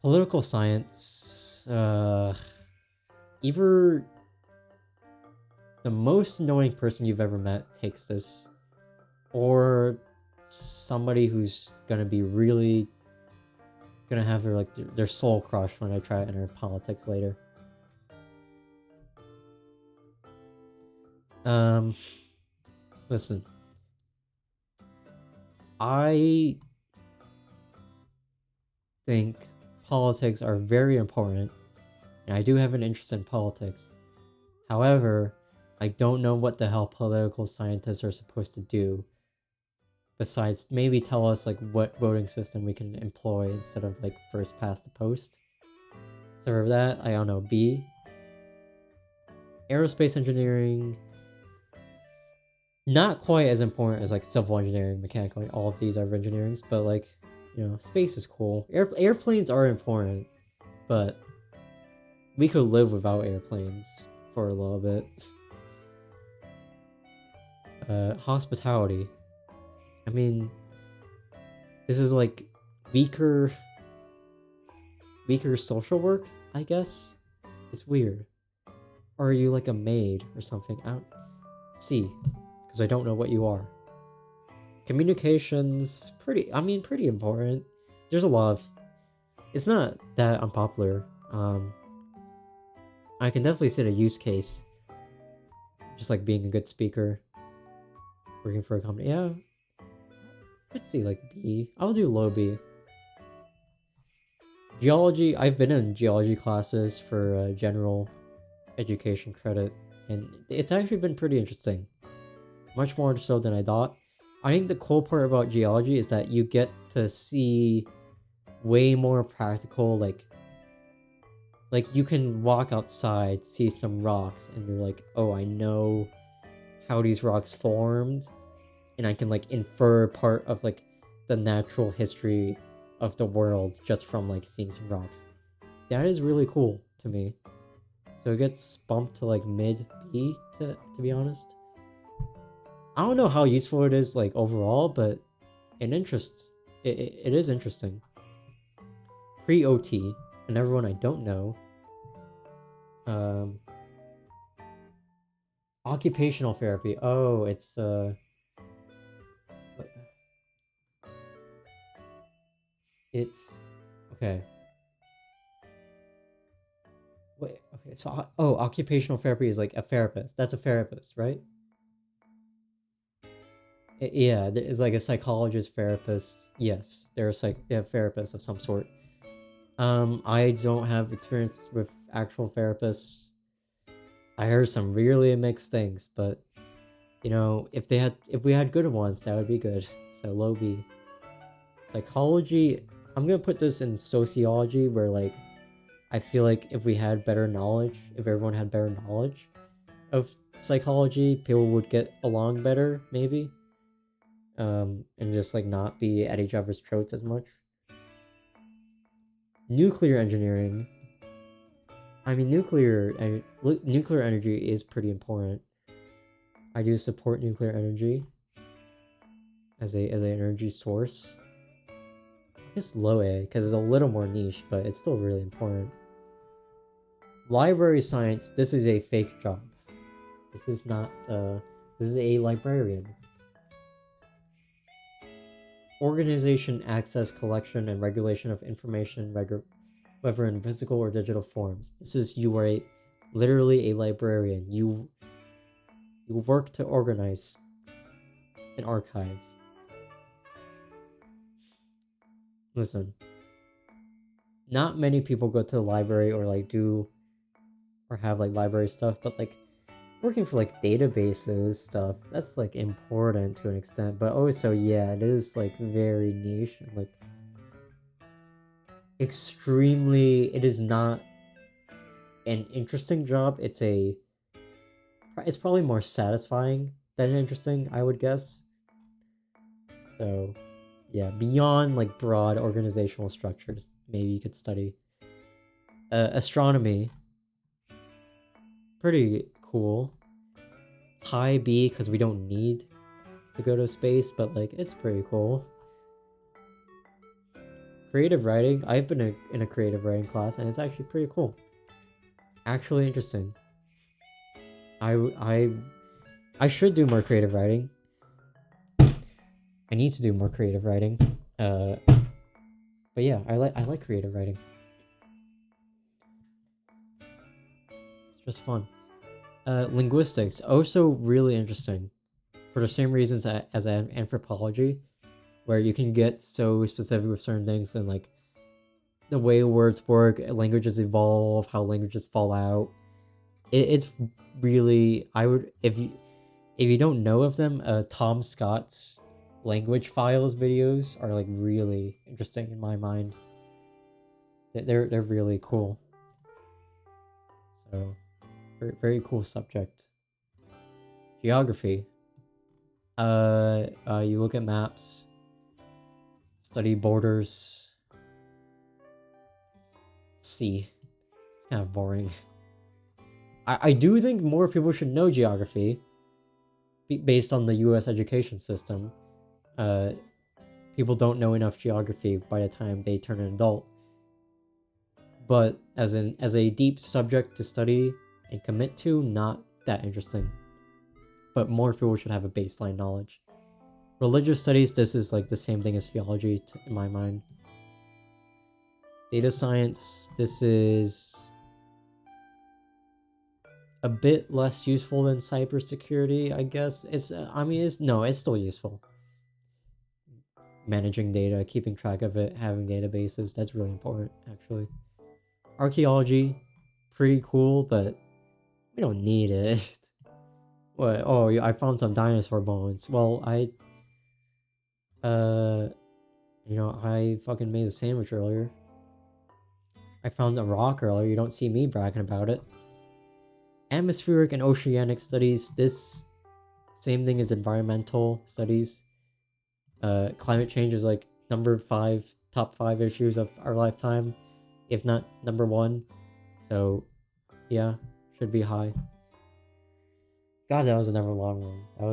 Political science, either the most annoying person you've ever met takes this, or somebody who's gonna be really gonna have their soul crushed when I try to enter politics later. Listen. I think politics are very important, and I do have an interest in politics. However, I don't know what the hell political scientists are supposed to do, besides maybe tell us like what voting system we can employ instead of like first past the post. So for that, I don't know, B. Aerospace engineering, not quite as important as like civil engineering, mechanical, like, all of these are engineerings, but like, you know, space is cool. Airplanes are important, but we could live without airplanes for a little bit. Hospitality. I mean, this is like weaker social work, I guess. It's weird. Or are you like a maid or something? I don't see. Because I don't know what you are. Communications, pretty important. There's a lot of... It's not that unpopular. I can definitely see the use case. Just like being a good speaker. Working for a company. Yeah. I could see like B. I'll do low B. Geology, I've been in geology classes for general education credit. And it's actually been pretty interesting. Much more so than I thought. I think the cool part about geology is that you get to see way more practical, like you can walk outside, see some rocks, and you're like, oh, I know how these rocks formed, and I can like infer part of like the natural history of the world just from like seeing some rocks. That is really cool to me. So it gets bumped to like mid B to be honest. I don't know how useful it is like overall, but it is interesting. Pre-OT, another one I don't know. Occupational therapy. Oh, it's okay. Wait, okay. So occupational therapy is like a therapist. That's a therapist, right? Yeah, it's like a psychologist, therapist. Yes, they're a therapist of some sort. I don't have experience with actual therapists. I heard some really mixed things, but you know, if we had good ones, that would be good. So low B. Psychology, I'm gonna put this in sociology, where like I feel like if we had better knowledge, if everyone had better knowledge, of psychology, people would get along better, maybe. And just like not be at each other's throats as much. Nuclear engineering. I mean, nuclear energy is pretty important. I do support nuclear energy as an energy source. I guess low A because it's a little more niche, but it's still really important. Library science. This is a fake job. This is not. This is a librarian. Organization, access, collection, and regulation of information, whether in physical or digital forms. This is, you are literally a librarian. You work to organize an archive. Listen, not many people go to the library or like do or have like library stuff, but like working for like databases stuff, that's like important to an extent, but also yeah, it is like very niche and like extremely, it is not an interesting job. It's probably more satisfying than interesting, I would guess. So yeah, beyond like broad organizational structures, maybe you could study astronomy. Pretty cool. High B because we don't need to go to space, but like it's pretty cool. Creative writing. I've been in a creative writing class and it's actually pretty cool. Actually interesting. I should do more creative writing. I need to do more creative writing. But yeah, I like creative writing. It's just fun. Linguistics, also really interesting, for the same reasons as anthropology, where you can get so specific with certain things and like the way words work, languages evolve, how languages fall out. It's really, I would, if you don't know of them, Tom Scott's language files videos are like really interesting in my mind. They're really cool. So very, very cool subject. Geography. You look at maps, study borders. See, it's kind of boring. I do think more people should know geography based on the U.S. education system. People don't know enough geography by the time they turn an adult. But as a deep subject to study and commit to, not that interesting. But more people should have a baseline knowledge. Religious studies, this is like the same thing as theology in my mind. Data science, this is a bit less useful than cybersecurity, I guess. It's still useful. Managing data, keeping track of it, having databases, that's really important, actually. Archaeology, pretty cool, but we don't need it. What? Oh, I found some dinosaur bones. Well, I fucking made a sandwich earlier. I found a rock earlier. You don't see me bragging about it. Atmospheric and oceanic studies. This same thing as environmental studies. Climate change is like top 5 issues of our lifetime, if not number 1. So, yeah, should be high. God, that was another long one. That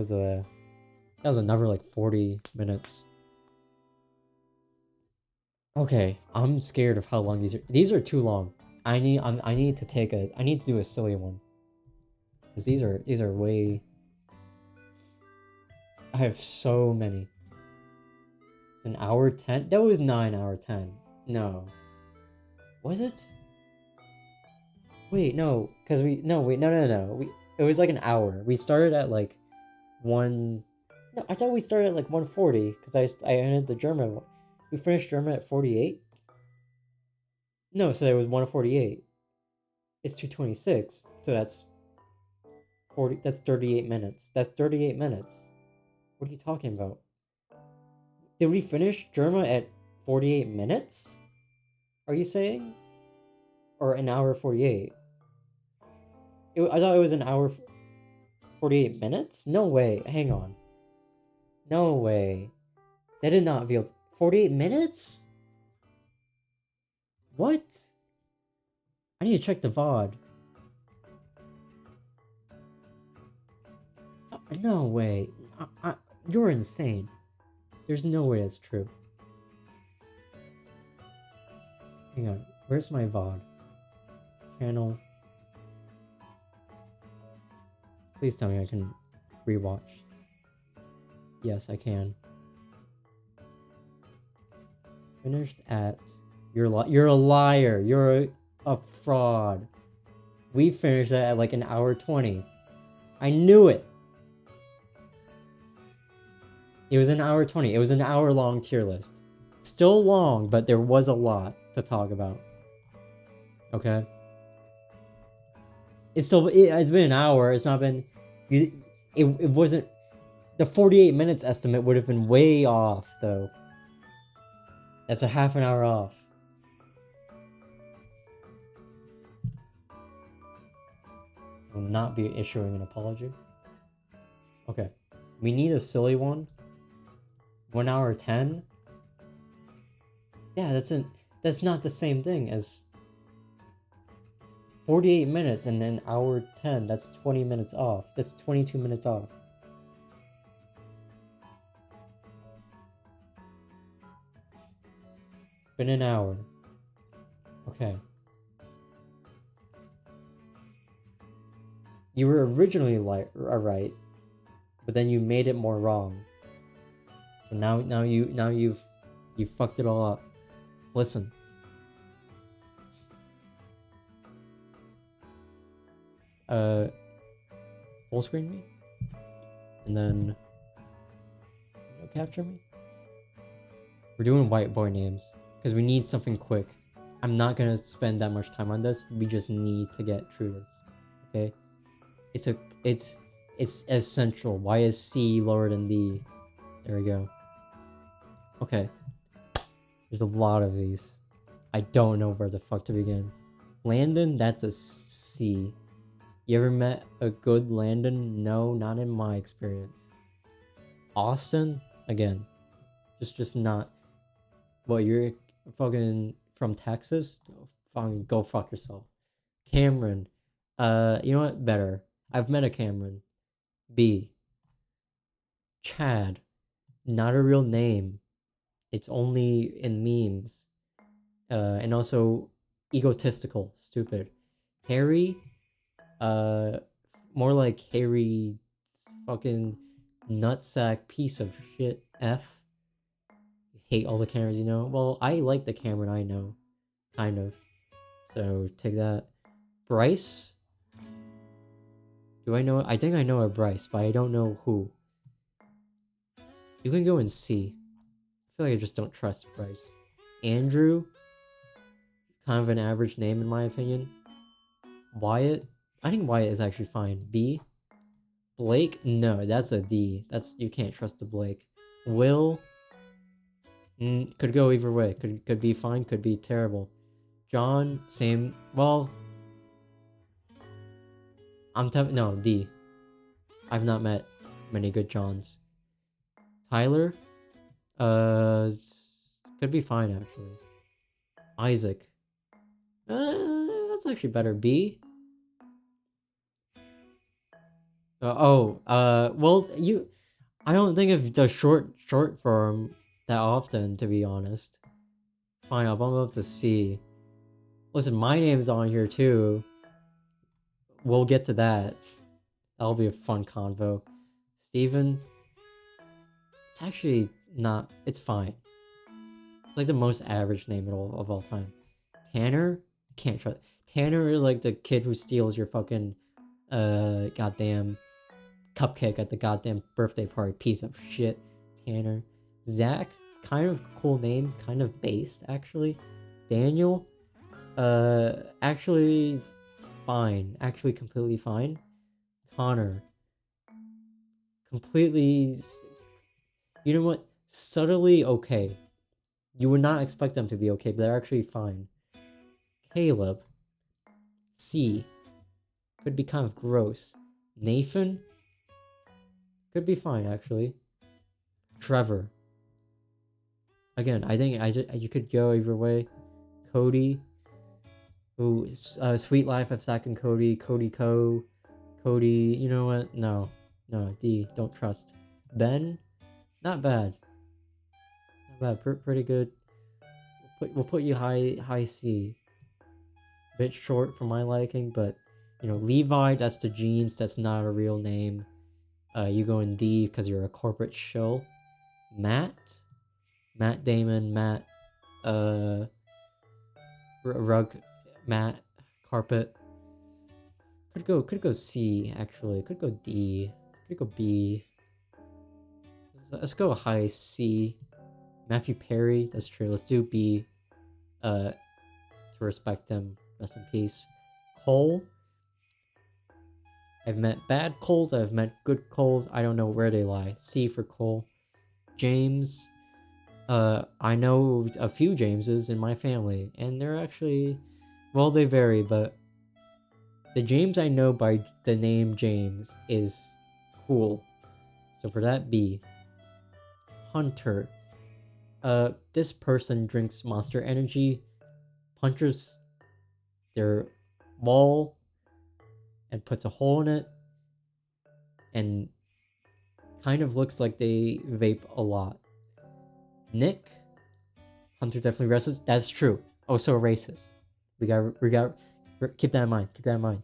was another like 40 minutes. Okay, I'm scared of how long these are. These are too long. I need to do a silly one. Because these are way. I have so many. It's an hour 10. That was 9:10. No. Was it? Wait, no, because no. It was like an hour. We started at like 1. No, I thought we started at like 1:40 because I ended the German one. We finished German at 48. No, so it was 1:48. It's 2:26, so that's 40. That's 38 minutes. That's 38 minutes. What are you talking about? Did we finish German at 48 minutes? Are you saying? Or an hour 48? I thought it was an hour. 48 minutes? No way. Hang on. No way. They did not reveal 48 minutes? What? I need to check the VOD. No way. You're insane. There's no way that's true. Hang on. Where's my VOD? Channel. Please tell me I can rewatch. Yes, I can. Finished at... You're a liar. You're a fraud. We finished that at like an hour 20. I knew it. It was an hour 20. It was an hour-long tier list. Still long, but there was a lot to talk about. Okay? It's been an hour. It's not been... It wasn't... The 48 minutes estimate would have been way off, though. That's a half an hour off. Will not be issuing an apology. Okay. We need a silly one. 1 hour 10? Yeah, that's not the same thing as 48 minutes and then hour 10. That's 20 minutes off. That's 22 minutes off. It's been an hour. Okay. You were originally right, but then you made it more wrong. So now you've fucked it all up. Listen. Full screen me, and then capture me. We're doing white boy names because we need something quick. I'm not gonna spend that much time on this. We just need to get through this. Okay. It's essential. Why is C lower than D? There we go. Okay. There's a lot of these. I don't know where the fuck to begin. Landon, that's a C. You ever met a good Landon? No, not in my experience. Austin? Again. Just not. What, you're fucking from Texas? Fucking go fuck yourself. Cameron. You know what? Better. I've met a Cameron. B. Chad. Not a real name. It's only in memes. And also egotistical. Stupid. Harry. More like Harry fucking nutsack piece of shit. F. Hate all the Camerons you know. Well, I like the Cameron I know. Kind of. So, take that. Bryce? Do I know? I think I know a Bryce, but I don't know who. You can go and see. I feel like I just don't trust Bryce. Andrew? Kind of an average name in my opinion. Wyatt? I think Wyatt is actually fine. B? Blake? No, that's a D. You can't trust the Blake. Will? Could go either way. Could be fine, could be terrible. John? Same. Well... no, D. I've not met many good Johns. Tyler? Could be fine, actually. Isaac? That's actually better. B? Well, I don't think of the short form that often, to be honest. Fine, I'll bump up to C. Listen, my name's on here, too. We'll get to that. That'll be a fun convo. Steven? It's actually not... It's fine. It's like the most average name of all time. Tanner? Can't trust... Tanner is like the kid who steals your fucking... goddamn... cupcake at the goddamn birthday party. Piece of shit. Tanner. Zach? Kind of cool name. Kind of based, actually. Daniel? Actually... fine. Actually completely fine. Connor. Completely... You know what? Subtly okay. You would not expect them to be okay, but they're actually fine. Caleb. C. Could be kind of gross. Nathan? Could be fine, actually. Trevor. Again, I think you could go either way. Cody. Ooh, Sweet Life of Zack and Cody. Cody Co. Cody, you know what? No. No, D. Don't trust. Ben. Not bad. Not bad. Pretty good. We'll put you high C. Bit short for my liking, but you know, Levi, that's the jeans, that's not a real name. You go in D because you're a corporate shill. Matt Damon, Matt, rug, Matt, carpet. Could go C actually. Could go D. Could go B. Let's go high C. Matthew Perry, that's true. Let's do B. To respect him. Rest in peace. Cole. I've met bad Coles, I've met good Coles. I don't know where they lie. C for Cole. James. I know a few Jameses in my family, and they're actually, well, they vary, but the James I know by the name James is cool. So for that, B. Hunter. This person drinks Monster Energy, punches their wall, and puts a hole in it, and kind of looks like they vape a lot. Nick. Hunter definitely racist. That's true. Also a racist. We got keep that in mind. Keep that in mind.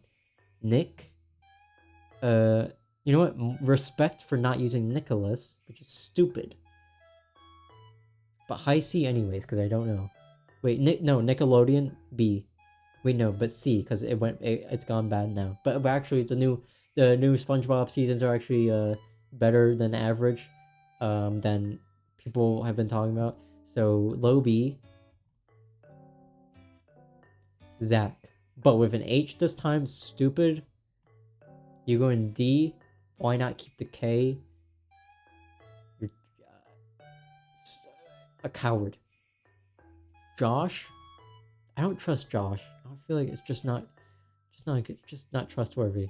Nick. You know what? Respect for not using Nicholas, which is stupid. But high C anyways, because I don't know. Wait, Nickelodeon B. Wait, no, but C, because it's gone bad now. But actually, the new SpongeBob seasons are actually better than average, than people have been talking about. So low B. Zach, but with an H this time. Stupid. You go in D. Why not keep the K? You're a coward. Josh. I don't trust Josh. I feel like it's just not trustworthy.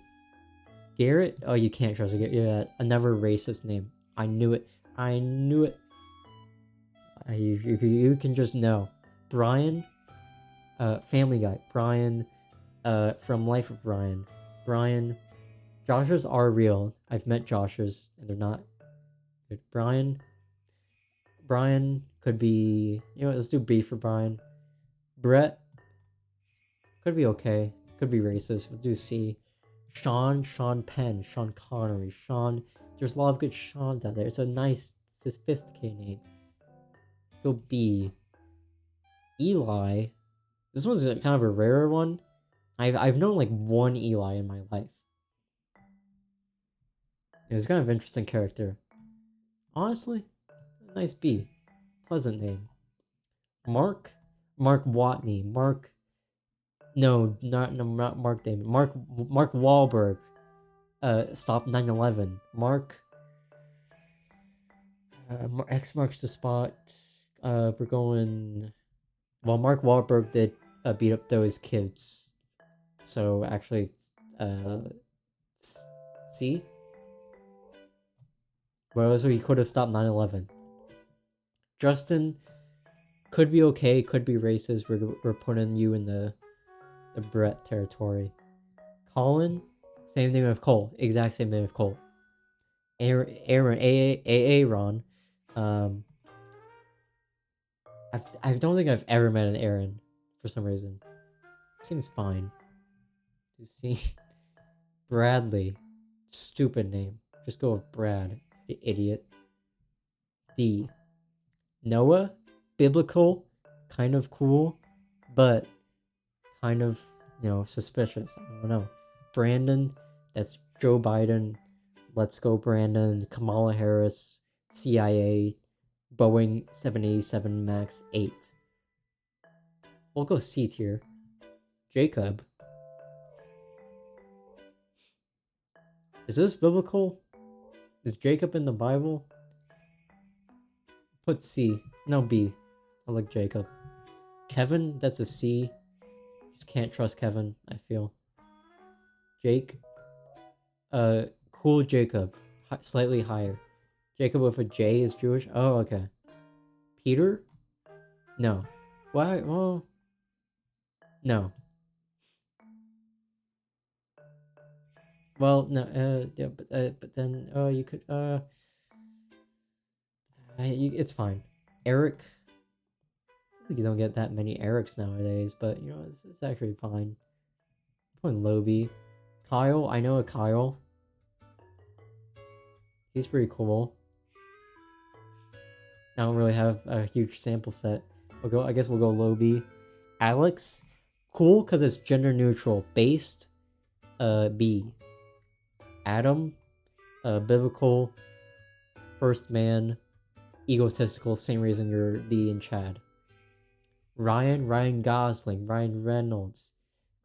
Garrett. Oh, you can't trust it. Yeah, another racist name. I knew it. You can just know. Brian. Family Guy. Brian. From Life of Brian. Brian. Joshers are real. I've met Joshers, and they're not good. Brian could be. You know what, let's do B for Brian. Brett. Could be okay. Could be racist. We'll do C. Sean Penn. Sean Connery. Sean. There's a lot of good Seans out there. It's a nice, sophisticated name. Go B. Eli. This one's kind of a rarer one. I've known like one Eli in my life. It was kind of an interesting character. Honestly, nice B. Pleasant name. Mark Watney. No, not Mark Damon. Mark Wahlberg. Stop 9/11. Mark. X marks the spot. We're going. Well, Mark Wahlberg did beat up those kids. So actually, C. Well, so he could have stopped 9/11. Justin could be okay, could be racist. We're putting you in the Brett territory. Colin, same thing with Cole. Exact same thing with Cole. Aaron, Aaron. I don't think I've ever met an Aaron for some reason. Seems fine. You see, Bradley, stupid name. Just go with Brad, you idiot. D. Noah, biblical, kind of cool, but kind of, suspicious. I don't know. Brandon, that's Joe Biden. Let's go, Brandon. Kamala Harris, CIA, Boeing 787 MAX 8. We'll go C tier. Jacob. Is this biblical? Is Jacob in the Bible? Put C. No, B. I like Jacob. Kevin, that's a C. Just can't trust Kevin, I feel. Jake. Cool Jacob. slightly higher. Jacob with a J is Jewish. Oh, okay. Peter? No. Why? Well, no. Well, no. Yeah, but then, you could, it's fine. Eric. You don't get that many Erics nowadays, but you know, it's actually fine. Putting Lobie. Kyle, I know a Kyle. He's pretty cool. I don't really have a huge sample set. I guess we'll go Lobie. Alex, cool because it's gender neutral. Based, B. Adam, biblical. First man, egotistical. Same reason you're D and Chad. Ryan Gosling, Ryan Reynolds,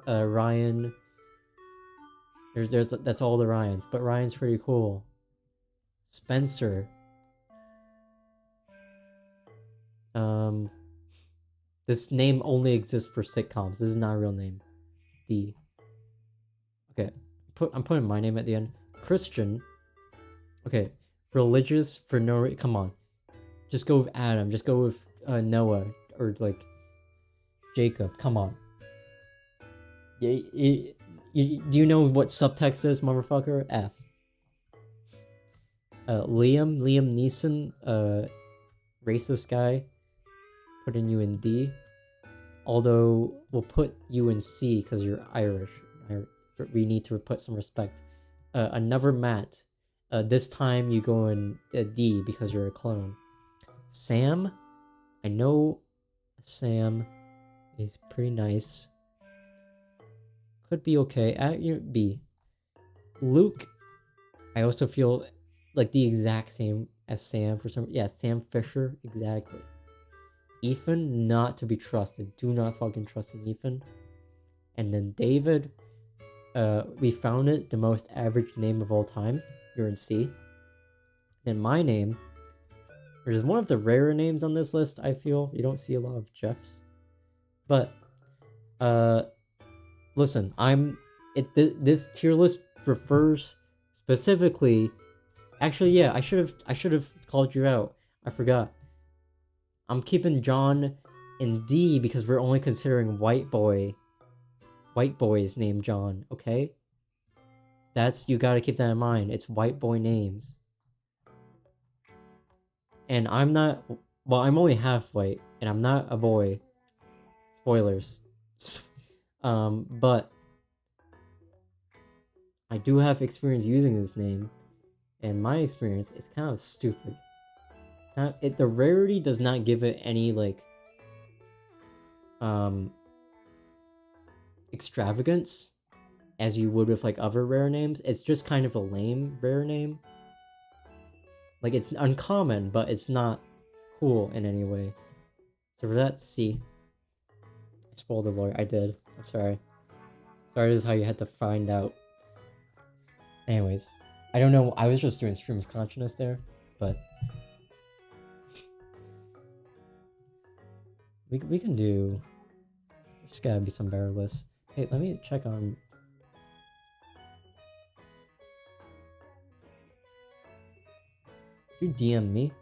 Ryan. That's all the Ryans, but Ryan's pretty cool. Spencer. This name only exists for sitcoms. This is not a real name. D. Okay, I'm putting my name at the end. Christian. Okay, religious for no reason. Come on, just go with Adam. Just go with Noah or like Jacob. Come on. Do you know what subtext is, motherfucker? F. Liam Neeson, racist guy. Putting you in D. Although we'll put you in C because you're Irish. We need to put some respect. Another Matt. This time you go in D because you're a clone. Sam. I know Sam is pretty nice. Could be okay. At B. Luke. I also feel like the exact same as Sam for some. Yeah, Sam Fisher. Exactly. Ethan, not to be trusted. Do not fucking trust in Ethan. And then David, we found it, the most average name of all time. You're in C. And my name, which is one of the rarer names on this list, I feel. You don't see a lot of Jeffs. But, listen, this tier list refers specifically. Actually, yeah, I should have called you out. I forgot. I'm keeping John in D because we're only considering white boys named John, okay? You gotta keep that in mind. It's white boy names. And I'm only half white, and I'm not a boy. Spoilers. But I do have experience using this name, and my experience is kind of stupid. The rarity does not give it any like extravagance as you would with like other rare names. It's just kind of a lame rare name. Like it's uncommon, but it's not cool in any way. So for that, C. I spoiled the lawyer. I did. I'm sorry. Sorry, this is how you had to find out. Anyways, I don't know. I was just doing stream of consciousness there, but we can do. There's gotta be some better lists. Hey, let me check on. You DM me.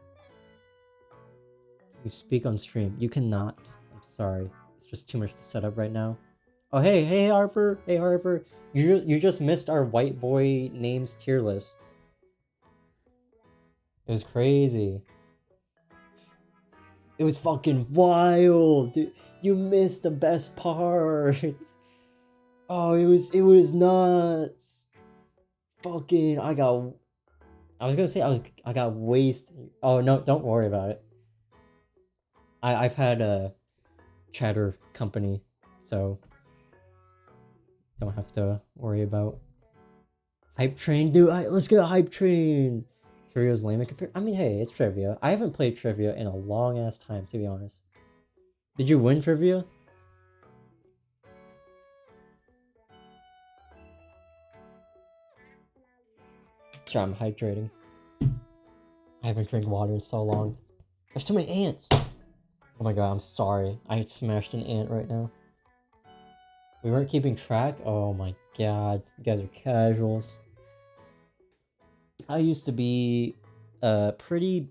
You speak on stream. You cannot. I'm sorry. It's just too much to set up right now. Oh hey Harper. Hey Harper. You just missed our white boy names tier list. It was crazy. It was fucking wild, dude. You missed the best part. Oh, it was nuts. Fucking, I got wasted. Oh no, don't worry about it. I've had a chatter company, so don't have to worry about hype train. Dude, let's get a hype train. Trivia's lame compared. I mean, hey, it's trivia. I haven't played trivia in a long ass time, to be honest. Did you win trivia? Sure, I'm hydrating. I haven't drank water in so long. There's so many ants. Oh my god, I'm sorry. I smashed an ant right now. We weren't keeping track? Oh my god. You guys are casuals. I used to be pretty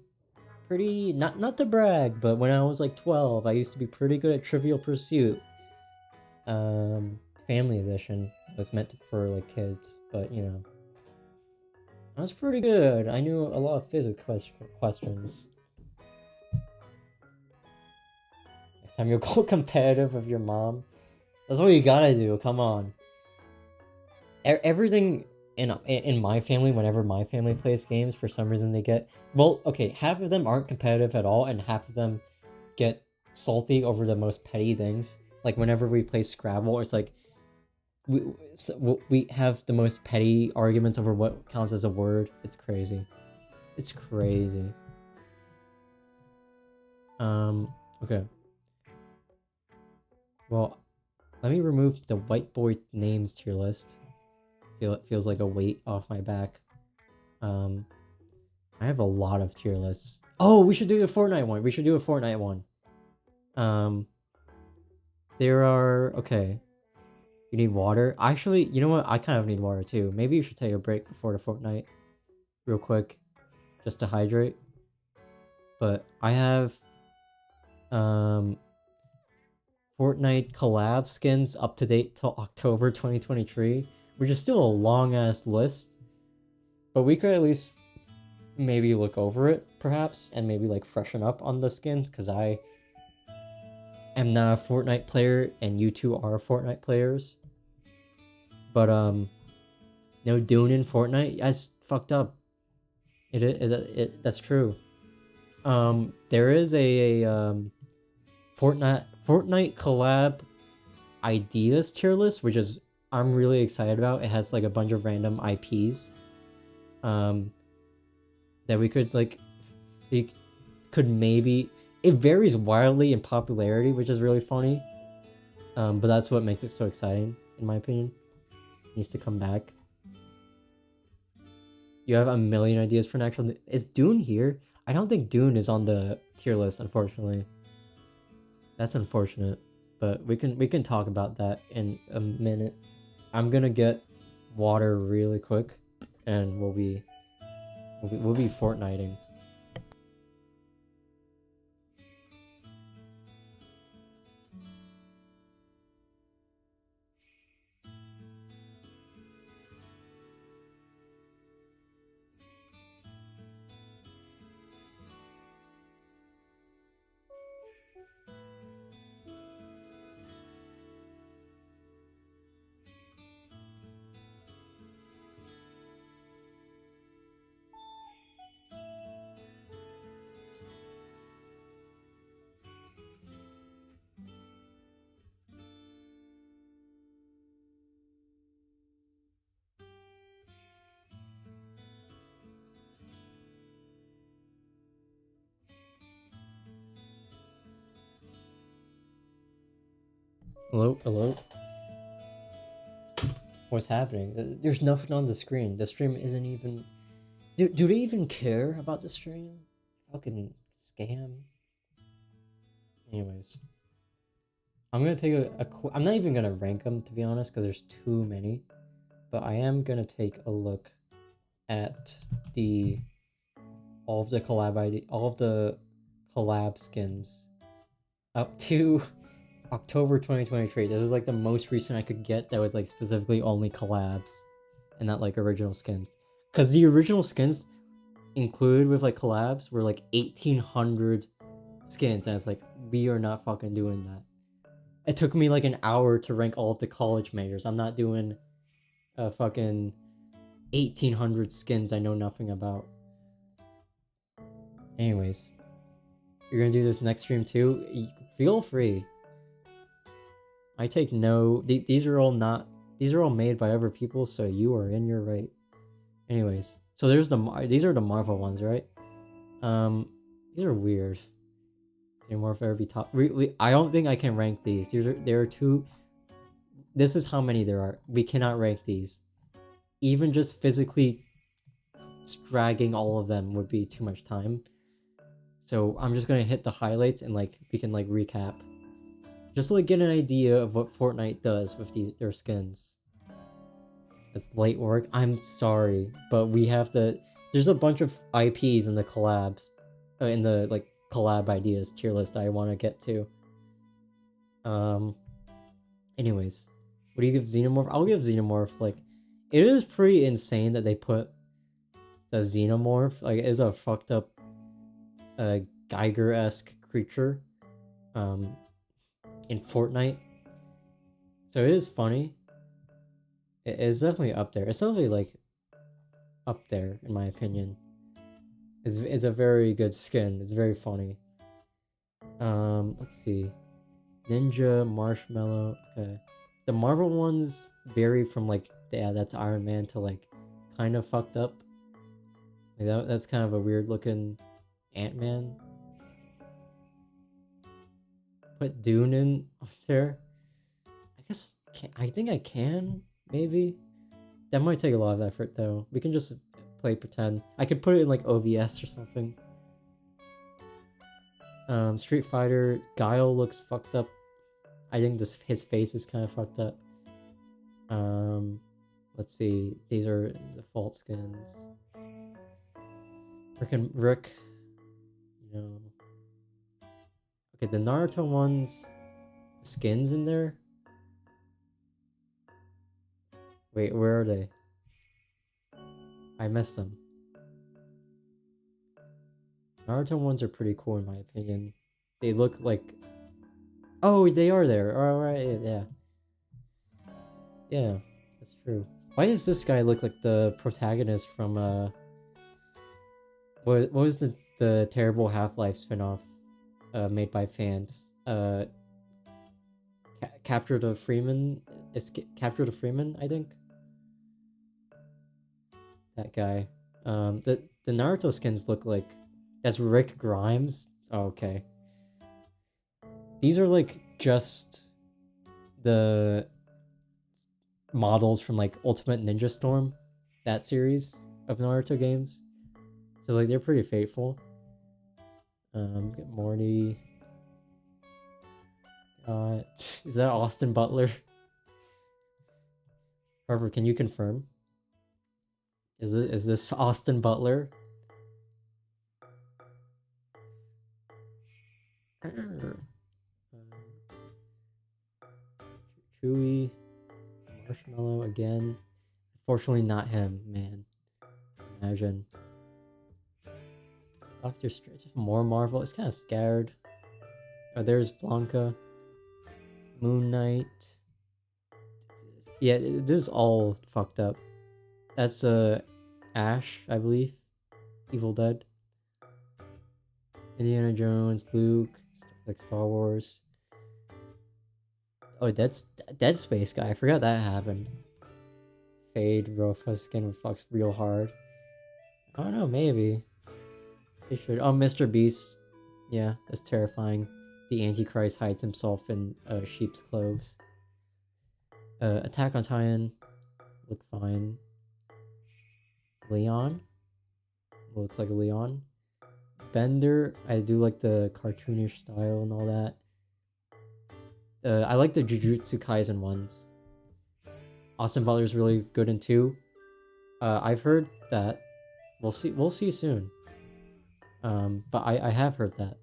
not to brag, but when I was like 12, I used to be pretty good at Trivial Pursuit. Family edition was meant for like kids, but you know, I was pretty good. I knew a lot of physics questions. Next time you go competitive with your mom, that's what you gotta do. Come on. Everything in my family, whenever my family plays games, for some reason they get, well, okay, half of them aren't competitive at all, and half of them get salty over the most petty things. Like whenever we play Scrabble, it's like we have the most petty arguments over what counts as a word. It's crazy. It's crazy. Okay. Well, let me remove the white boy names tier list. It feels like a weight off my back. I have a lot of tier lists. Oh, we should do a Fortnite one. We should do a Fortnite one. There are, okay. You need water. Actually, you know what? I kind of need water too. Maybe you should take a break before the Fortnite, real quick, just to hydrate. But I have, Fortnite collab skins up to date till October 2023. Which is still a long-ass list, but we could at least maybe look over it, perhaps, and maybe, like, freshen up on the skins, because I am not a Fortnite player, and you two are Fortnite players. But, no Dune in Fortnite? That's fucked up. That's true. There is a Fortnite collab ideas tier list, which is I'm really excited about. It has like a bunch of random IPs that we could like, maybe, it varies wildly in popularity, which is really funny, but that's what makes it so exciting, in my opinion. It needs to come back. You have a million ideas for an actual, is Dune here? I don't think Dune is on the tier list, unfortunately. That's unfortunate, but we can talk about that in a minute. I'm gonna get water really quick, and we'll be Fortniting. Hello, hello. What's happening? There's nothing on the screen. The stream isn't even. Do they even care about the stream? Fucking scam. Anyways, I'm gonna take I'm not even gonna rank them, to be honest, because there's too many. But I am gonna take a look at all of the collab skins up to October 2023. This is like the most recent I could get that was like specifically only collabs and not like original skins. Because the original skins included with like collabs were like 1,800 skins, and it's like, we are not fucking doing that. It took me like an hour to rank all of the college majors. I'm not doing a fucking 1,800 skins I know nothing about. Anyways, you're gonna do this next stream too? Feel free. I take no. These are all made by other people, so you are in your right. Anyways, so these are the Marvel ones, right? These are weird. More for every top. I don't think I can rank these. There are two. This is how many there are. We cannot rank these. Even just physically dragging all of them would be too much time. So I'm just gonna hit the highlights and like we can like recap. Just to like get an idea of what Fortnite does with their skins. It's late work. I'm sorry, but we have to. there's a bunch of IPs in the collabs, in the like collab ideas tier list I want to get to. Anyways, what do you give Xenomorph? I'll give Xenomorph, like, it is pretty insane that they put the Xenomorph, like, it is a fucked up Geiger-esque creature in Fortnite. So it is funny. It is definitely up there. It's definitely like up there in my opinion. It's a very good skin. It's very funny. Let's see. Ninja, Marshmallow. Okay. The Marvel ones vary from like, yeah, that's Iron Man to like kind of fucked up. Like that's kind of a weird looking Ant-Man. Put Dune in up there. I guess I think I can, maybe. That might take a lot of effort though. We can just play pretend. I could put it in like OVS or something. Street Fighter, Guile looks fucked up. I think his face is kind of fucked up. Let's see. These are default skins. Rick, you know. Okay, the Naruto ones, the skins in there. Wait, where are they? I missed them. Naruto ones are pretty cool in my opinion. They look like... Oh, they are there. Alright, yeah. Yeah, that's true. Why does this guy look like the protagonist from, what was the terrible Half-Life spinoff, made by fans? Capture the Freeman? Capture the Freeman, I think? That guy. The Naruto skins look like... That's Rick Grimes? Oh, okay. These are like just the models from like Ultimate Ninja Storm, that series of Naruto games. So like they're pretty faithful. Get Morty. Is that Austin Butler? Harper, can you confirm? Is this Austin Butler? Chewy, Marshmallow again. Unfortunately, not him, man. Imagine. Doctor Strange, just more Marvel. It's kind of scared. Oh, there's Blanca. Moon Knight. Yeah, this is all fucked up. That's Ash, I believe. Evil Dead. Indiana Jones, Luke, like Star Wars. Oh, that's Dead Space guy. I forgot that happened. Fade, Rofa skin fucks real hard. I don't know, maybe. They should. Oh, Mr. Beast. Yeah, that's terrifying. The Antichrist hides himself in sheep's clothes. Attack on Titan. Look fine. Leon. Looks like a Leon. Bender, I do like the cartoonish style and all that. I like the Jujutsu Kaisen ones. Austin Butler's really good in 2. I've heard that. We'll see soon. But I have heard that.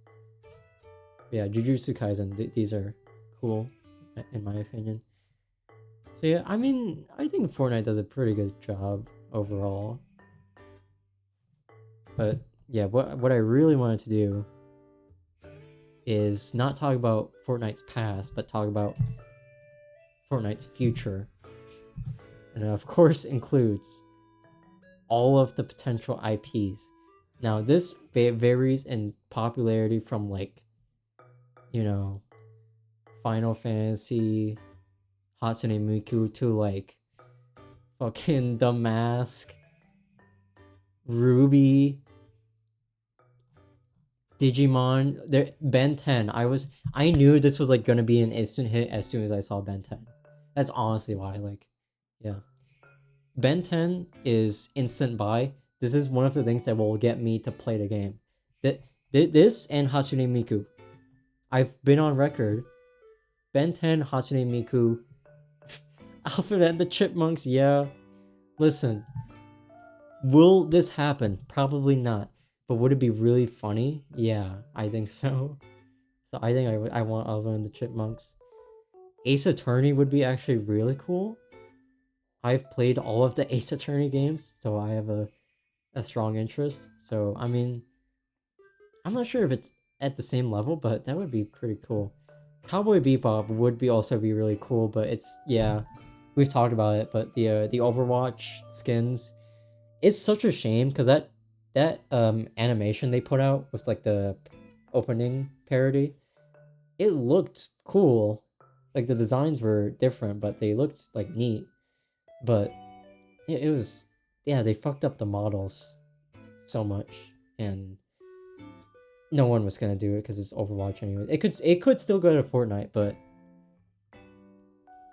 Yeah, Jujutsu Kaisen, these are cool, in my opinion. So yeah, I mean, I think Fortnite does a pretty good job overall. But yeah, what I really wanted to do is not talk about Fortnite's past, but talk about Fortnite's future. And of course includes all of the potential IPs. Now this varies in popularity from like, you know, Final Fantasy, Hatsune Miku to like fucking The Mask, Ruby, Digimon, Ben 10. I knew this was like gonna be an instant hit as soon as I saw Ben 10. That's honestly why, like, yeah. Ben 10 is instant buy. This is one of the things that will get me to play the game. This and Hatsune Miku. I've been on record. Ben 10, Hatsune Miku, Alfred and the Chipmunks, yeah. Listen. Will this happen? Probably not. But would it be really funny? Yeah, I think so. So I think I want Alvin and the Chipmunks. Ace Attorney would be actually really cool. I've played all of the Ace Attorney games, so I have a strong interest. So I mean, I'm not sure if it's at the same level, but that would be pretty cool. Cowboy Bebop would be also be really cool, but it's, yeah, we've talked about it. But the Overwatch skins, it's such a shame because that animation they put out with like the opening parody, it looked cool. Like the designs were different, but they looked like neat. But it was, yeah, they fucked up the models so much, and no one was gonna do it because it's Overwatch anyway. It could still go to Fortnite, but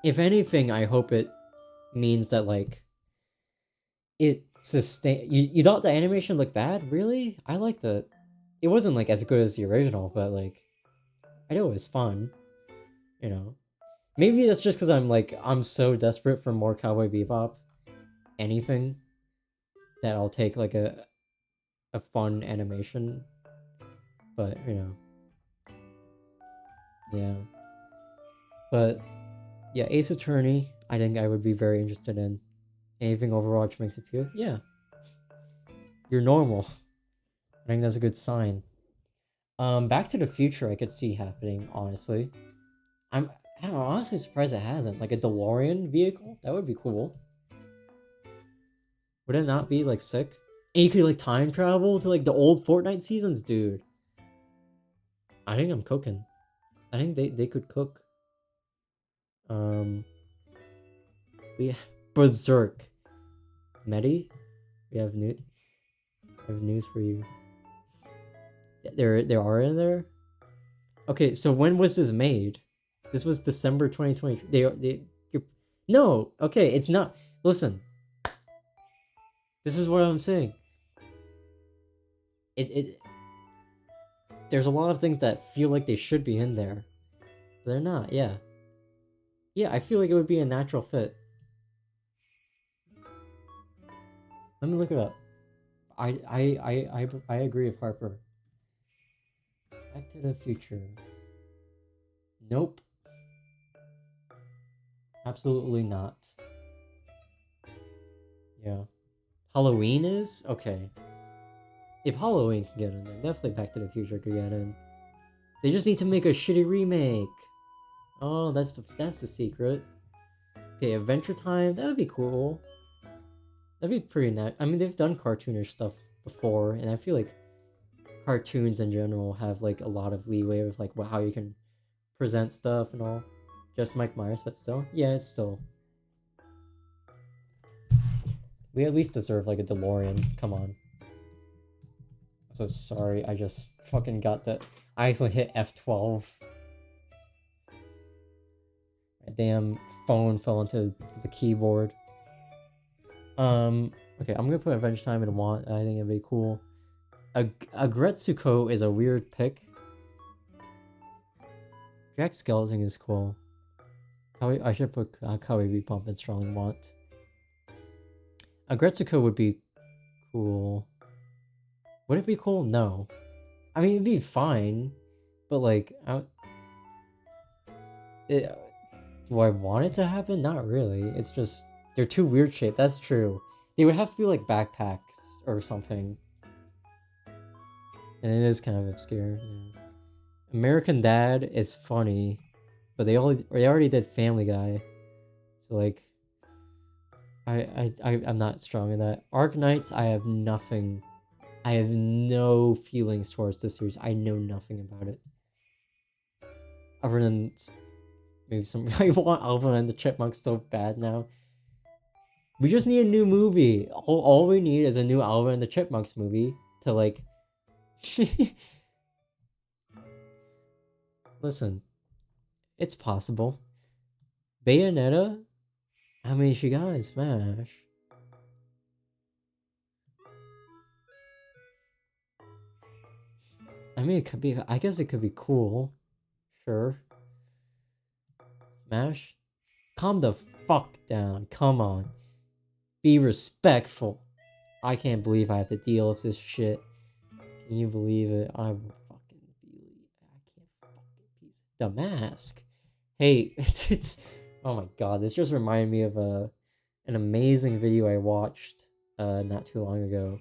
if anything, I hope it means that like it sustain. You thought the animation looked bad? Really? I liked it. It wasn't like as good as the original, but like I know it was fun. You know, maybe that's just because I'm so desperate for more Cowboy Bebop, anything, that I'll take like a fun animation. But you know, yeah. But yeah, Ace Attorney, I think I would be very interested in. Anything Overwatch makes appeal? Yeah. You're normal. I think that's a good sign. Back to the Future I could see happening, honestly. I'm honestly surprised it hasn't. Like a DeLorean vehicle? That would be cool. Would it not be like sick? And you could like time travel to like the old Fortnite seasons, dude. I think I'm cooking. I think they could cook. We have Berserk. Medi? We have news for you. There are in there? Okay, so when was this made? This was December 2020. No, okay, it's not. Listen. This is what I'm saying. There's a lot of things that feel like they should be in there, but they're not. Yeah. Yeah, I feel like it would be a natural fit. Let me look it up. I agree with Harper. Back to the Future. Nope. Absolutely not. Yeah. Halloween is? Okay. If Halloween can get in, then definitely Back to the Future could get in. They just need to make a shitty remake. Oh, that's the secret. Okay, Adventure Time, that would be cool. That'd be pretty nice. I mean, they've done cartoonish stuff before, and I feel like cartoons in general have like a lot of leeway with like how you can present stuff and all. Just Mike Myers, but still, yeah, it's still. We at least deserve like a DeLorean. Come on. I'm so sorry, I just fucking got that. I accidentally hit F12. My damn phone fell into the keyboard. Okay, I'm gonna put Adventure Time in Want. I think it'd be cool. Agretsuko is a weird pick. Jack Skeleton is cool. I should put Kawi Bebop and Strong Want. Agretsuko would be cool. Would it be cool? No. I mean, it'd be fine, but like, do I want it to happen? Not really. It's just they're too weird shaped. That's true. They would have to be like backpacks or something. And it is kind of obscure. Yeah. American Dad is funny, but they already did Family Guy, so like, I'm not strong in that. Arknights, I have nothing. I have no feelings towards this series. I know nothing about it, other than maybe some. I want Alvin and the Chipmunks so bad now. We just need a new movie. All we need is a new Alvin and the Chipmunks movie to like. Listen, it's possible. Bayonetta? I mean, she got in Smash. I mean, it could be. I guess it could be cool. Sure. Smash? Calm the fuck down. Come on. Be respectful. I can't believe I have to deal with this shit. Can you believe it? I can't fucking piece. The mask. Hey, it's oh my god, this just reminded me of an amazing video I watched not too long ago.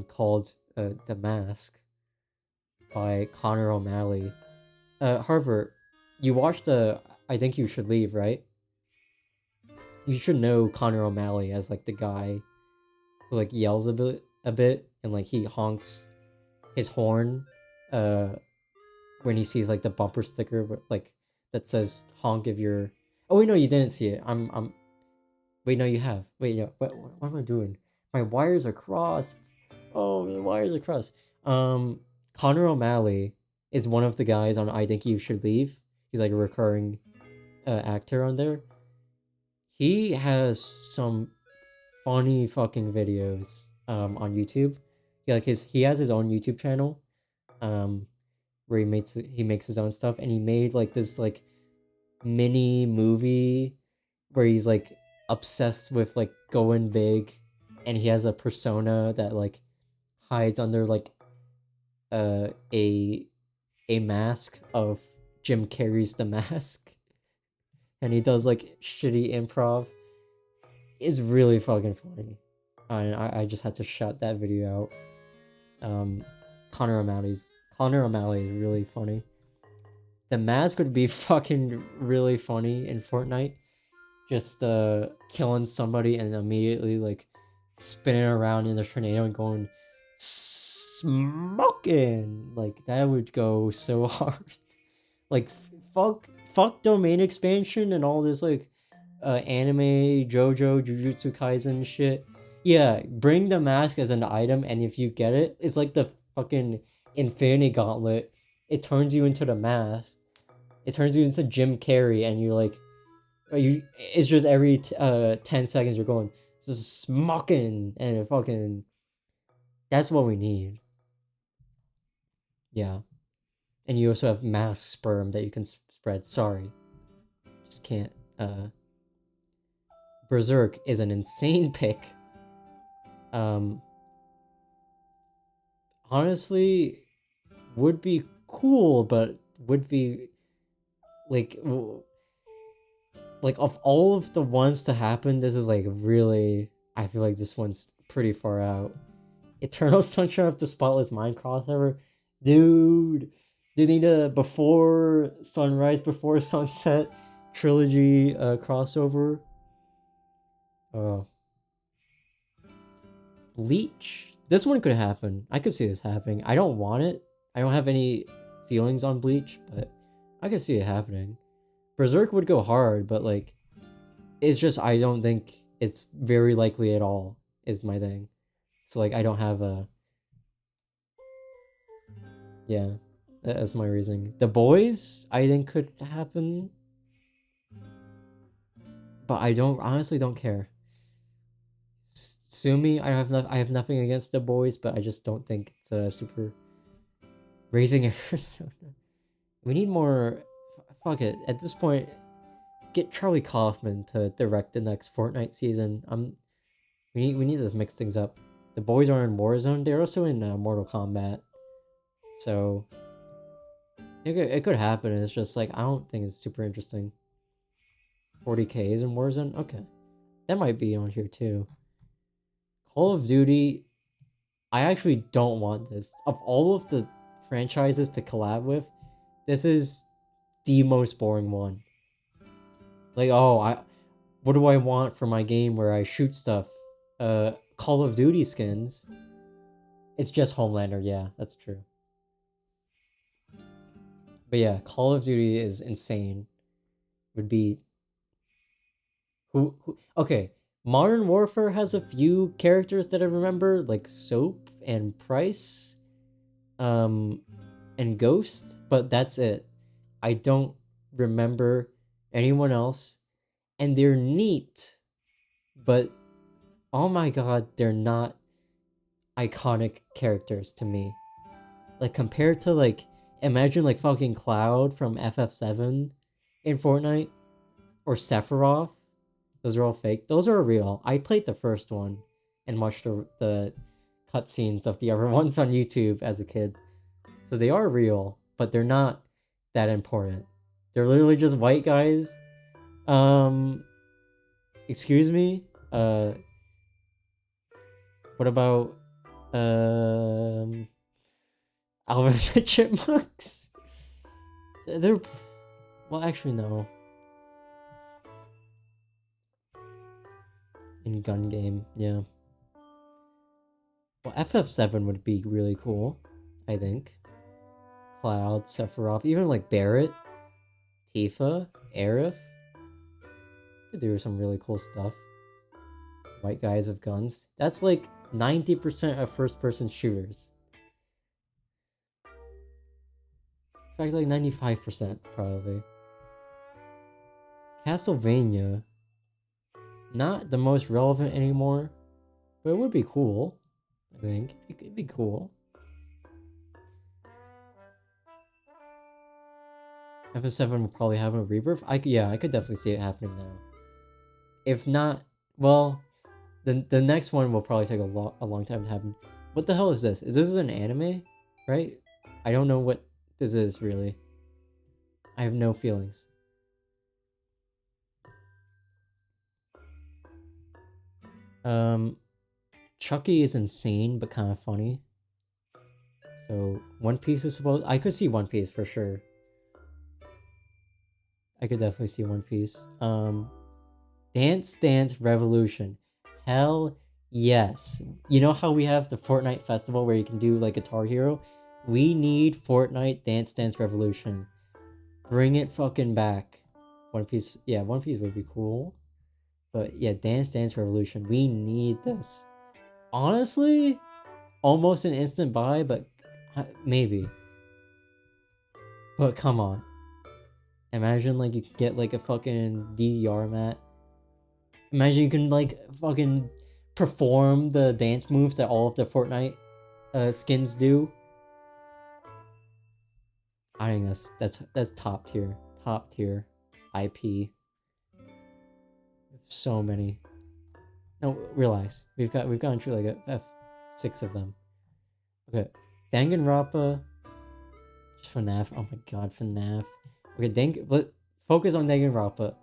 Called The Mask by Connor O'Malley. Harvard, you watched I Think You Should Leave, right? You should know Connor O'Malley as like the guy who like yells a bit and like he honks his horn when he sees like the bumper sticker like that says honk if you're. Oh wait, no, you didn't see it. Wait, no, you have. Wait, yeah. What am I doing? My wires are crossed. Oh, the wires are crossed. Connor O'Malley is one of the guys on I Think You Should Leave. He's like a recurring actor on there. He has some funny fucking videos on YouTube. He has his own YouTube channel where he makes his own stuff, and he made like this like mini movie where he's like obsessed with like going big, and he has a persona that like hides under like a mask of Jim Carrey's The Mask, and he does like shitty improv. It's really fucking funny. I just had to shout that video out. Connor O'Malley is really funny. The Mask would be fucking really funny in Fortnite. Just killing somebody and immediately like spinning around in the tornado and going smoking. Like that would go so hard. Like fuck domain expansion and all this like anime, JoJo, Jujutsu Kaisen shit. Yeah, bring the mask as an item, and if you get it, it's like the fucking Infinity Gauntlet. It turns you into the mask. It turns you into Jim Carrey, and you're like, it's just every 10 seconds you're going just smoking, and it fucking. That's what we need. Yeah, and you also have mass sperm that you can spread. Sorry, just can't. Berserk is an insane pick. Honestly, would be cool, but would be like of all of the ones to happen, this is like really. I feel like this one's pretty far out. Eternal Sunshine of the Spotless Mind crossover, dude. Do you need a before sunrise, before sunset trilogy crossover? Bleach. This one could happen. I could see this happening. I don't want it. I don't have any feelings on Bleach, but I could see it happening. Berserk would go hard, but like, it's just I don't think it's very likely at all. Is my thing. So like I don't have a. Yeah, that's my reasoning. The Boys I think could happen, but I honestly don't care. Sue me. I have nothing against The Boys, but I just don't think it's a super raising Arizona. We need more. Fuck it. At this point, get Charlie Kaufman to direct the next Fortnite season. We need to mix things up. The Boys are in Warzone. They're also in Mortal Kombat. So it could happen. It's just like I don't think it's super interesting. 40K is in Warzone. Okay, that might be on here too. Call of Duty, I actually don't want this. Of all of the franchises to collab with, this is the most boring one. Like, what do I want for my game where I shoot stuff? Call of Duty skins. It's just Homelander, yeah, that's true. But yeah, Call of Duty is insane. Would be... Okay. Modern Warfare has a few characters that I remember, like Soap and Price, and Ghost, but that's it. I don't remember anyone else, and they're neat, but oh my god, they're not iconic characters to me. Like compared to like, imagine like fucking Cloud from FF7 in Fortnite, or Sephiroth. Those are all fake. Those are real. I played the first one. and watch the cutscenes of the other ones on YouTube as a kid. So they are real, but they're not that important. They're literally just white guys. Excuse me? What about, Alvin the Chipmunks? They're, well, actually, no. In gun game, yeah. Well, FF7 would be really cool, I think. Cloud, Sephiroth, even like Barrett, Tifa, Aerith. Could do some really cool stuff. White guys with guns. That's like 90% of first-person shooters. In fact, like 95% probably. Castlevania. Not the most relevant anymore, but it would be cool. I think it could be cool. FF7 will probably have a rebirth. I could definitely see it happening now. If not, well, the next one will probably take a long time to happen. What the hell is this? Is this an anime, right? I don't know what this is really. I have no feelings. Chucky is insane but kind of funny. So One Piece is supposed. I could see One Piece for sure. I could definitely see One Piece. Dance Dance Revolution. Hell yes. You know how we have the Fortnite festival where you can do like Guitar Hero? We need Fortnite Dance Dance Revolution. Bring it fucking back. One Piece, yeah, One Piece would be cool. But yeah, Dance Dance Revolution. We need this. Honestly, almost an instant buy, but maybe. But come on. Imagine like you could get like a fucking DDR mat. Imagine you can like fucking perform the dance moves that all of the Fortnite skins do. I think that's top tier IP. So many. No, relax. We've gone through like a 6 of them. Okay, Danganronpa. Just FNAF. Oh my god, FNAF. Okay, let focus on Danganronpa.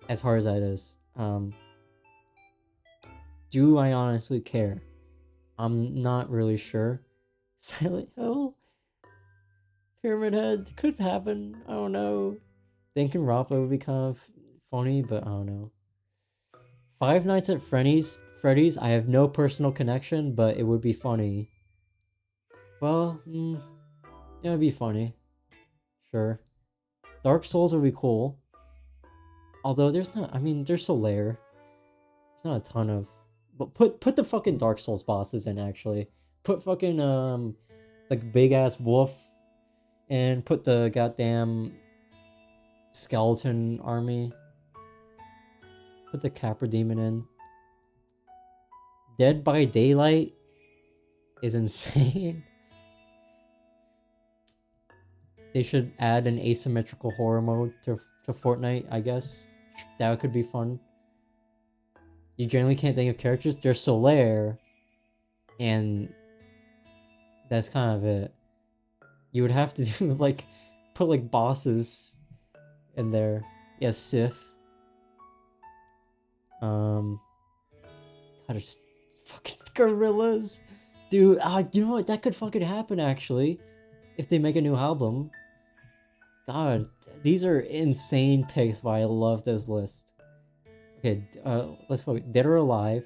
As hard as that is. Do I honestly care? I'm not really sure. Silent Hill? Pyramid Head could happen. I don't know. Danganronpa would be kind of funny, but I don't know. Five Nights at Freddy's. I have no personal connection, but it would be funny. Well, yeah, it'd be funny. Sure. Dark Souls would be cool. Although there's not, I mean, there's Solaire. There's not a ton of, but put the fucking Dark Souls bosses in actually. Put fucking like big ass wolf, and put the goddamn skeleton army. Put the Capra demon in. Dead by Daylight is insane. They should add an asymmetrical horror mode to Fortnite, I guess. That could be fun. You generally can't think of characters. There's Solaire. And that's kind of it. You would have to do like put like bosses in there. Yeah, Sif. God, there's fucking gorillas. Dude, you know what? That could fucking happen actually. If they make a new album. God, these are insane picks, but I love this list. Okay, let's focus. Dead or Alive.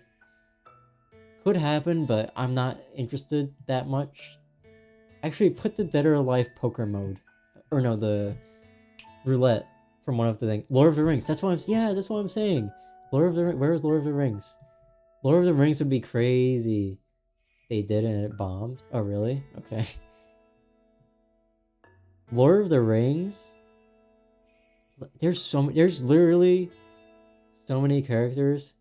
Could happen, but I'm not interested that much. Actually, put the Dead or Alive poker mode. Or no, the roulette from one of the things. Lord of the Rings. That's what I'm saying. Lord of the Rings. Where is Lord of the Rings? Lord of the Rings would be crazy. They did and it bombed. Oh, really? Okay. Lord of the Rings. There's literally so many characters.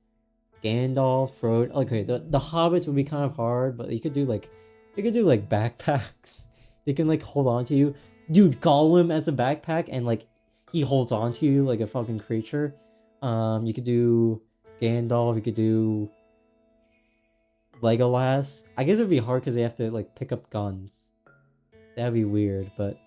Gandalf, Frodo. Okay, the hobbits would be kind of hard, but you could do backpacks. They can like hold on to you. Dude, Gollum as a backpack and like he holds on to you like a fucking creature. You could do Gandalf, you could do Legolas. I guess it'd be hard because they have to like pick up guns. That'd be weird, but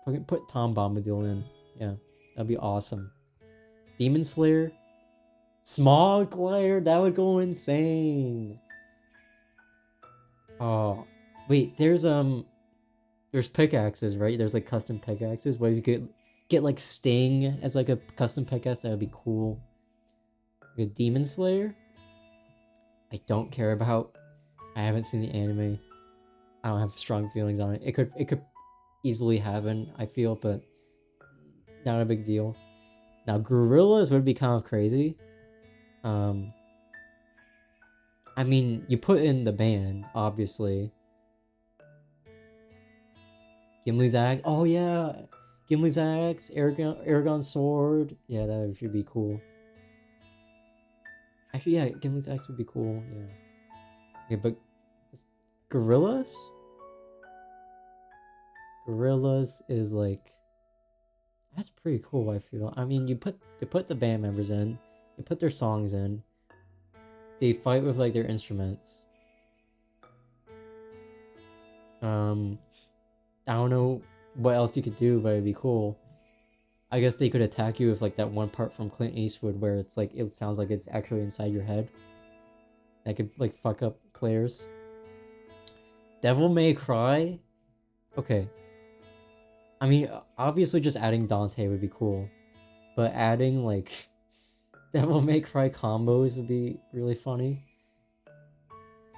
fucking put Tom Bombadil in. Yeah, that'd be awesome. Demon Slayer, Smog Lair. That would go insane. Oh, wait. There's pickaxes, right? There's like custom pickaxes where you could get like Sting as like a custom pickaxe. That would be cool. A Demon Slayer. I don't care about. I haven't seen the anime. I don't have strong feelings on it. It could easily happen, I feel, but not a big deal. Now gorillas would be kind of crazy. I mean, you put in the band, obviously. Gimli's axe. Oh yeah, Gimli's axe, Aragon's sword. Yeah, that should be cool. Actually, yeah, Gimli's axe would be cool. Yeah. Okay, but gorillas. Gorillas is like, that's pretty cool. I feel. I mean, you put the band members in, you put their songs in. They fight with like their instruments. I don't know what else you could do, but it'd be cool. I guess they could attack you with like that one part from Clint Eastwood where it's like it sounds like it's actually inside your head. That could like fuck up players. Devil May Cry. Okay. I mean, obviously just adding Dante would be cool, but adding like Devil May Cry combos would be really funny.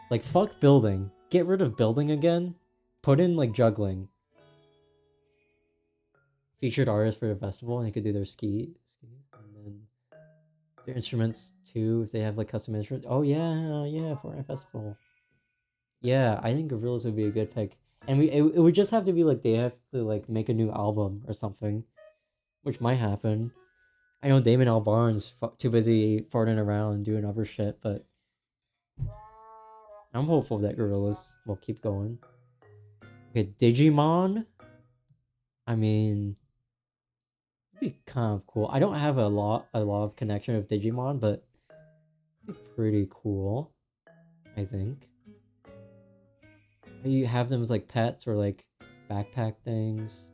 Like fuck building. Get rid of building again. Put in like juggling. Featured artists for the festival, and they could do their skis, and then their instruments too if they have like custom instruments. Oh yeah, Fortnite festival. Yeah, I think Gorillaz would be a good pick, and it would just have to be like they have to like make a new album or something, which might happen. I know Damon Albarn's too busy farting around and doing other shit, but I'm hopeful that Gorillaz will keep going. Okay, Digimon. I mean, it'd be kind of cool. I don't have a lot of connection with Digimon, but it'd be pretty cool, I think. You have them as like pets or like backpack things.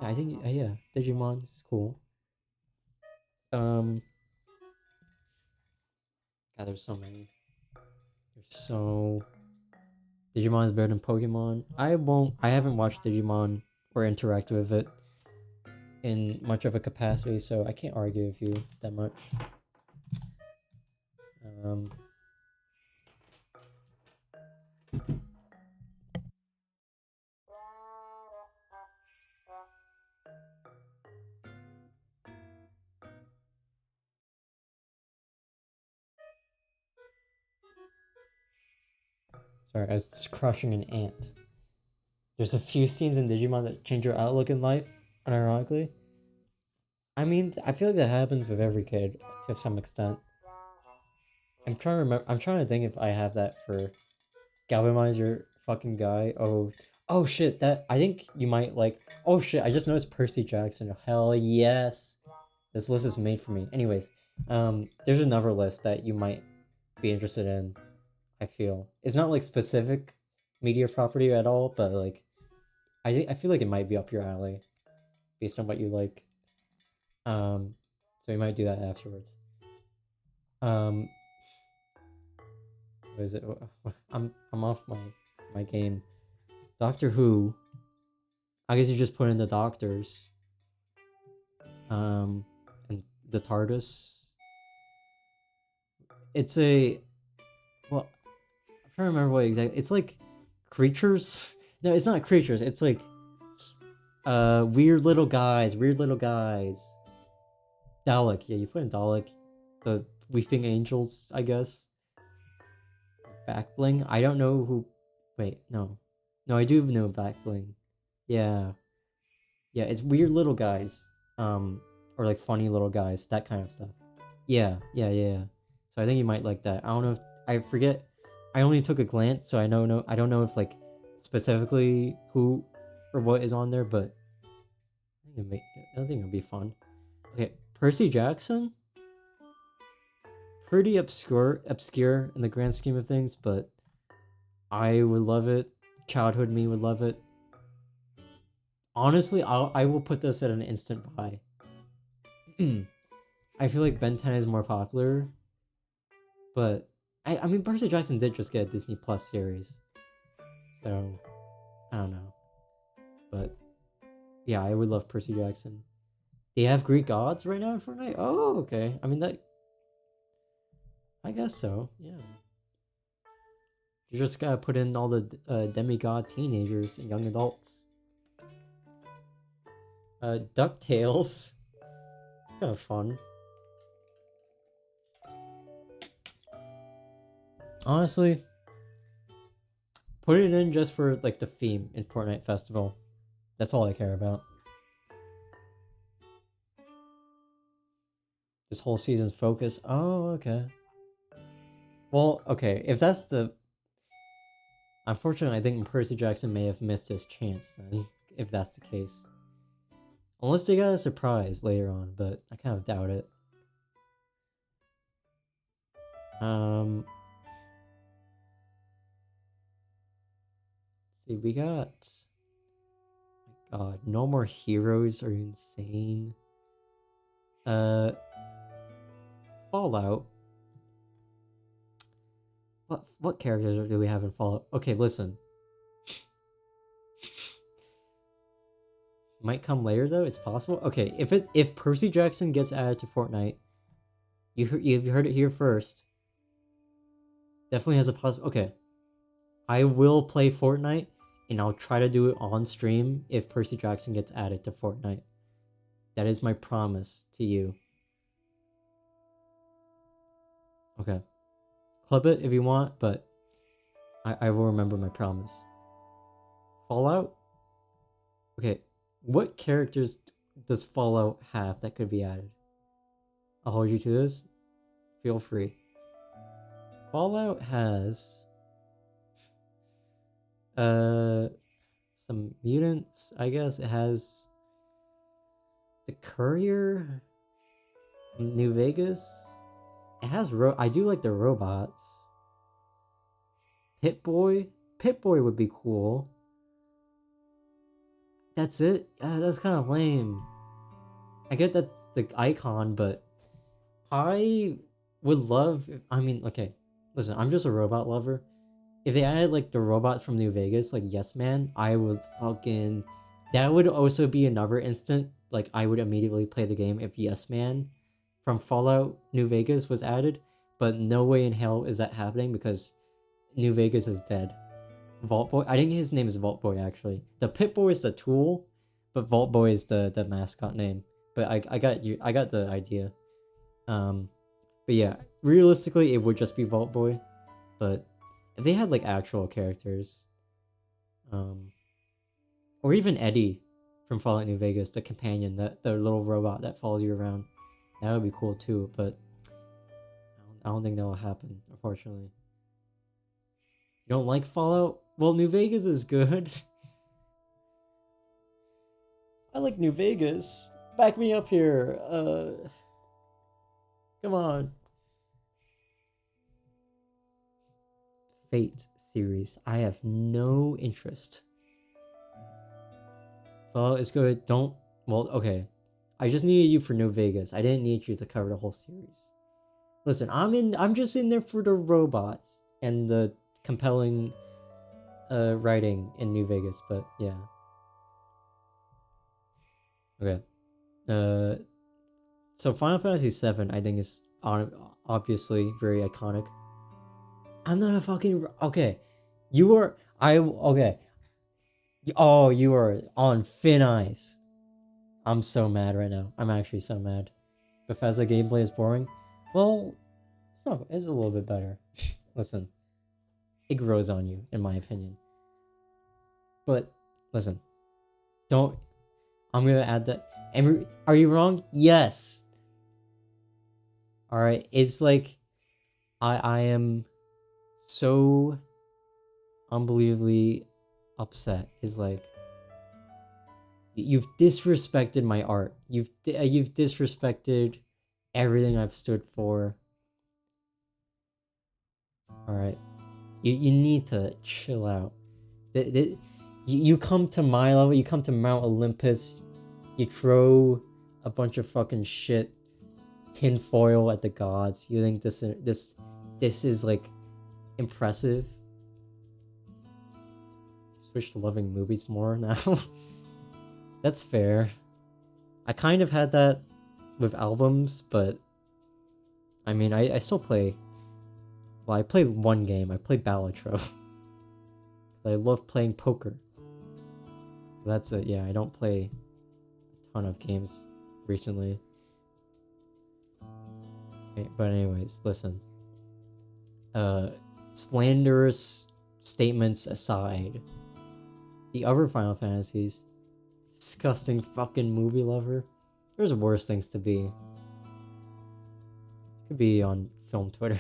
Yeah, I think yeah, Digimon is cool. God, there's so many. Digimon is better than Pokemon. I haven't watched Digimon or interacted with it in much of a capacity, so I can't argue with you that much. Sorry, I was crushing an ant. There's a few scenes in Digimon that change your outlook in life, unironically. I mean, I feel like that happens with every kid to some extent. I'm trying to remember. I'm trying to think if I have that for Galvanize Your Fucking Guy. Oh shit! That I think you might like. Oh shit! I just noticed Percy Jackson. Hell yes! This list is made for me. Anyways, there's another list that you might be interested in. I feel it's not like specific media property at all, but like I feel like it might be up your alley based on what you like. So we might do that afterwards. What is it? I'm off my game. Doctor Who. I guess you just put in the doctors. And the TARDIS. It's a well, I'm trying to remember what exactly. It's like creatures. No, it's not creatures. It's like weird little guys. Dalek. Yeah, you put in Dalek. The Weeping Angels, I guess. Backbling. I don't know who. Wait, no, I do know Backbling. Yeah, it's weird little guys. Or like funny little guys. That kind of stuff. Yeah. So I think you might like that. I don't know if I forget. I only took a glance, so I don't know if like specifically who or what is on there, but I think it'll be fun. Okay, Percy Jackson? Pretty obscure in the grand scheme of things, but I would love it. Childhood me would love it. Honestly, I will put this at an instant buy. I feel like Ben 10 is more popular, but I mean Percy Jackson did just get a Disney Plus series, so I don't know, but yeah, I would love Percy Jackson. They have Greek gods right now in Fortnite. Oh, okay. I mean that. I guess so. Yeah. You just gotta put in all the demigod teenagers and young adults. DuckTales. It's kind of fun. Honestly, put it in just for like the theme in Fortnite Festival. That's all I care about. This whole season's focus. Oh, okay. Well, okay. If that's the... Unfortunately, I think Percy Jackson may have missed his chance then, if that's the case. Unless they got a surprise later on, but I kind of doubt it. Let's see, we got... My god, No More Heroes are insane. Fallout. What characters do we have in Fallout? Okay, listen. Might come later though. It's possible. Okay, if Percy Jackson gets added to Fortnite, you've heard it here first. Definitely has a possible. Okay, I will play Fortnite, and I'll try to do it on stream if Percy Jackson gets added to Fortnite. That is my promise to you. Okay. Club it if you want, but I will remember my promise. Fallout? Okay, what characters does Fallout have that could be added? I'll hold you to this. Feel free. Fallout has... some mutants, I guess. It has... the Courier? New Vegas? It has I do like the robots. Pip-Boy? Pip-Boy would be cool. That's it? That's kind of lame. I get that's the icon, but I would love... I mean, okay. Listen, I'm just a robot lover. If they added like the robot from New Vegas, like Yes Man, I would fucking... That would also be another instant. Like, I would immediately play the game if Yes Man from Fallout New Vegas was added, but no way in hell is that happening because New Vegas is dead. Vault Boy, I think his name is Vault Boy actually. The Pip-Boy is the tool, but Vault Boy is the mascot name. But I got you, I got the idea. But yeah, realistically it would just be Vault Boy, but if they had like actual characters, or even Eddie from Fallout New Vegas, the companion, the little robot that follows you around. That would be cool too, but I don't think that will happen, unfortunately. You don't like Fallout? Well, New Vegas is good. I like New Vegas. Back me up here. Come on. Fate series. I have no interest. Fallout is good. Don't... Well, okay. I just needed you for New Vegas. I didn't need you to cover the whole series. Listen, I'm just in there for the robots and the compelling writing in New Vegas, but yeah. Okay. So Final Fantasy VII, I think, is obviously very iconic. I'm not a fucking... Okay. You are... Okay. Oh, you are on thin ice. I'm so mad right now. I'm actually so mad. Bethesda gameplay is boring. Well, it's a little bit better. Listen. It grows on you, in my opinion. But, listen. Don't... I'm gonna add that... Are you wrong? Yes! Alright, it's like... I am so unbelievably upset. It's like... You've disrespected my art. You've disrespected everything I've stood for. All right, you need to chill out. You come to my level. You come to Mount Olympus. You throw a bunch of fucking shit, tinfoil at the gods. You think this is like impressive? Switch to loving movies more now. That's fair. I kind of had that with albums, but I mean, I still play. Well, I played one game. I played Balatro. I love playing poker. That's it. Yeah, I don't play a ton of games recently. Okay, but anyways, listen. Slanderous statements aside, the other Final Fantasies, disgusting fucking movie lover. There's worse things to be. Could be on film Twitter.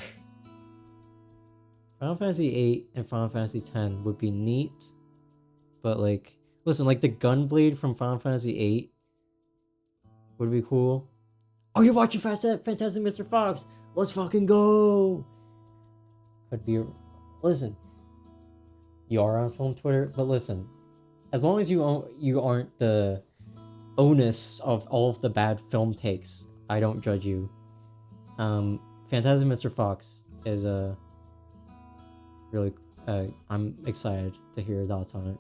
Final Fantasy VIII and Final Fantasy X would be neat, but like, listen, like the Gunblade from Final Fantasy VIII would be cool. Oh, you're watching Fantastic Mr. Fox? Let's fucking go! Could be. Listen, you are on film Twitter, but listen, as long as you aren't the onus of all of the bad film takes, I don't judge you. Fantastic Mr. Fox is a really. I'm excited to hear your thoughts on it.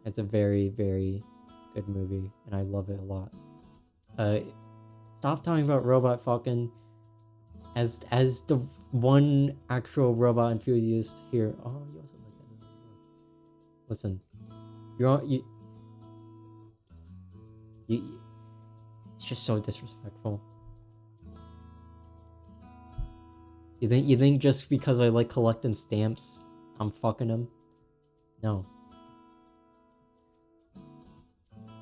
It's a very, very good movie, and I love it a lot. Stop talking about robot fucking as the one actual robot enthusiast here. Oh, you also like that. Listen, you it's just so disrespectful. You think just because I like collecting stamps, I'm fucking them? No.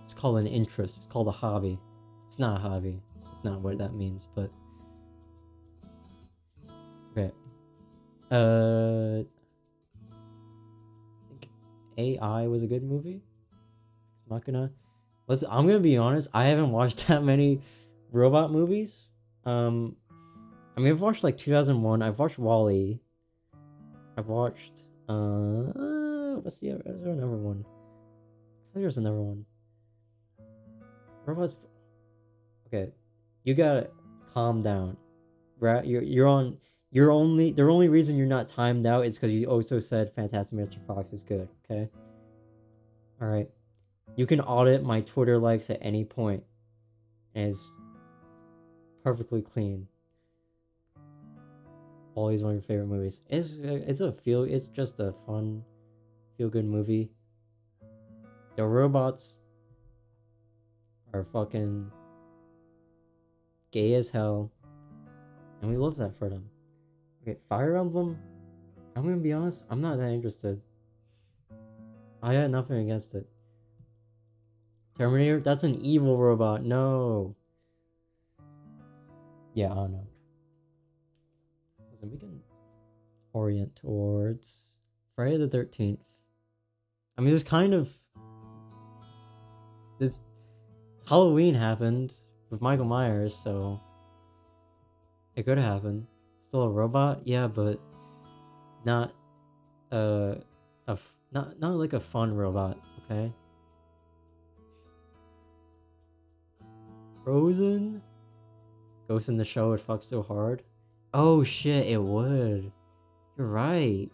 It's called an interest. It's called a hobby. It's not a hobby. It's not what that means, but okay. I think AI was a good movie. I'm not gonna. I'm gonna be honest. I haven't watched that many robot movies. I mean, I've watched like 2001. I've watched Wall-E. I've watched what's the other? Is there another one? I think there's another one. Robots. Okay, you gotta calm down, right? You're on. You're only the only reason you're not timed out is because you also said Fantastic Mr. Fox is good. Okay. All right. You can audit my Twitter likes at any point, and it's perfectly clean. Always one of your favorite movies. It's just a fun, feel good movie. The robots are fucking gay as hell, and we love that for them. Okay, Fire Emblem, I'm gonna be honest, I'm not that interested. I had nothing against it. Terminator, that's an evil robot. No. Yeah, I don't know. Listen, we can orient towards Friday the 13th. I mean, this Halloween happened with Michael Myers, so it could happen. Still a robot, yeah, but not not like a fun robot, okay? Frozen? Ghost in the Shell would fuck so hard. Oh shit, it would. You're right.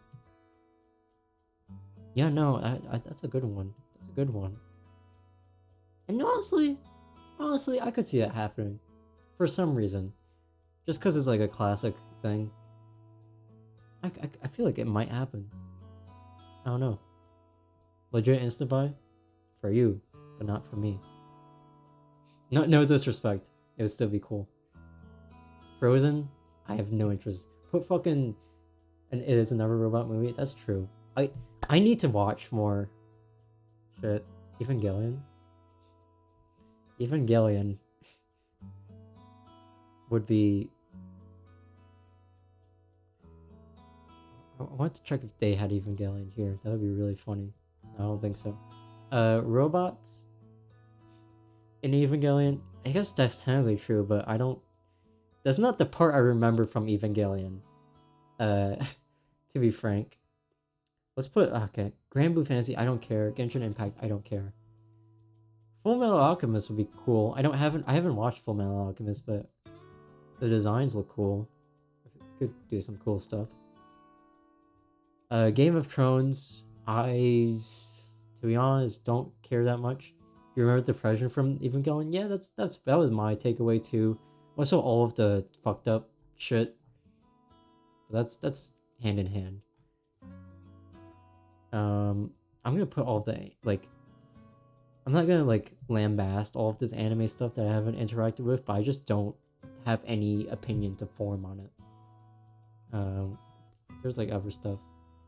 Yeah, no, I that's a good one. That's a good one. And honestly, I could see that happening. For some reason. Just because it's like a classic thing. I feel like it might happen. I don't know. Legit insta-buy? For you, but not for me. No disrespect. It would still be cool. Frozen? I have no interest. Put fucking... And it is another robot movie? That's true. I need to watch more shit. Evangelion would be... I want to check if they had Evangelion here. That would be really funny. I don't think so. Robots? in Evangelion. I guess that's technically true, but I don't. That's not the part I remember from Evangelion. To be frank. Let's put okay. Grand Blue Fantasy, I don't care. Genshin Impact, I don't care. Full Metal Alchemist would be cool. I haven't watched Full Metal Alchemist, but the designs look cool. Could do some cool stuff. Game of Thrones, to be honest, don't care that much. You remember Depression from Evangelion? Yeah, that was my takeaway too. Also, all of the fucked up shit. That's hand in hand. I'm gonna put all the like. I'm not gonna like lambast all of this anime stuff that I haven't interacted with, but I just don't have any opinion to form on it. There's like other stuff.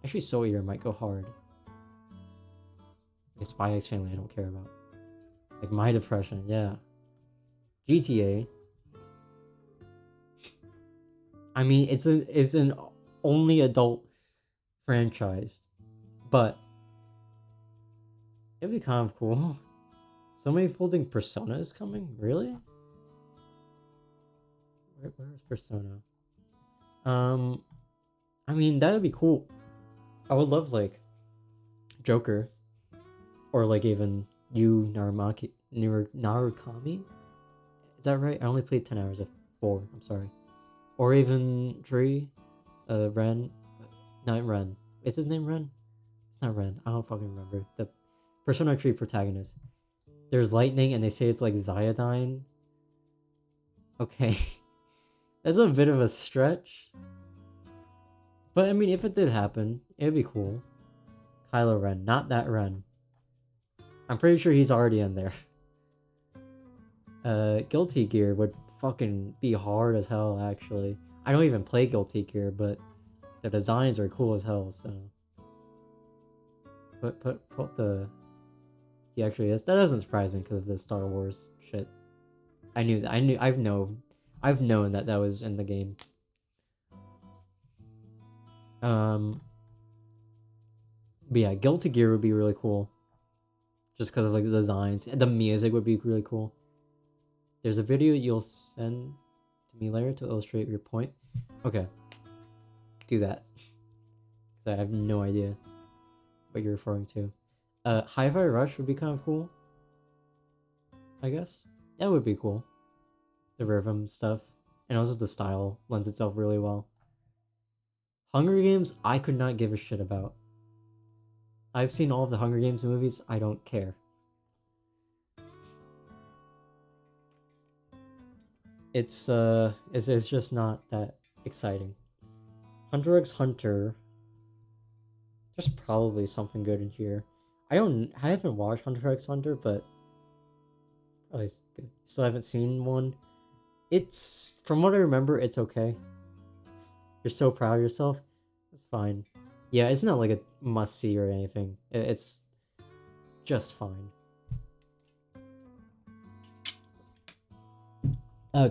Actually, Soul Eater might go hard. Like Spy X Family, I don't care about. Like My Depression, yeah. GTA. I mean, it's an only adult franchise, but it'd be kind of cool. So many people think Persona is coming. Really? Where's Persona? I mean, that would be cool. I would love like Joker, or like even Narukami. Is that right? I only played 10 hours of 4. I'm sorry. Or even Tree, Ren, not Ren. Is his name Ren? It's not Ren. I don't fucking remember. The Persona 3 protagonist. There's lightning and they say it's like Zyodine. Okay. That's a bit of a stretch. But I mean, if it did happen, it'd be cool. Kylo Ren, not that Ren. I'm pretty sure he's already in there. Guilty Gear would fucking be hard as hell, actually. I don't even play Guilty Gear, but the designs are cool as hell, so. Put the... He actually is. That doesn't surprise me because of the Star Wars shit. I've known that was in the game. But yeah, Guilty Gear would be really cool. Just because of like the designs. And the music would be really cool. There's a video you'll send to me later to illustrate your point. Okay. Do that. Because I have no idea what you're referring to. Hi-Fi Rush would be kind of cool. I guess. That would be cool. The rhythm stuff. And also the style lends itself really well. Hunger Games, I could not give a shit about. I've seen all of the Hunger Games movies. I don't care. It's just not that exciting. Hunter x Hunter. There's probably something good in here. I haven't watched Hunter x Hunter, but probably good. Still haven't seen one. It's, from what I remember, it's okay. You're so proud of yourself. It's fine. Yeah, it's not like a must-see or anything. It's just fine.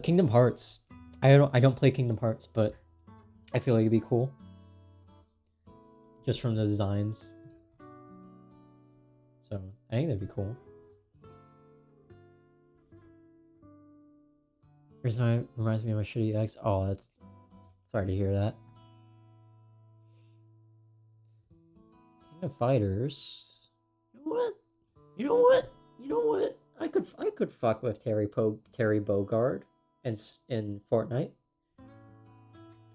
Kingdom Hearts. I don't play Kingdom Hearts, but I feel like it'd be cool. Just from the designs. So, I think that'd be cool. Reminds me of my shitty ex. Oh, that's... Sorry to hear that. King of Fighters. You know what? I could fuck with Terry Bogard in Fortnite.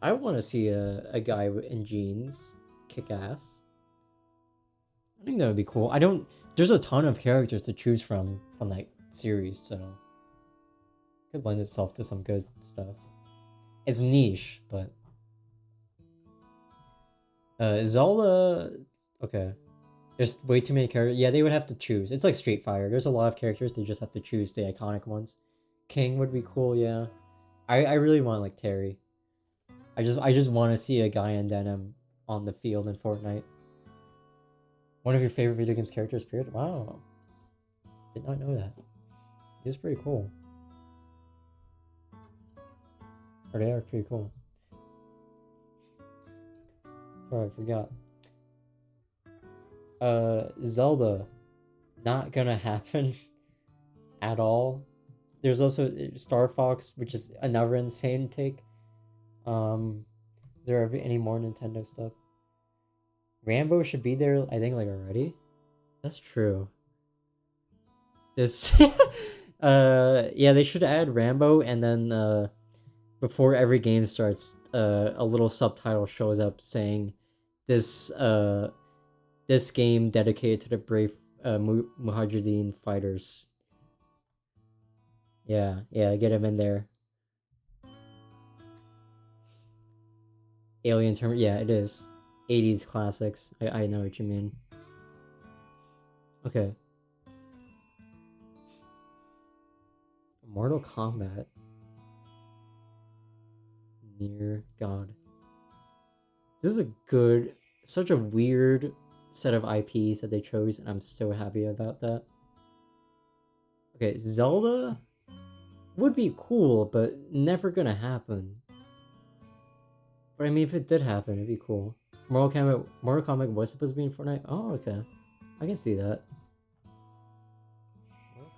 I want to see a guy in jeans kick ass. I think that would be cool. There's a ton of characters to choose from that series, so it could lend itself to some good stuff. It's niche, but Zelda. Okay, there's way too many characters. Yeah, they would have to choose. It's like Street Fighter. There's a lot of characters. They just have to choose the iconic ones. King would be cool. Yeah, I really want like Terry. I just want to see a guy in denim on the field in Fortnite. One of your favorite video games characters, period? Wow. Did not know that. He's pretty cool. Or they are pretty cool. Sorry, I forgot. Zelda. Not gonna happen. at all. There's also Star Fox, which is another insane take. Is there any more Nintendo stuff? Rambo should be there, I think, like already. That's true. This, yeah, they should add Rambo, and then before every game starts, a little subtitle shows up saying, "This this game dedicated to the brave Mujahideen fighters." Yeah, get him in there. Alien Term, yeah, it is. 80s classics. I know what you mean. Okay. Mortal Kombat. Near God. This is a good, such a weird set of IPs that they chose, and I'm so happy about that. Okay, Zelda would be cool, but never gonna happen. But I mean, if it did happen, it'd be cool. Mortal Kombat was supposed to be in Fortnite? Oh, okay. I can see that.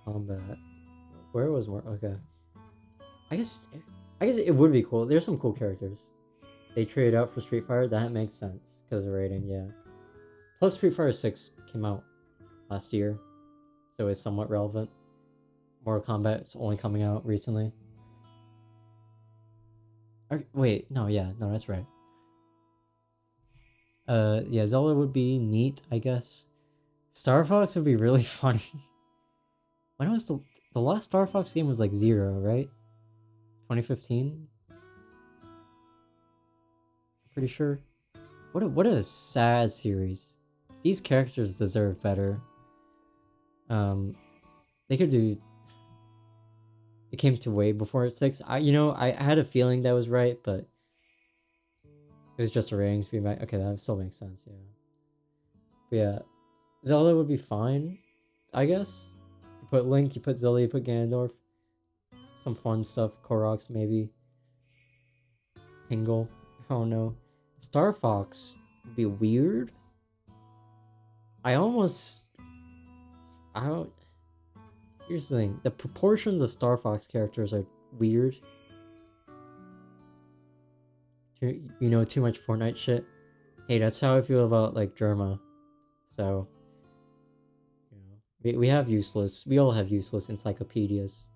Mortal Kombat. Where was more? Okay. I guess it would be cool. There's some cool characters. They traded out for Street Fighter. That makes sense because of the rating, yeah. Plus, Street Fighter 6 came out last year, so it's somewhat relevant. Mortal Kombat is only coming out recently. Wait, no, that's right. Yeah, Zelda would be neat, I guess. Star Fox would be really funny. When was the last Star Fox game was like 0, right? 2015? Pretty sure. What a sad series. These characters deserve better. They could do. It came to way before 6. I had a feeling that was right, but it was just a ratings feedback. Okay, that still makes sense, yeah. But yeah, Zelda would be fine, I guess. You put Link, you put Zelda, you put Ganondorf. Some fun stuff, Koroks maybe. Tingle, I don't know. Star Fox would be weird. Here's the thing. The proportions of Star Fox characters are weird. Too much Fortnite shit. Hey, that's how I feel about, like, Derma. So, we have useless. We all have useless encyclopedias.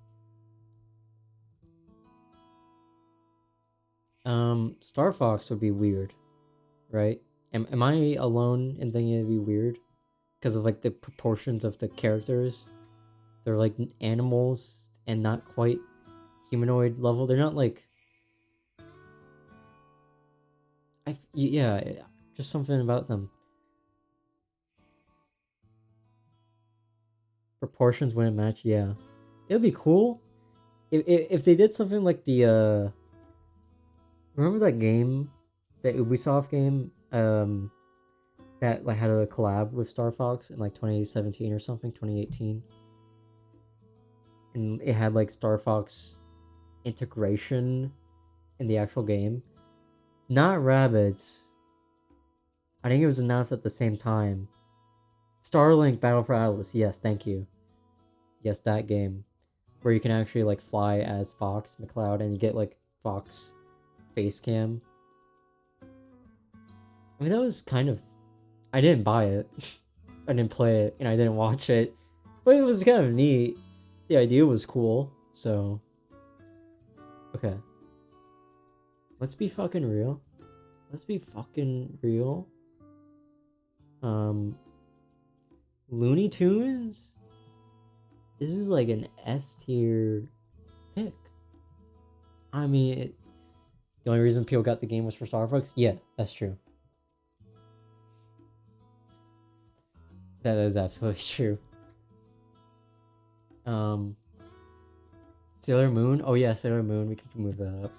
Star Fox would be weird, right? Am I alone in thinking it'd be weird? Because of, like, the proportions of the characters. They're like animals and not quite humanoid level. They're not like... yeah, just something about them. Proportions wouldn't match, yeah. It would be cool if they did something like the remember that game, that Ubisoft game, that like had a collab with Star Fox in like 2017 or something, 2018. And it had like Star Fox integration in the actual game. Not Rabbids. I think it was announced at the same time. Starlink Battle for Atlas. Yes, thank you. Yes, that game. Where you can actually like fly as Fox McCloud and you get like Fox face cam. I mean, that was kind of... I didn't buy it. I didn't play it and I didn't watch it. But it was kind of neat. The idea was cool, so... Okay. Let's be fucking real. Looney Tunes? This is like an S tier pick. I mean, the only reason people got the game was for Star Fox? Yeah, that's true. That is absolutely true. Sailor Moon. Oh yeah, Sailor Moon. We can move that up.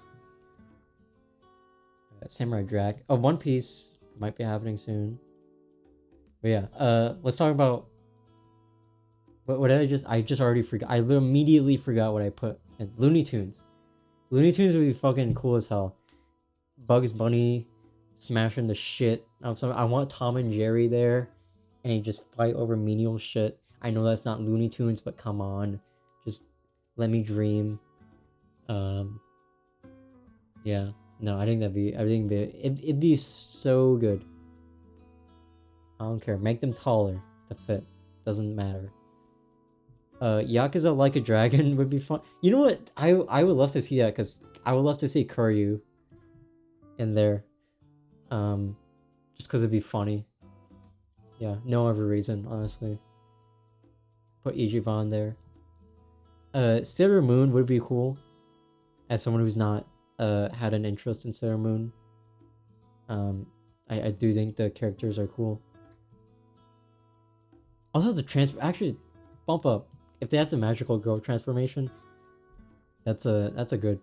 Samurai Jack. Oh, One Piece might be happening soon. But yeah, let's talk about what did I just already forgot. I immediately forgot what I put in. Looney Tunes. Looney Tunes would be fucking cool as hell. Bugs Bunny smashing the shit out of something. I want Tom and Jerry there, and they just fight over menial shit. I know that's not Looney Tunes, but come on, Let Me Dream. Yeah. No, I think it'd be so good. I don't care. Make them taller to fit. Doesn't matter. Yakuza Like a Dragon would be fun. You know what? I would love to see that because I would love to see Kuryu in there. Just because it'd be funny. Yeah, no other reason, honestly. Put Ichiban there. Sailor Moon would be cool. As someone who's not had an interest in Sailor Moon. I do think the characters are cool. Also the actually bump up. If they have the magical girl transformation, that's a good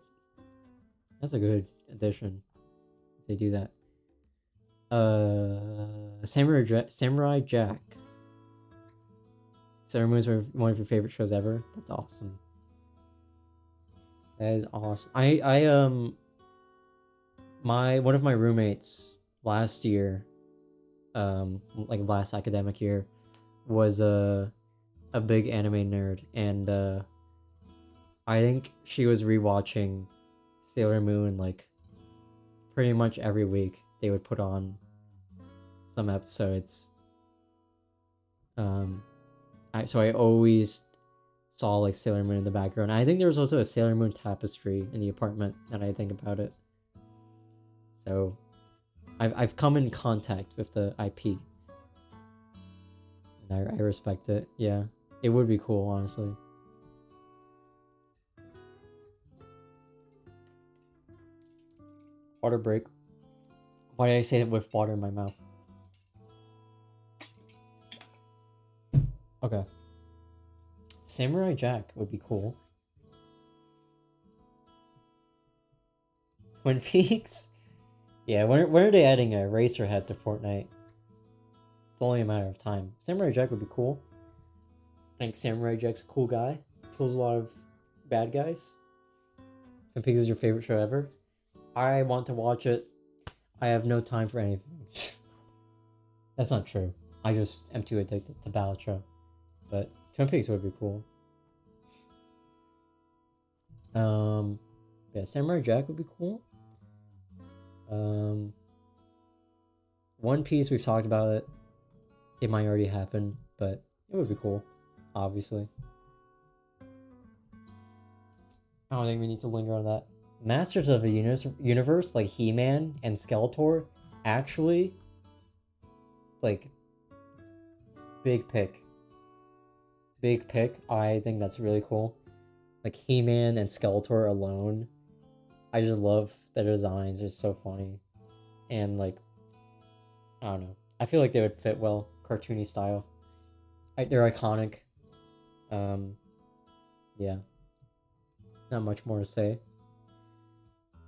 addition. If they do that. Samurai Jack. Sailor Moon's one of your favorite shows ever. That's awesome. That is awesome. One of my roommates last year, like last academic year, was a big anime nerd, and I think she was rewatching Sailor Moon like pretty much every week. They would put on some episodes. So I always saw like Sailor Moon in the background. I think there was also a Sailor Moon tapestry in the apartment, now that I think about it. So I've come in contact with the IP. And I respect it. Yeah. It would be cool, honestly. Water break. Why did I say it with water in my mouth? Okay. Samurai Jack would be cool. Twin Peaks? Yeah, when are they adding a Racerhead to Fortnite? It's only a matter of time. Samurai Jack would be cool. I think Samurai Jack's a cool guy. Kills a lot of bad guys. Twin Peaks is your favorite show ever? I want to watch it. I have no time for anything. That's not true. I just am too addicted to Balatro. But Twin Peaks would be cool. Yeah, Samurai Jack would be cool. One Piece, we've talked about it. It might already happen, but it would be cool, obviously. I don't think we need to linger on that. Masters of the Universe, like He-Man and Skeletor, actually, like, big pick. Big pick. I think that's really cool. Like He-Man and Skeletor alone. I just love their designs. They're so funny. And like, I don't know. I feel like they would fit well. Cartoony style. They're iconic. Yeah. Not much more to say.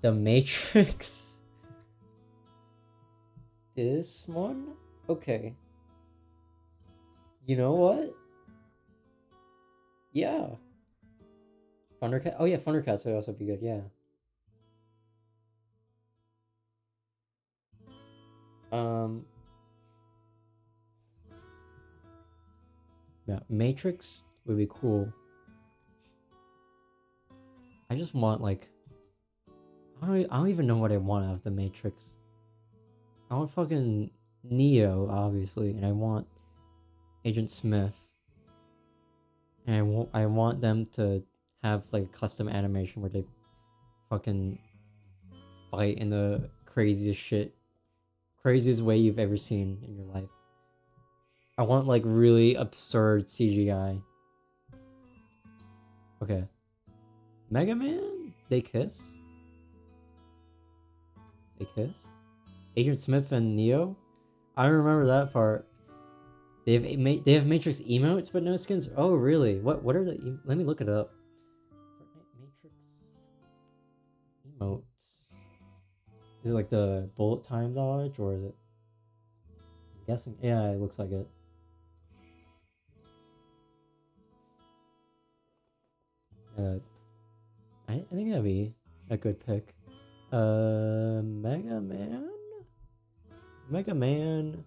The Matrix. This one? Okay. You know what? Yeah. Thundercat? Oh yeah, Thundercats would also be good, yeah. Yeah, Matrix would be cool. I just want like I don't even know what I want out of the Matrix. I want fucking Neo, obviously, and I want Agent Smith. And I want them to have like a custom animation where they fucking fight in the craziest way you've ever seen in your life. I want like really absurd CGI. Okay. Mega Man? They kiss? They kiss? Agent Smith and Neo? I don't remember that part. They have Matrix emotes but no skins? Oh really? What are the let me look it up. Matrix emotes. Is it like the bullet time dodge or is it? I'm guessing. Yeah, it looks like it. I think that'd be a good pick. Mega Man. Mega Man.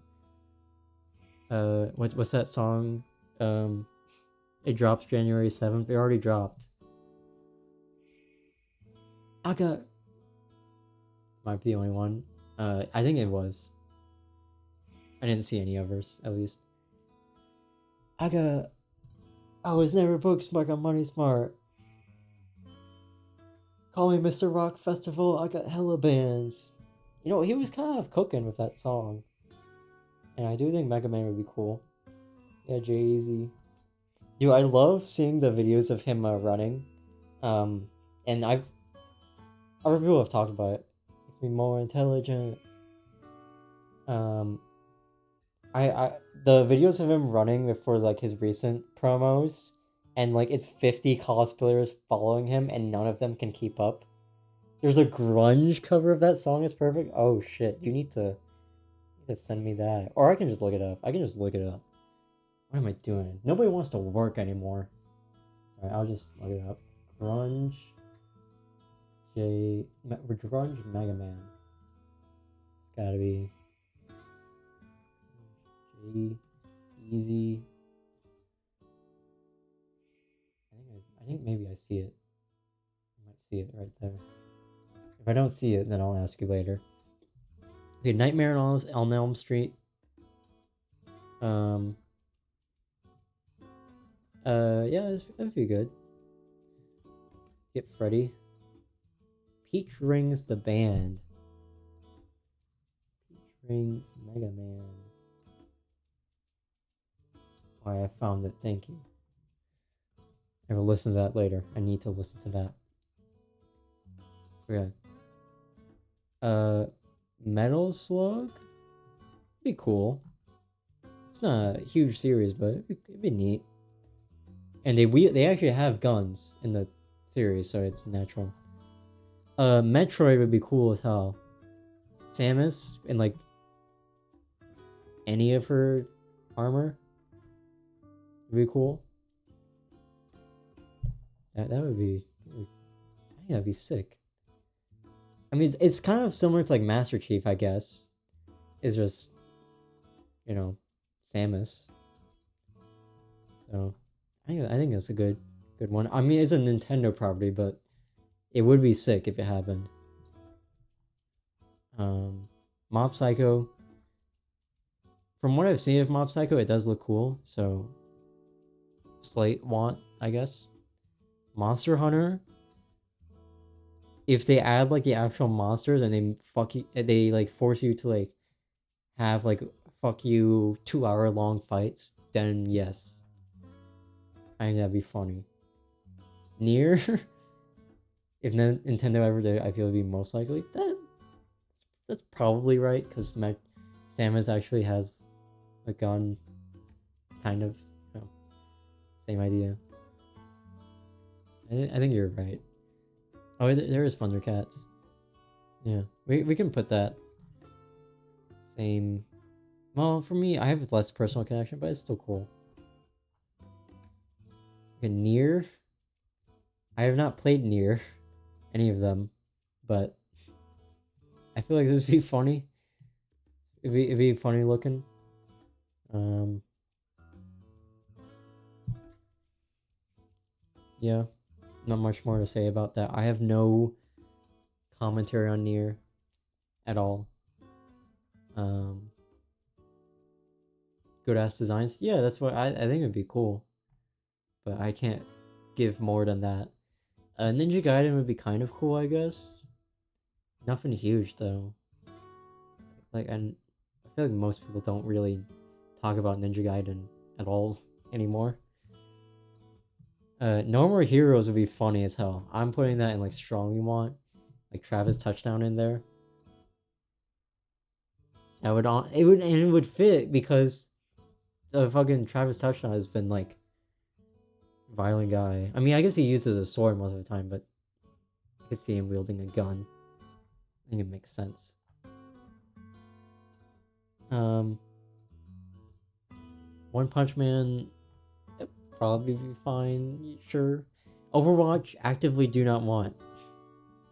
What's that song? It drops January 7th. It already dropped. I got. Might be the only one. I think it was. I didn't see any others, at least. I was never book smart, got money smart. Call me Mr. Rock Festival, I got hella bands. You know, he was kind of cooking with that song. And I do think Mega Man would be cool. Yeah, Jay-Z. Dude, I love seeing the videos of him running. And other people have talked about it. Makes me more intelligent. The videos of him running before like his recent promos, and like it's 50 cosplayers following him, and none of them can keep up. There's a grunge cover of that song. It's perfect. Oh shit! You need to send me that, or I can just look it up. What am I doing? Nobody wants to work anymore. Sorry, I'll just look it up. Grunge Mega Man. It's gotta be Easy. I think maybe I see it. I might see it right there. If I don't see it, then I'll ask you later. Okay, Nightmare on Elm Street. Yeah, that'd be good. Get Freddy. Peach Rings the band. Peach Rings Mega Man. Why I found it, thank you. I will listen to that later. I need to listen to that. Okay. Metal Slug? Be cool. It's not a huge series, but it'd be neat. And they actually have guns in the series, so it's natural. Metroid would be cool as hell. Samus in like any of her armor would be cool. That would be. I think that'd be sick. I mean, it's kind of similar to like Master Chief, I guess. It's just, you know, Samus. So, I think that's a good one. I mean, it's a Nintendo property, but it would be sick if it happened. Mob Psycho. From what I've seen of Mob Psycho, it does look cool. So, slight want, I guess. Monster Hunter. If they add like the actual monsters and they like force you to like have like 2-hour long fights, then yes. I think that'd be funny. Nier. If Nintendo ever did, I feel it'd be most likely. That's probably right, because Samus actually has a gun. Kind of, you know, same idea. I think you're right. Oh, there is Thundercats. Yeah, we can put that. Same. Well, for me, I have less personal connection, but it's still cool. Okay, Nier. I have not played Nier, any of them, but I feel like this would be funny. It'd be funny looking. Yeah. Not much more to say about that. I have no commentary on Nier at all. Good ass designs. Yeah, that's what I think it'd be cool. But I can't give more than that. Ninja Gaiden would be kind of cool, I guess. Nothing huge though. Like, and I feel like most people don't really talk about Ninja Gaiden at all anymore. No More Heroes would be funny as hell. I'm putting that in like strongly want, like Travis Touchdown in there. It would fit because the fucking Travis Touchdown has been like violent guy. I mean, I guess he uses a sword most of the time, but I could see him wielding a gun. I think it makes sense. One Punch Man. Probably be fine, sure. Overwatch, actively do not want.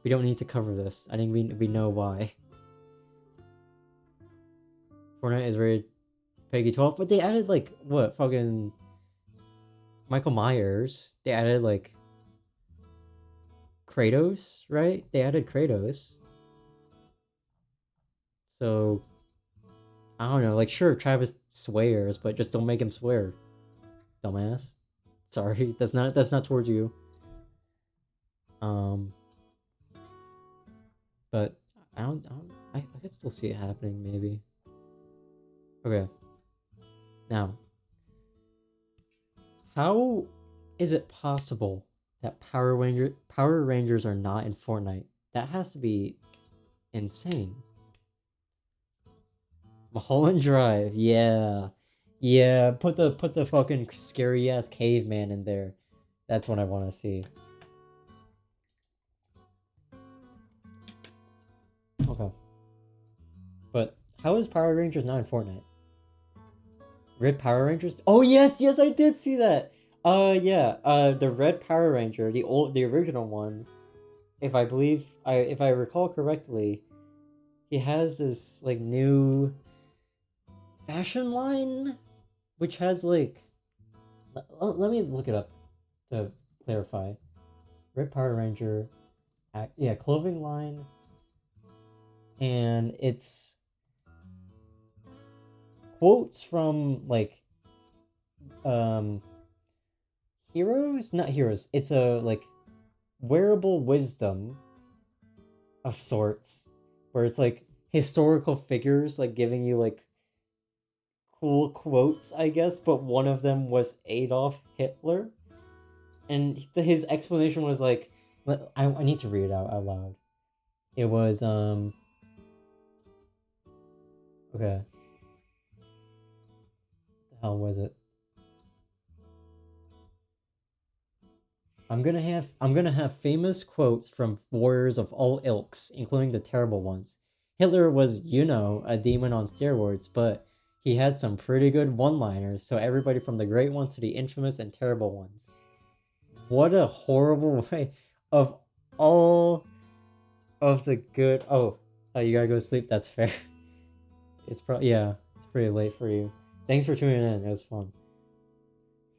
We don't need to cover this. I think we know why. Fortnite is rated Peggy 12, but they added like, what, fucking Michael Myers. They added like Kratos, right? They added Kratos. So I don't know, like sure Travis swears, but just don't make him swear. Dumbass. Sorry, that's not towards you. But I could still see it happening maybe. Okay. Now, how is it possible that Power Rangers are not in Fortnite? That has to be insane. Mulholland Drive, yeah. Yeah, put the fucking scary ass caveman in there. That's what I want to see. Okay. But how is Power Rangers not in Fortnite? Red Power Rangers? Oh yes, I did see that. Yeah. The Red Power Ranger, the original one, if I recall correctly, he has this like new fashion line, which has like, let me look it up to clarify. Red Power Ranger, yeah, clothing line, and it's quotes from like heroes, not heroes. It's a like wearable wisdom of sorts, where it's like historical figures like giving you like cool quotes, I guess, but one of them was Adolf Hitler. And his explanation was like, I need to read it out loud. It was, okay. What the hell was it? I'm gonna have famous quotes from warriors of all ilks, including the terrible ones. Hitler was, a demon on steroids, but he had some pretty good one-liners, so everybody from the great ones to the infamous and terrible ones. What a horrible way of all of the good. Oh, you gotta go sleep. That's fair. It's probably, yeah, it's pretty late for you. Thanks for tuning in. It was fun.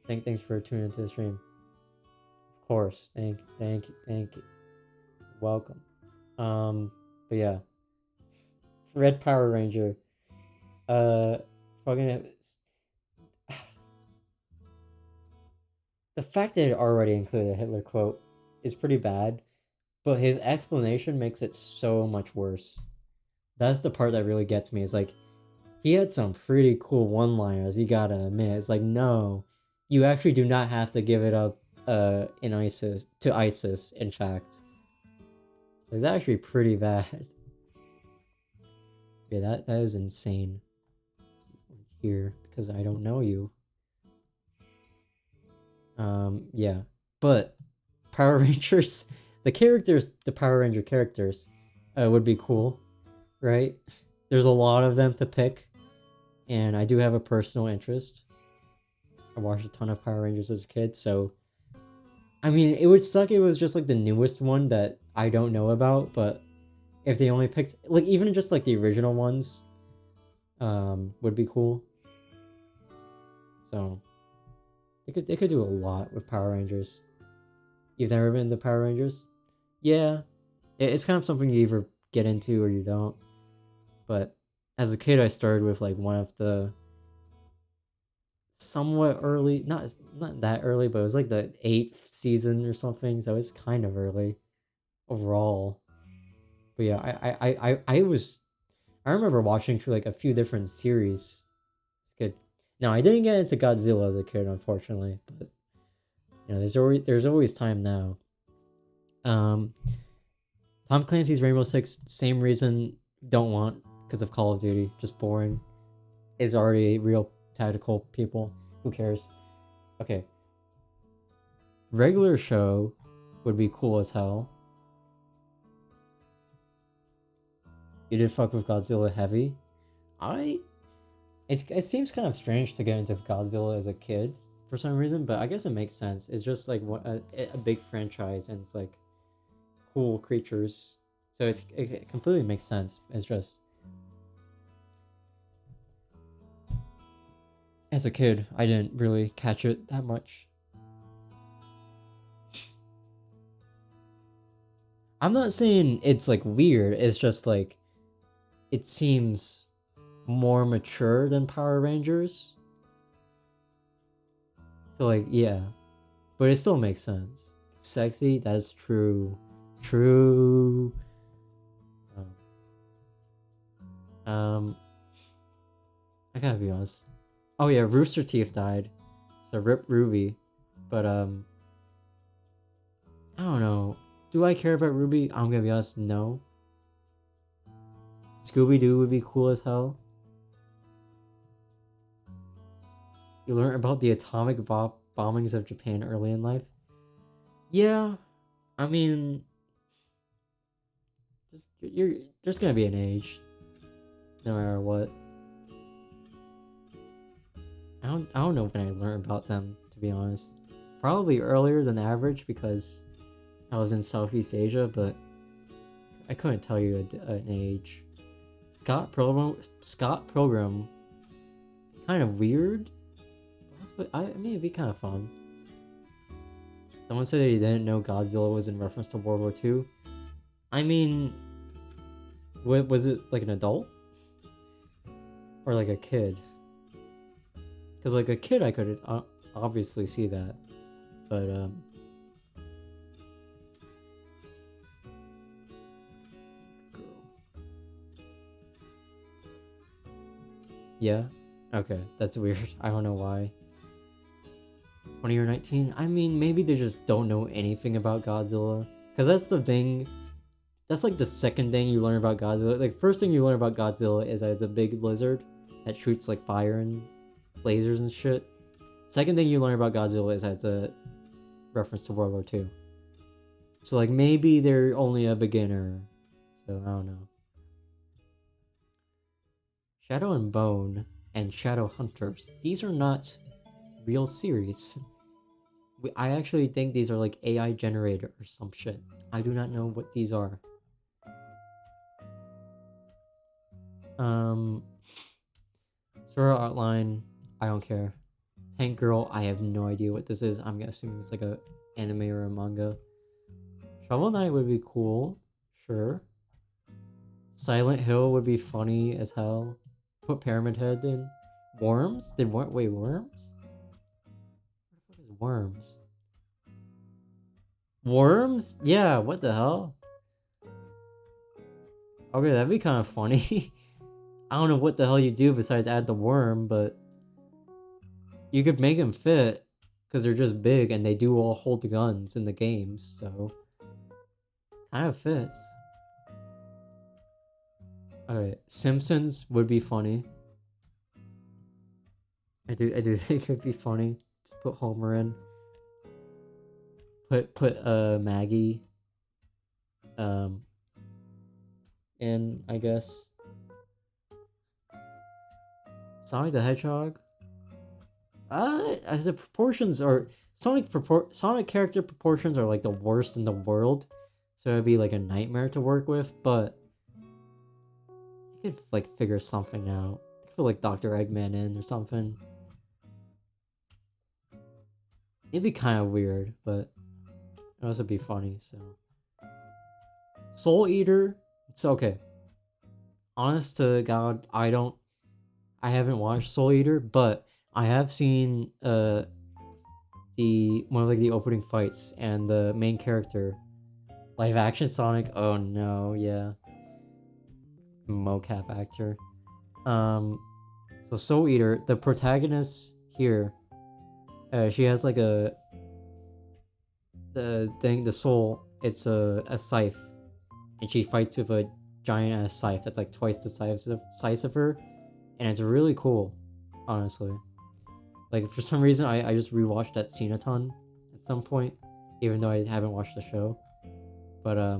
Thanks for tuning into the stream. Of course. Thank you. Welcome. But yeah. Red Power Ranger. Fucking. The fact that it already included a Hitler quote is pretty bad, but his explanation makes it so much worse. That's the part that really gets me. Is like, he had some pretty cool one-liners, you gotta admit. It's like, no, you actually do not have to give it up in ISIS, in fact. It's actually pretty bad. Yeah, that is insane. Here, because I don't know you. Yeah. But Power Rangers, the Power Ranger characters, would be cool, right? There's a lot of them to pick, and I do have a personal interest. I watched a ton of Power Rangers as a kid, so I mean, it would suck if it was just like the newest one that I don't know about, but if they only picked like even just like the original ones, would be cool. So they could do a lot with Power Rangers. You've never been to Power Rangers? Yeah. It's kind of something you either get into or you don't. But as a kid I started with like one of the somewhat early, not that early, but it was like the 8th season or something, so it's kind of early overall. But yeah, I remember watching through like a few different series. It's good. Now I didn't get into Godzilla as a kid, unfortunately, but there's always time now. Tom Clancy's Rainbow Six, same reason, don't want, because of Call of Duty, just boring. Is already real tactical people. Who cares? Okay. Regular show would be cool as hell. You did fuck with Godzilla heavy. It seems kind of strange to get into Godzilla as a kid for some reason, but I guess it makes sense. It's just like a big franchise, and it's like cool creatures, so it completely makes sense. It's just, as a kid, I didn't really catch it that much. I'm not saying it's like weird, it's just like it seems more mature than Power Rangers. So like yeah. But it still makes sense. Sexy, that's true. True. I gotta be honest. Oh yeah, Rooster Teeth died. So rip Ruby. But I don't know. Do I care about Ruby? I'm gonna be honest, no. Scooby-Doo would be cool as hell. You learn about the atomic bombings of Japan early in life. Yeah, I mean, there's gonna be an age, no matter what. I don't know when I learned about them, to be honest. Probably earlier than average because I was in Southeast Asia, but I couldn't tell you an age. Scott Pilgrim, kind of weird. But I mean, it'd be kind of fun. Someone said that he didn't know Godzilla was in reference to World War II. I mean, was it like an adult? Or like a kid? Because like a kid I could obviously see that. But yeah? Okay, that's weird. I don't know why. 20 or 19? I mean, maybe they just don't know anything about Godzilla. Because that's the thing. That's like the second thing you learn about Godzilla. Like, first thing you learn about Godzilla is that it's a big lizard that shoots like fire and lasers and shit. Second thing you learn about Godzilla is that it's a reference to World War II. So like, maybe they're only a beginner. So, I don't know. Shadow and Bone and Shadow Hunters. These are not real series. I actually think these are like AI generated or some shit. I do not know what these are. Sora Outline, I don't care. Tank Girl, I have no idea what this is. I'm assuming it's like a anime or a manga. Shovel Knight would be cool, sure. Silent Hill would be funny as hell. Put Pyramid Head in. Worms? Wait, Worms? What the fuck is Worms? Worms? Yeah, what the hell? Okay, that'd be kind of funny. I don't know what the hell you do besides add the worm, but you could make them fit because they're just big and they do all hold the guns in the games, so kind of fits. Okay, Simpsons would be funny. I do think it'd be funny. Just put Homer in. Put Maggie in, I guess. Sonic the Hedgehog. As the proportions are Sonic character proportions are like the worst in the world, so it'd be like a nightmare to work with. But you could like figure something out. You could put like Dr. Eggman in or something. It'd be kind of weird, but it'd also be funny. So Soul Eater, it's okay. Honest to God, I haven't watched Soul Eater, but I have seen one of like the opening fights and the main character, live action Sonic. Oh no, yeah, mocap actor. So Soul Eater, the protagonist here, she has like the soul. It's a scythe, and she fights with a giant ass scythe that's like twice the size of her. And it's really cool, honestly. Like, for some reason, I just rewatched that scene a ton at some point, even though I haven't watched the show. But,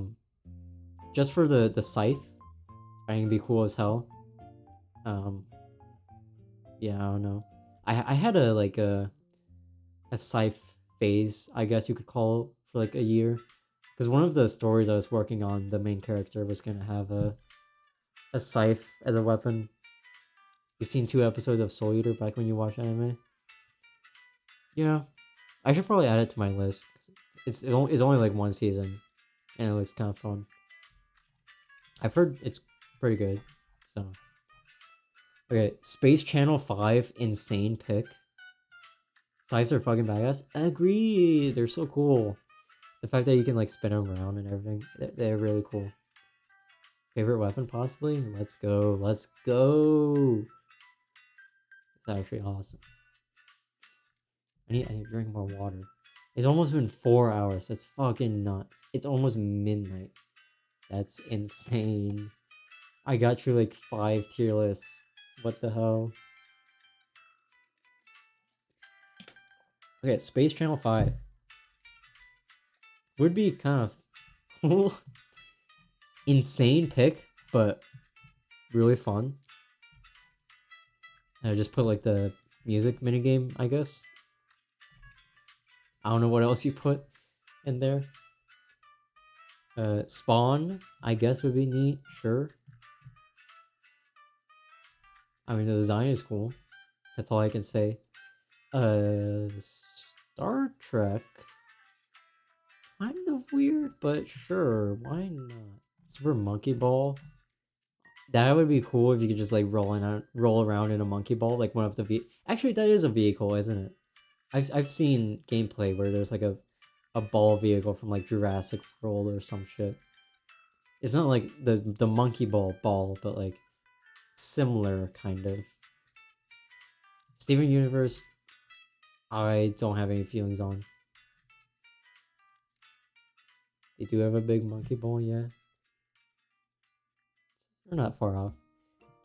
just for the scythe, I think it'd be cool as hell. Yeah, I don't know. I had a scythe phase, I guess you could call it, for like a year. Because one of the stories I was working on, the main character was gonna have a scythe as a weapon. You've seen 2 episodes of Soul Eater back when you watch anime? Yeah. I should probably add it to my list. It's only like 1 season. and it looks kind of fun. I've heard it's pretty good. So, okay, Space Channel 5, insane pick. Scythes are fucking badass. Agree. They're so cool. The fact that you can like spin them around and everything, they're really cool. Favorite weapon possibly? Let's go. Let's go. It's actually awesome. I need to drink more water. It's almost been 4 hours. That's fucking nuts. It's almost midnight. That's insane. I got through like 5 tier lists. What the hell? Okay, Space Channel 5. Would be kind of cool. Insane pick, but really fun. I just put like the music minigame, I guess. I don't know what else you put in there. Spawn, I guess would be neat, sure. I mean, the design is cool. That's all I can say. Star Trek. Kind of weird, but sure, why not? Super Monkey Ball. That would be cool if you could just like roll around in a monkey ball, like one of the actually that is a vehicle, isn't it? I've seen gameplay where there's like a ball vehicle from like Jurassic World or some shit. It's not like the monkey ball, but like similar kind of. Steven Universe, I don't have any feelings on. They do have a big monkey ball, yeah. They're not far off.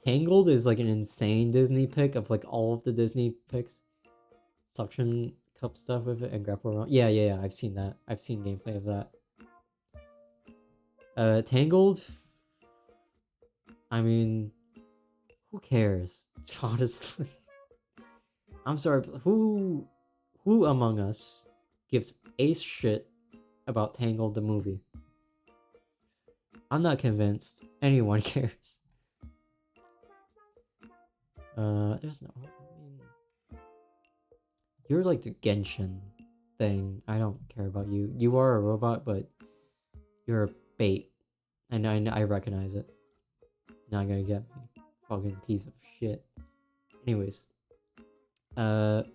Tangled is like an insane Disney pick of like all of the Disney picks. Suction cup stuff with it and grapple around. Yeah. I've seen that. I've seen gameplay of that. Tangled. I mean, who cares? Honestly, I'm sorry. Who among us gives a shit about Tangled the movie? I'm not convinced anyone cares. There's no. I mean, you're like the Genshin thing. I don't care about you. You are a robot, but you're a bait, and I recognize it. Not gonna get me, fucking piece of shit. Anyways, Tekken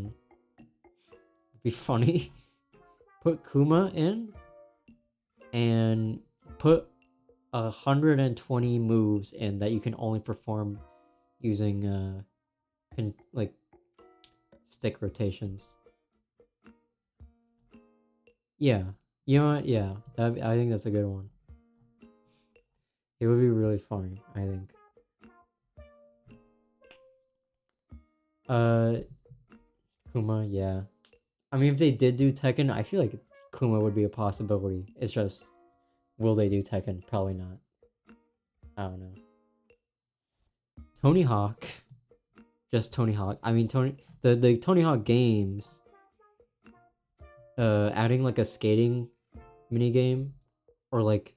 would be funny. Put Kuma in and put 120 moves in that you can only perform using like stick rotations. Yeah, you know what? Yeah, I think that's a good one. It would be really funny, I think. Kuma, yeah. I mean, if they did do Tekken, I feel like Kuma would be a possibility. It's just, will they do Tekken? Probably not. I don't know. Tony Hawk. Just Tony Hawk. I mean, the Tony Hawk games. Adding like a skating minigame, or like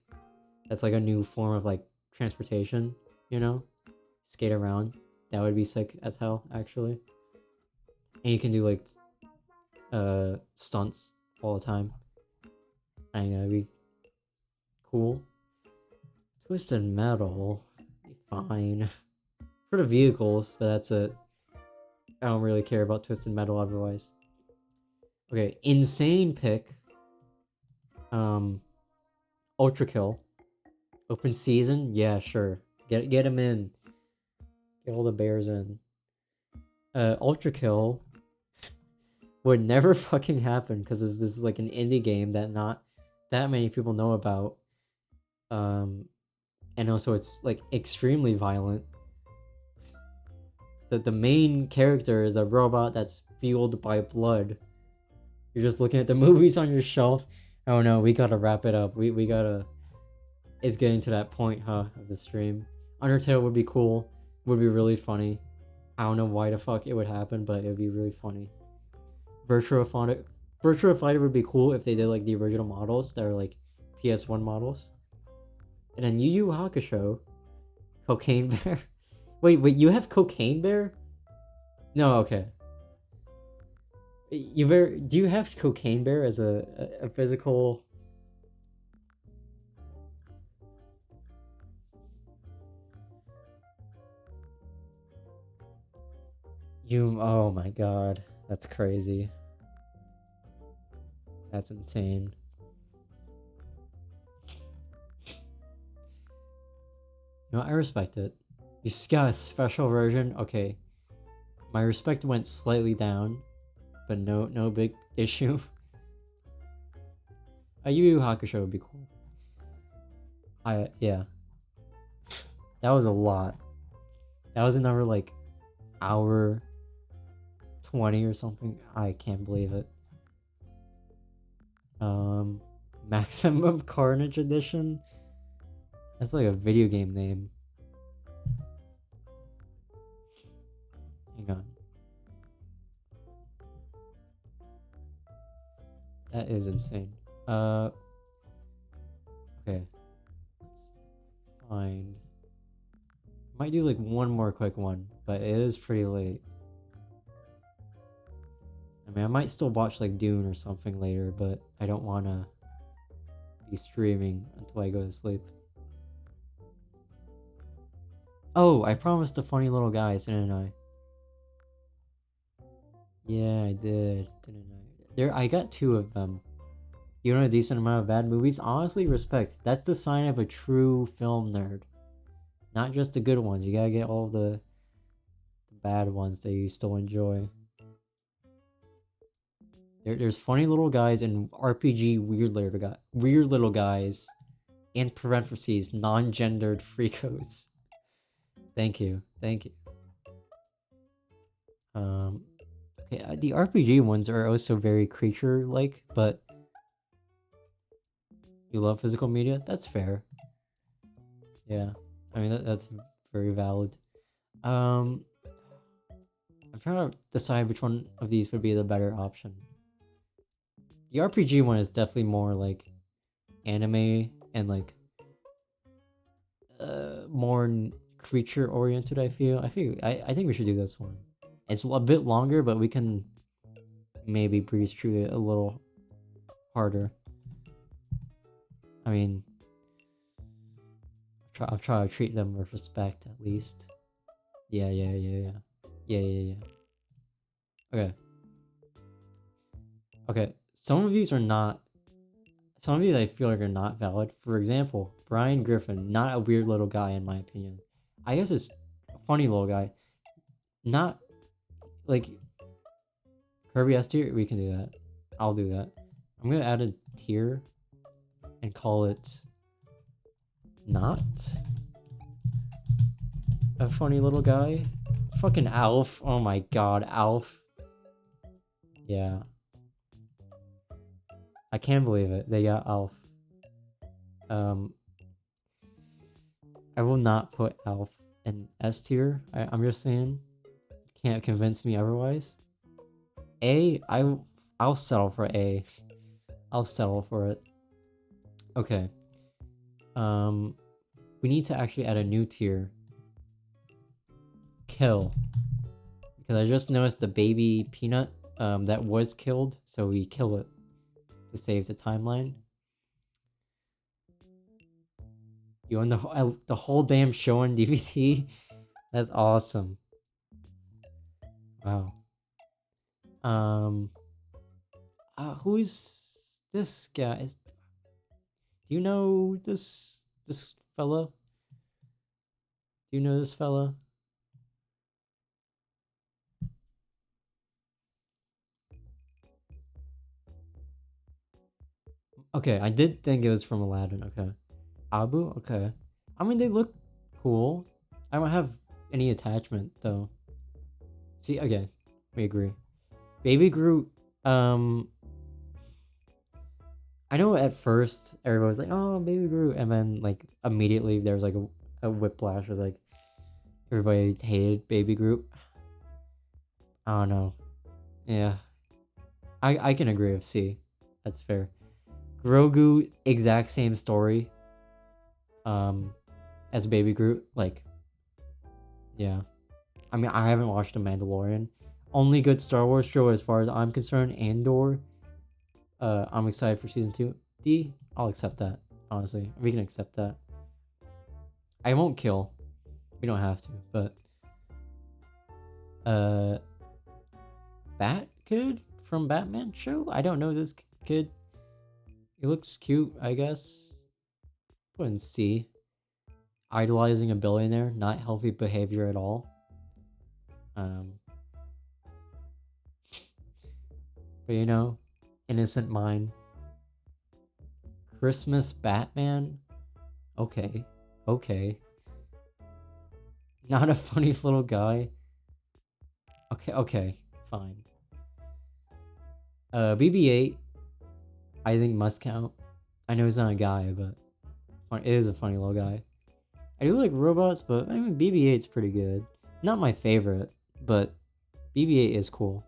that's like a new form of like transportation. You know, skate around. That would be sick as hell, actually. And you can do like stunts all the time. I think that'd be cool. Twisted Metal, be fine for the vehicles, but that's it. I don't really care about Twisted Metal otherwise. Okay, insane pick. Ultra Kill, open season, yeah, sure. Get him in. Get all the bears in. Ultra Kill would never fucking happen because this is like an indie game that not that many people know about. And also it's like extremely violent. The main character is a robot that's fueled by blood. You're just looking at the movies on your shelf. Oh no, we gotta wrap it up. We gotta. It's getting to that point, huh, of the stream. Undertale would be cool. Would be really funny. I don't know why the fuck it would happen, but it would be really funny. Virtua Fighter would be cool if they did like the original models that are like PS1 models. And then Yu Yu Hakusho, Cocaine Bear. Wait, you have Cocaine Bear? No, okay. Do you have Cocaine Bear as a physical? Oh my god, that's crazy. That's insane. You know, I respect it. You got a special version? Okay. My respect went slightly down, but no big issue. A Yu Yu Hakusho would be cool. Yeah. That was a lot. That was another like hour 20 or something. I can't believe it. Maximum Carnage Edition? That's like a video game name. Hang on. That is insane. Okay. Let's find. Might do like one more quick one, but it is pretty late. I mean, I might still watch like Dune or something later, but I don't want to be streaming until I go to sleep. Oh, I promised the funny little guys, didn't I? Yeah, I did, didn't I? I got 2 of them. You know, a decent amount of bad movies. Honestly, respect. That's the sign of a true film nerd. Not just the good ones. You gotta get all the bad ones that you still enjoy. There's funny little guys and RPG weird little guys. In parentheses, non-gendered freakos. Thank you. Okay, the RPG ones are also very creature-like, but you love physical media? That's fair. Yeah, I mean that's very valid. I'm trying to decide which one of these would be the better option. The RPG one is definitely more like anime and like more creature oriented. I think we should do this one. It's a bit longer, but we can maybe breeze through it a little harder. I mean, I'll try to treat them with respect at least. Yeah. Okay. Some of these I feel like are not valid. For example, Brian Griffin, not a weird little guy in my opinion. I guess it's a funny little guy. Not like Kirby S tier, we can do that. I'll do that. I'm gonna add a tier and call it not a funny little guy. Fucking Alf. Oh my god, Alf. Yeah. I can't believe it. They got Alf. I will not put Alf in S tier. I'm just saying. Can't convince me otherwise. I'll settle for A. I'll settle for it. Okay. We need to actually add a new tier. Kill. Because I just noticed the baby peanut that was killed, so we kill it to save the timeline. You own the whole damn show on DVD? That's awesome. Wow. Who's this guy? Do you know this fella? Do you know this fella? Okay, I did think it was from Aladdin. Okay. Abu? Okay. I mean, they look cool. I don't have any attachment, though. See, okay. We agree. Baby Groot, I know at first everybody was like, oh, Baby Groot. And then, like, immediately there was, like, a whiplash. It was like, everybody hated Baby Groot. I don't know. Yeah. I can agree with C. That's fair. Grogu, exact same story. As Baby Groot. Like, yeah. I mean, I haven't watched The Mandalorian. Only good Star Wars show as far as I'm concerned. Andor. I'm excited for season 2. D, I'll accept that. Honestly, we can accept that. I won't kill. We don't have to, but Bat Kid from Batman show. I don't know this kid. He looks cute, I guess. Put in C. Idolizing a billionaire, not healthy behavior at all. But you know, innocent mind. Christmas Batman? Okay. Not a funny little guy. Okay, fine. BB-8, I think must count. I know he's not a guy, but it is a funny little guy. I do like robots, but I mean BB-8's pretty good. Not my favorite, but BB-8 is cool.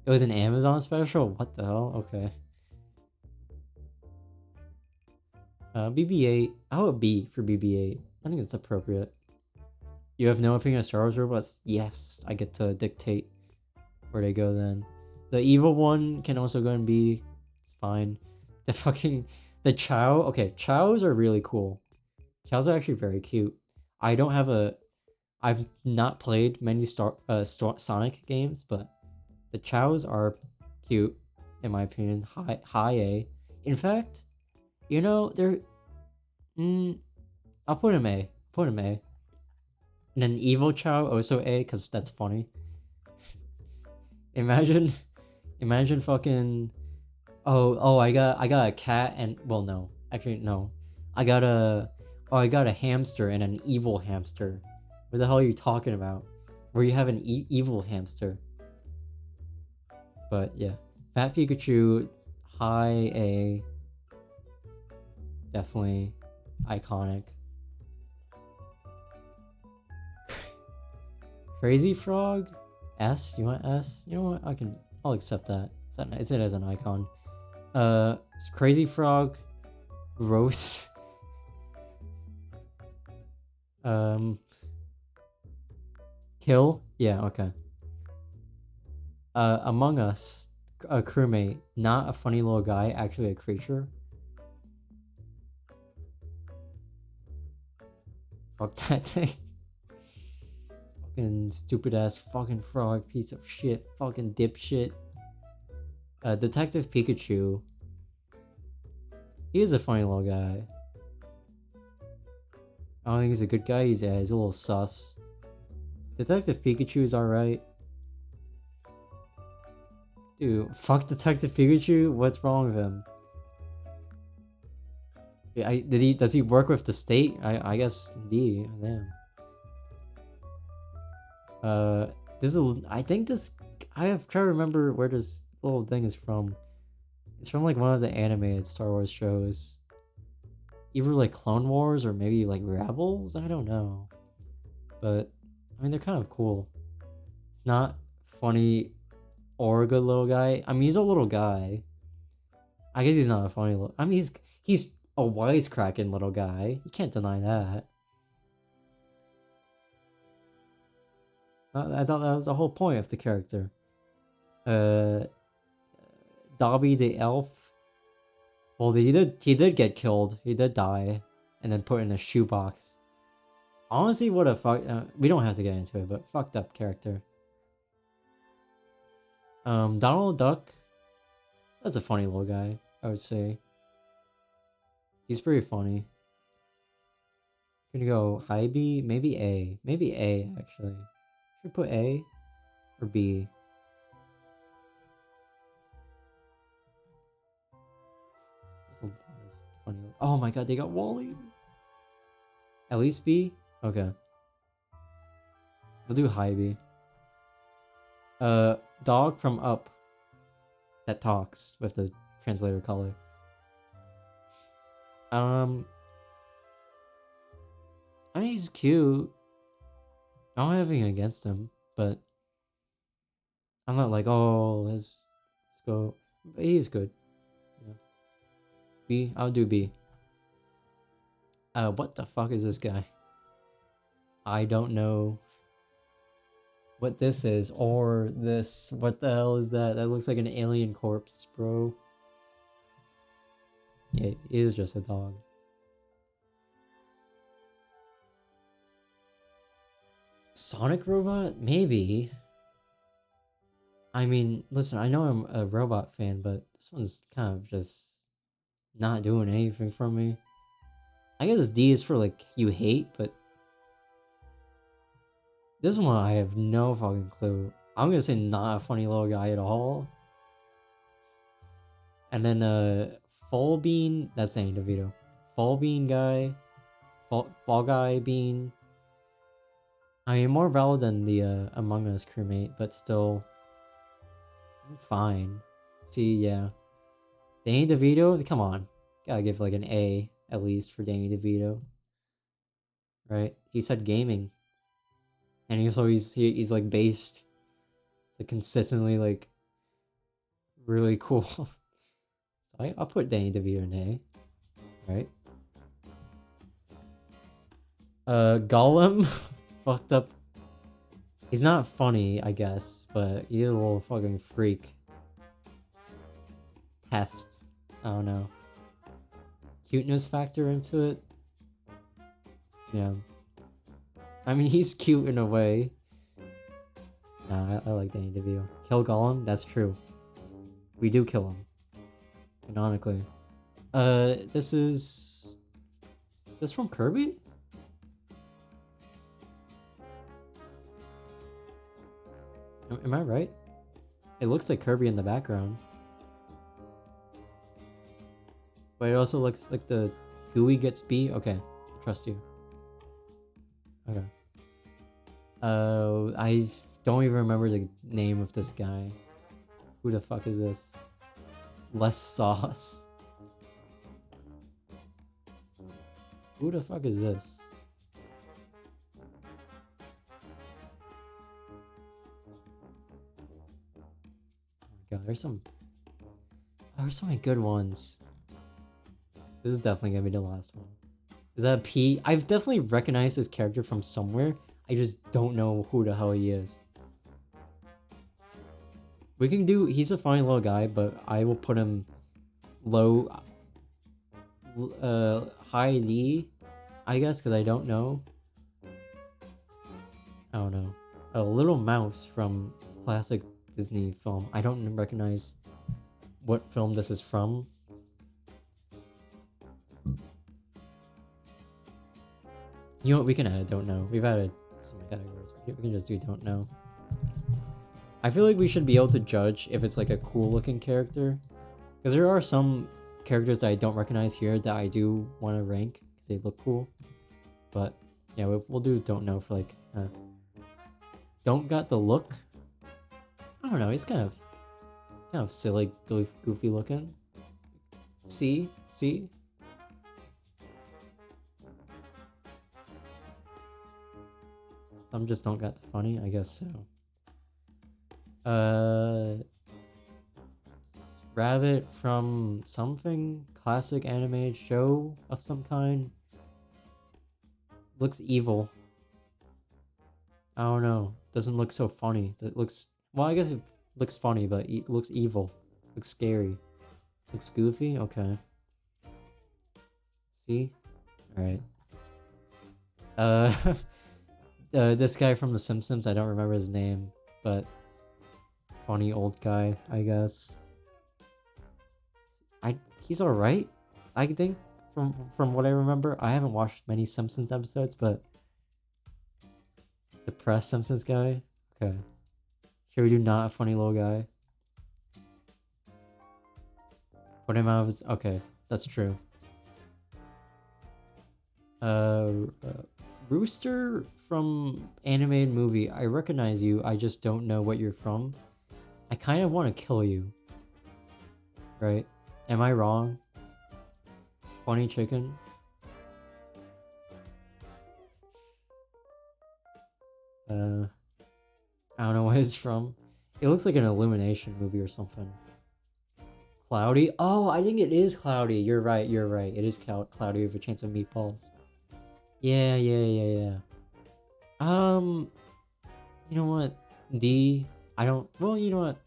It was an Amazon special? What the hell? Okay. BB-8, how about B for BB-8? I think it's appropriate. You have no opinion of Star Wars robots? Yes, I get to dictate where they go then. The evil one can also go and be. It's fine. The Chow. Okay, Chows are really cool. Chows are actually very cute. I've not played many Sonic games, but the Chows are cute, in my opinion. High A. In fact, you know, they're... I'll put him A. And then evil Chow also A, because that's funny. Imagine fucking... Oh, I got a cat and... Well, no. Actually, no. I got a hamster and an evil hamster. What the hell are you talking about? Where you have an evil hamster. But yeah. Fat Pikachu, high A. Definitely iconic. Crazy Frog? S? You want S? You know what? I'll accept that. It's it as an icon. Crazy Frog. Gross. Kill? Yeah, okay. Among Us, a crewmate, not a funny little guy, actually a creature. Fuck that thing. Fucking stupid ass fucking frog, piece of shit, fucking dipshit. Detective Pikachu. He is a funny little guy. I don't think he's a good guy. He's a little sus. Detective Pikachu is alright. Dude, fuck Detective Pikachu? What's wrong with him? Does he work with the state? I guess D. Damn. I have tried to remember where this little thing is from. It's from like one of the animated Star Wars shows. Either like Clone Wars or maybe like Rebels? I don't know. But I mean, they're kind of cool. It's not funny or a good little guy. I mean, he's a little guy. I guess he's not a funny little... I mean, he's a wisecracking little guy. You can't deny that. I thought that was the whole point of the character. Dobby the elf. Well, he did get killed. He did die, and then put in a shoebox. Honestly, what a fuck. We don't have to get into it, but fucked up character. Donald Duck. That's a funny little guy, I would say. He's pretty funny. Gonna go high B, maybe A. Maybe A, actually. Should we put A or B? There's a lot of funny. Oh my god, they got Wally. At least B? Okay. We'll do high B. Dog from Up. That talks with the translator color. I mean, he's cute. I don't have anything against him, but I'm not like, oh, let's go. But he's good. Yeah. B, I'll do B. What the fuck is this guy? I don't know. what this is, or this. What the hell is that? That looks like an alien corpse, bro. Yeah, it is just a dog. Sonic robot? Maybe. I mean, listen, I know I'm a robot fan, but this one's kind of just not doing anything for me. I guess D is for like you hate, but this one I have no fucking clue. I'm gonna say not a funny little guy at all. And then Fall Bean, that's Danny DeVito. Fall Bean guy, Fall Guy Bean. I mean, more valid than the Among Us crewmate, but still fine. See, yeah. Danny DeVito, come on. Gotta give like an A at least for Danny DeVito. Right? He said gaming. And he's like based like consistently like really cool. So I'll put Danny DeVito an A. Right? Gollum fucked up. He's not funny, I guess, but he is a little fucking freak. Test. I don't know. Cuteness factor into it. Yeah. I mean, he's cute in a way. Nah, I like Danny DeVito. Kill Gollum? That's true. We do kill him. Canonically. This is... Is this from Kirby? Am I right? It looks like Kirby in the background. But it also looks like the GUI gets B. Okay, I trust you. Okay. I don't even remember the name of this guy. Who the fuck is this? Less sauce. Who the fuck is this? Oh my god, there's so many good ones. This is definitely gonna be the last one. Is that a P? I've definitely recognized this character from somewhere. I just don't know who the hell he is. We can do... He's a funny little guy, but I will put him low... high D, I guess, because I don't know. I don't know. A little mouse from classic Disney film. I don't recognize what film this is from. You know what? We can add don't know. We've added some categories. We can just do don't know. I feel like we should be able to judge if it's like a cool looking character. Because there are some characters that I don't recognize here that I do want to rank because they look cool. But yeah, we'll do don't know for like... Don't got the look. I don't know. He's kind of silly, goofy looking. See? Some just don't got the funny, I guess so. Rabbit from something? Classic animated show of some kind? Looks evil. I don't know. Doesn't look so funny. It looks... Well, I guess it looks funny, but it looks evil. Looks scary. Looks goofy? Okay. See? Alright. This guy from The Simpsons, I don't remember his name, but... Funny old guy, I guess. He's alright, I think, from what I remember. I haven't watched many Simpsons episodes, but... Depressed Simpsons guy? Okay. Should we do not a funny little guy? Put him out of his... Okay, that's true. Rooster from animated movie. I recognize you, I just don't know what you're from. I kind of want to kill you. Right? Am I wrong? Funny chicken? I don't know what it's from. It looks like an Illumination movie or something. Cloudy? Oh, I think it is Cloudy. You're right. It is Cloudy with a Chance of Meatballs. Yeah. You know what? D. I don't. Well, you know what?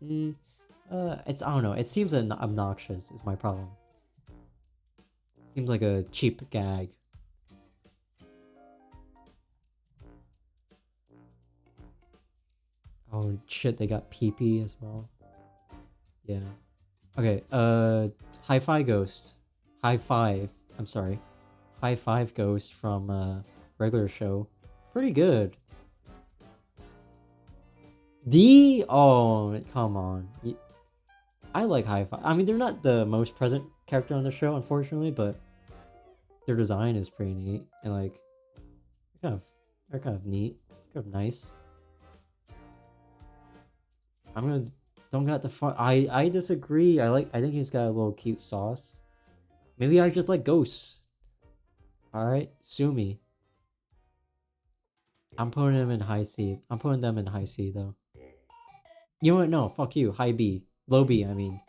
It's I don't know. It seems obnoxious. Is my problem. Seems like a cheap gag. Oh shit! They got PP as well. Yeah. Okay. Hi-Fi Ghost. High Five. I'm sorry. High Five Ghost from regular show. Pretty good. D? Oh, come on. I like High Five. I mean, they're not the most present character on the show, unfortunately, but their design is pretty neat and like they're kind of neat, kind of nice. Don't got the fun. I disagree. I think he's got a little cute sauce. Maybe I just like ghosts. All right, sue me. I'm putting him in high C. I'm putting them in high C though. You know what? No, fuck you. High B. Low B, I mean.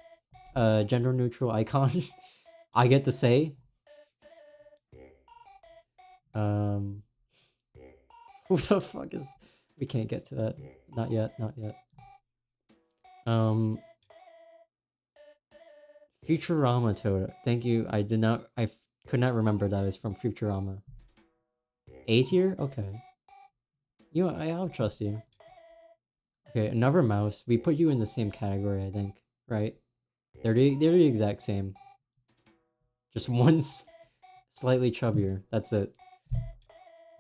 Gender neutral icon. I get to say. Who the fuck is... We can't get to that. Not yet, not yet. Futurama Toda. Thank you. I could not remember that was from Futurama. A tier? Okay. You know, I'll trust you. Okay, another mouse. We put you in the same category, I think, right? They're the exact same. Just one's slightly chubbier. That's it.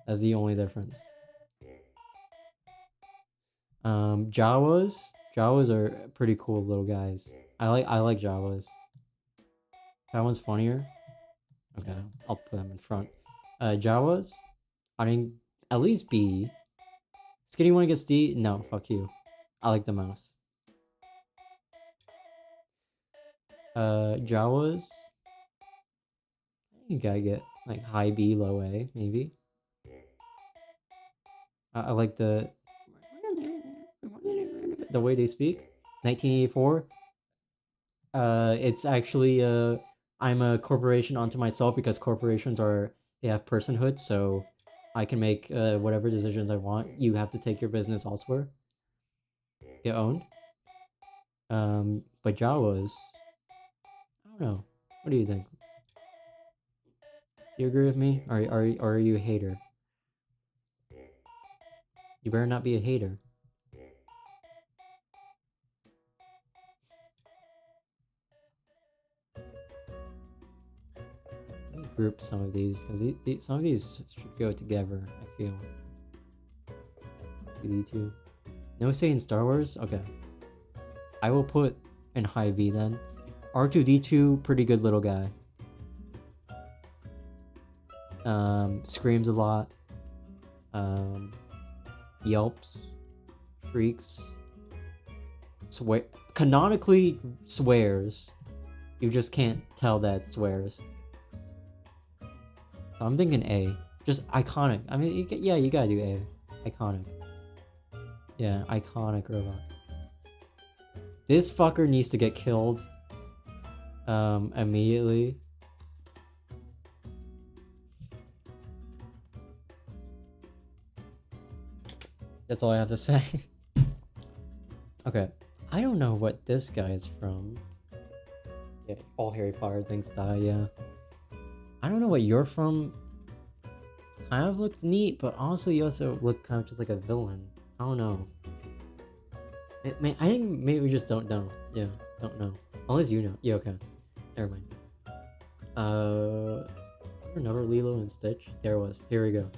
That's the only difference. Jawas. Jawas are pretty cool little guys. I like Jawas. That one's funnier. Okay, I'll put them in front. Jawas. I mean, at least B. Skinny one gets D. No, fuck you. I like the mouse. Jawas. You gotta get like high B, low A, maybe. I like the way they speak. 1984. It's actually I'm a corporation unto myself because corporations they have personhood, so I can make whatever decisions I want. You have to take your business elsewhere. Get owned. But Jawas, I don't know. What do you think? You agree with me? Or are you a hater? You better not be a hater. Let me group some of these because some of these should go together. I feel. D2. No say in Star Wars. Okay. I will put in high V then. R2D2, pretty good little guy. Screams a lot. Yelps. Shrieks. Canonically swears. You just can't tell that it swears. So I'm thinking A. Just iconic. I mean, you gotta do A. Iconic. Yeah, iconic robot. This fucker needs to get killed. Immediately. That's all I have to say. Okay. I don't know what this guy is from. Yeah, all Harry Potter things die, yeah. I don't know what you're from. Kind of look neat, but honestly you also look kind of just like a villain. I don't know. I think maybe we just don't know. Yeah, don't know. Unless you know. Yeah, okay. Never mind. Another Lilo and Stitch? There was. Here we go.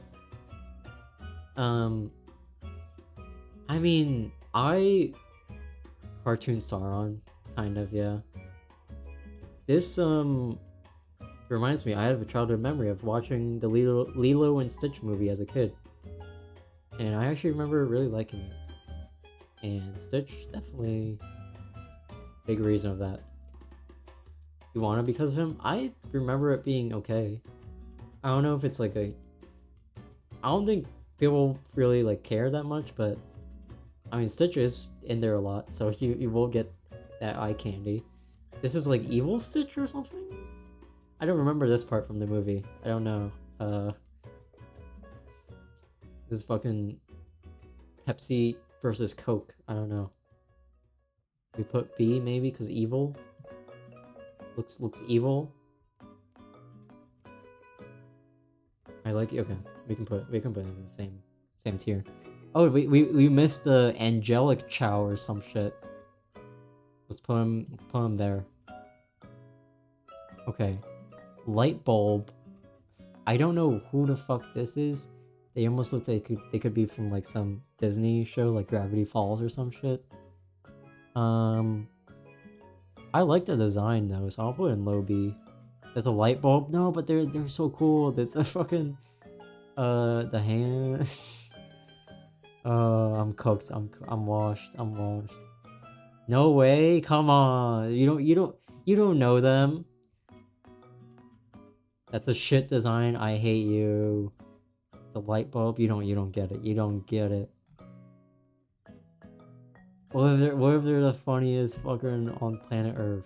I mean, cartoon Sauron, kind of, yeah. This, reminds me, I have a childhood memory of watching the Lilo and Stitch movie as a kid. And I actually remember really liking it. And Stitch, definitely big reason of that. You want it because of him? I remember it being okay. I don't know if it's like I don't think people really like care that much, but I mean Stitch is in there a lot, so you will get that eye candy. This is like evil Stitch or something? I don't remember this part from the movie. I don't know. This is fucking Pepsi versus Coke. I don't know. We put B maybe because evil. Looks evil. I like okay. We can put it in the same tier. Oh, we missed the angelic chow or some shit. Let's put him there. Okay. Light bulb. I don't know who the fuck this is. They almost look like they could be from like some Disney show like Gravity Falls or some shit. I like the design though, so I'll put in low B. There's a light bulb. No, but they're so cool. The fucking the hands. I'm cooked. I'm washed. I'm washed. No way. Come on. You don't know them. That's a shit design. I hate you. The light bulb. You don't get it. You don't get it. What if they're the funniest fucking on planet Earth?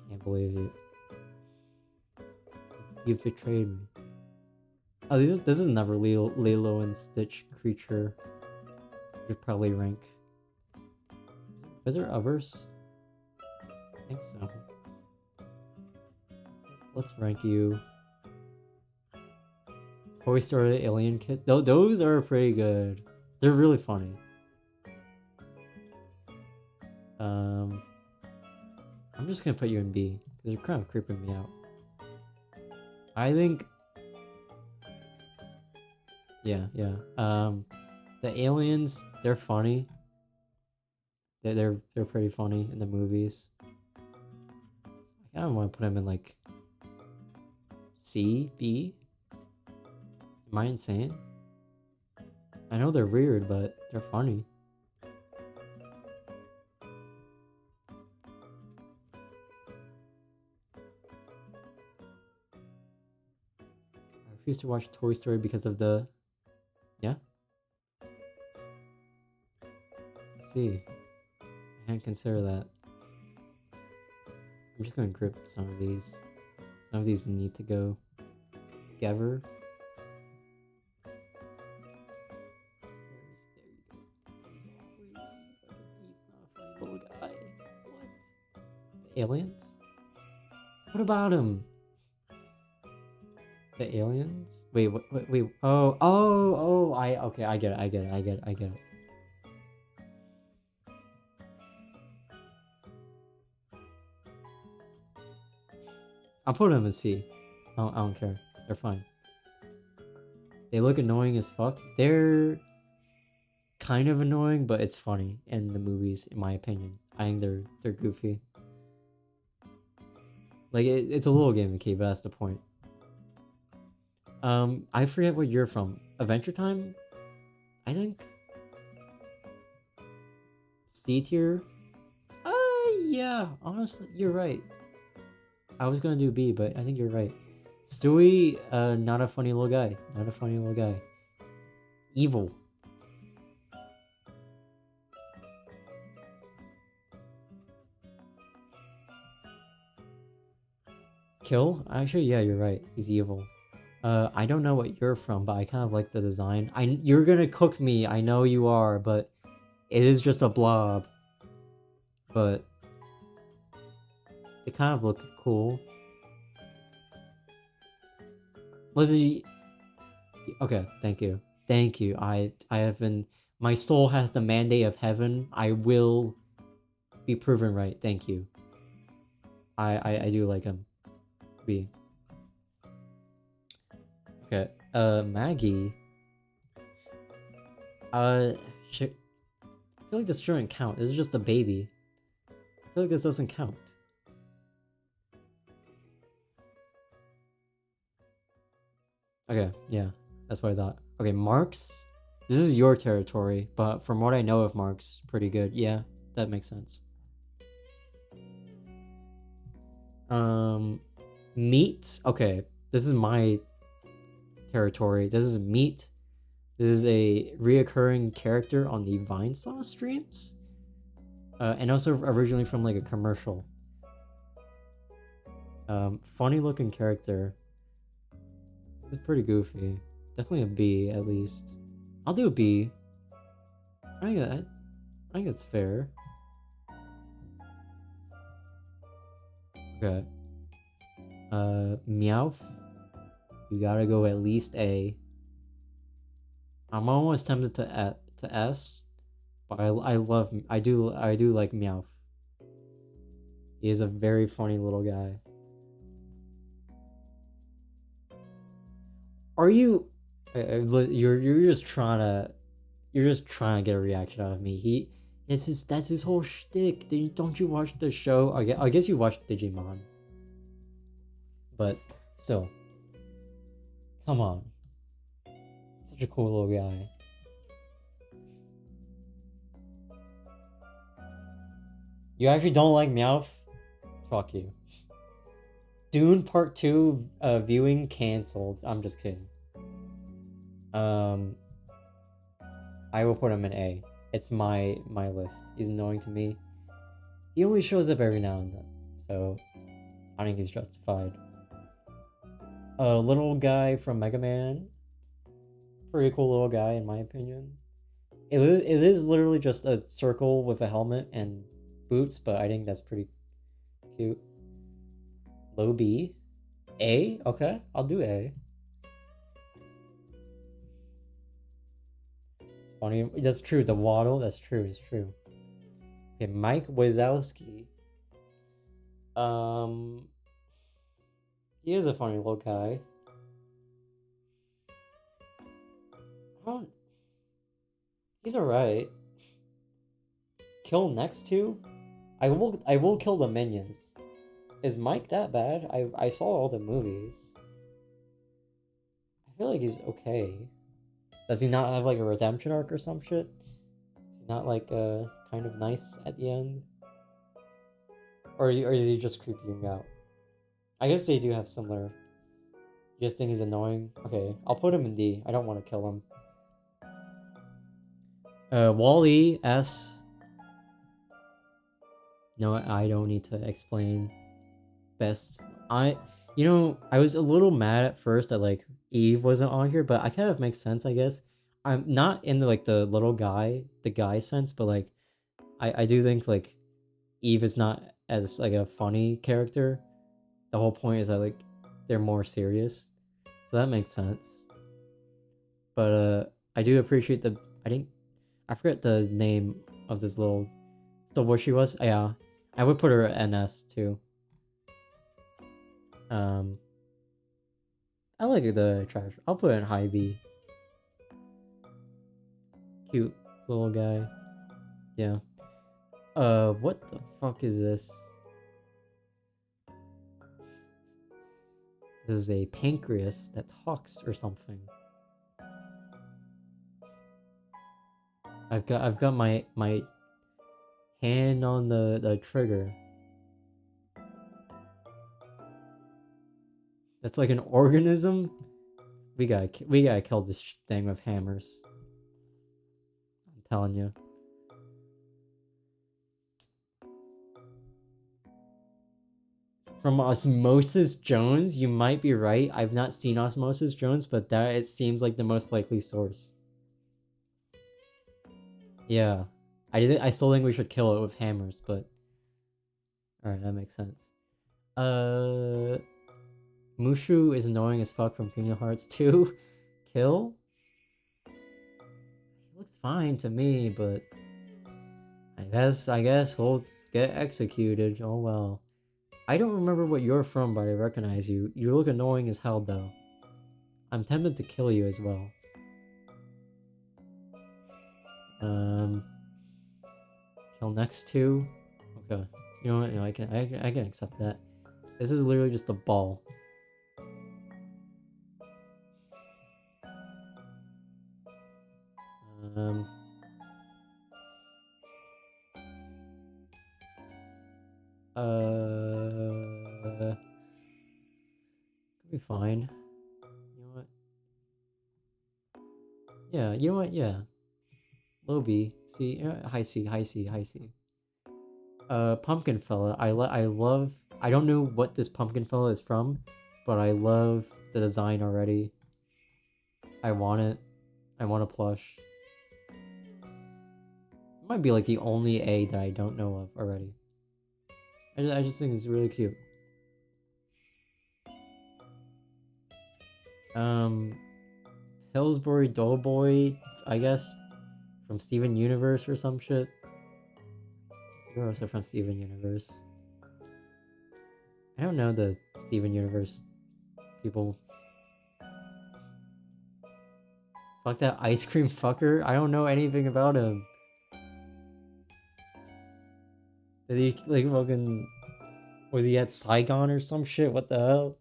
Can't believe it. You've betrayed me. Oh, this is another Lilo and Stitch creature. Should probably rank. Is there others? I think so. Let's rank you. Toy Story Alien Kids. Those are pretty good. They're really funny. I'm just gonna put you in B because you're kind of creeping me out. I think. Yeah. The aliens, they're funny. They're pretty funny in the movies. I don't want to put them in like C, B. Am I insane? I know they're weird, but they're funny. I refuse to watch Toy Story because of the... Yeah? Let's see. I can't consider that. I'm just gonna grip some of these. Some of these need to go together. Little guy. What? The aliens? What about him? The aliens? Wait, wait. Oh, okay, I get it. I'll put them in C. I don't care. They're fine. They look annoying as fuck. They're kind of annoying, but it's funny in the movies, in my opinion. I think they're goofy. Like it's a little gimmicky, but that's the point. I forget what you're from. Adventure Time? I think. C tier? Yeah. Honestly, you're right. I was gonna do B, but I think you're right. Stewie, not a funny little guy. Not a funny little guy. Evil. Kill? Actually, yeah, you're right. He's evil. I don't know what you're from, but I kind of like the design. You're gonna cook me. I know you are, but it is just a blob. But they kind of look cool. Lizzie. Okay, thank you. Thank you. I have been. My soul has the mandate of heaven. I will be proven right. Thank you. I do like him. B. Okay. Maggie. Shit. I feel like this shouldn't count. This is just a baby. I feel like this doesn't count. Okay, yeah, that's what I thought. Okay, Marks. This is your territory, but from what I know of Marks, pretty good. Yeah, that makes sense. Meat. Okay, this is my territory. This is Meat. This is a reoccurring character on the Vine Sauce streams, and also originally from like a commercial. Funny looking character. This is pretty goofy. Definitely a B at least. I'll do a B. I think it's fair. Okay. Meowth. You gotta go at least A. I'm almost tempted to S, but I do like Meowth. He is a very funny little guy. Are you? You're just trying to get a reaction out of me. That's his whole shtick. Don't you watch the show? I guess you watched Digimon, but still, come on. Such a cool little guy. You actually don't like Meowth? Fuck you. Dune Part 2 viewing cancelled. I'm just kidding. I will put him in A. It's my list. He's annoying to me. He only shows up every now and then, so I think he's justified. A little guy from Mega Man. Pretty cool little guy in my opinion. It is literally just a circle with a helmet and boots, but I think that's pretty cute. Low B. A? Okay, I'll do A. It's funny. That's true. The waddle, that's true. It's true. Okay, Mike Wazowski. He is a funny little guy. He's alright. Kill next to? I will kill the minions. Is Mike that bad? I saw all the movies. I feel like he's okay. Does he not have like a redemption arc or some shit? Is he not like kind of nice at the end? Or is he just creeping you out? I guess they do have similar. You just think he's annoying? Okay, I'll put him in D. I don't want to kill him. Wall-E, S. No, I don't need to explain. Best. I was a little mad at first that like Eve wasn't on here, but I kind of makes sense, I guess. I'm not in the like the little guy, the guy sense, but like I do think like Eve is not as like a funny character. The whole point is that like they're more serious. So that makes sense. But I do appreciate I forget the name of this little what she was. Yeah. I would put her at NS too. I like the trash. I'll put it in high B. Cute little guy. Yeah. What the fuck is this? This is a pancreas that talks or something. I've got my hand on the trigger. That's like an organism. We gotta kill this thing with hammers. I'm telling you. From Osmosis Jones, you might be right. I've not seen Osmosis Jones, but that it seems like the most likely source. Yeah, I still think we should kill it with hammers, but all right, that makes sense. Mushu is annoying as fuck from Kingdom Hearts 2. Kill? He looks fine to me, but I guess he'll get executed. Oh well. I don't remember what you're from, but I recognize you. You look annoying as hell, though. I'm tempted to kill you as well. Kill next to. Okay. You know what? You know, I can accept that. This is literally just a ball. Could be fine. You know what? Yeah, you know what? Yeah. Low B. C. High C. High C. High C. Pumpkin Fella. I love. I don't know what this Pumpkin Fella is from, but I love the design already. I want it. I want a plush. It might be like the only A that I don't know of already. I just think it's really cute. Pillsbury Doughboy, I guess, from Steven Universe or some shit. You're also from Steven Universe. I don't know the Steven Universe people. Fuck that ice cream fucker. I don't know anything about him. Did he like fucking... Was he at Saigon or some shit? What the hell?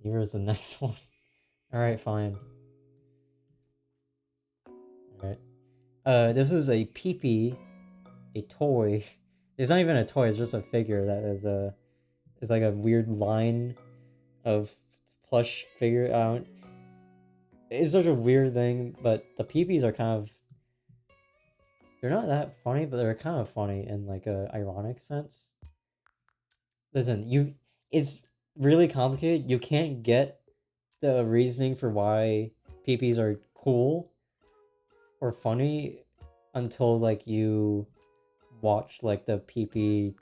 Here's the next one. Alright, fine. Alright. This is a peepee. A toy. It's not even a toy, it's just a figure that is is like a weird line of plush figure. It's such a weird thing, but the peepees are kind of... They're not that funny, but they're kind of funny in like a ironic sense. Listen, it's really complicated. You can't get the reasoning for why peepees are cool or funny until like you watch like the peepee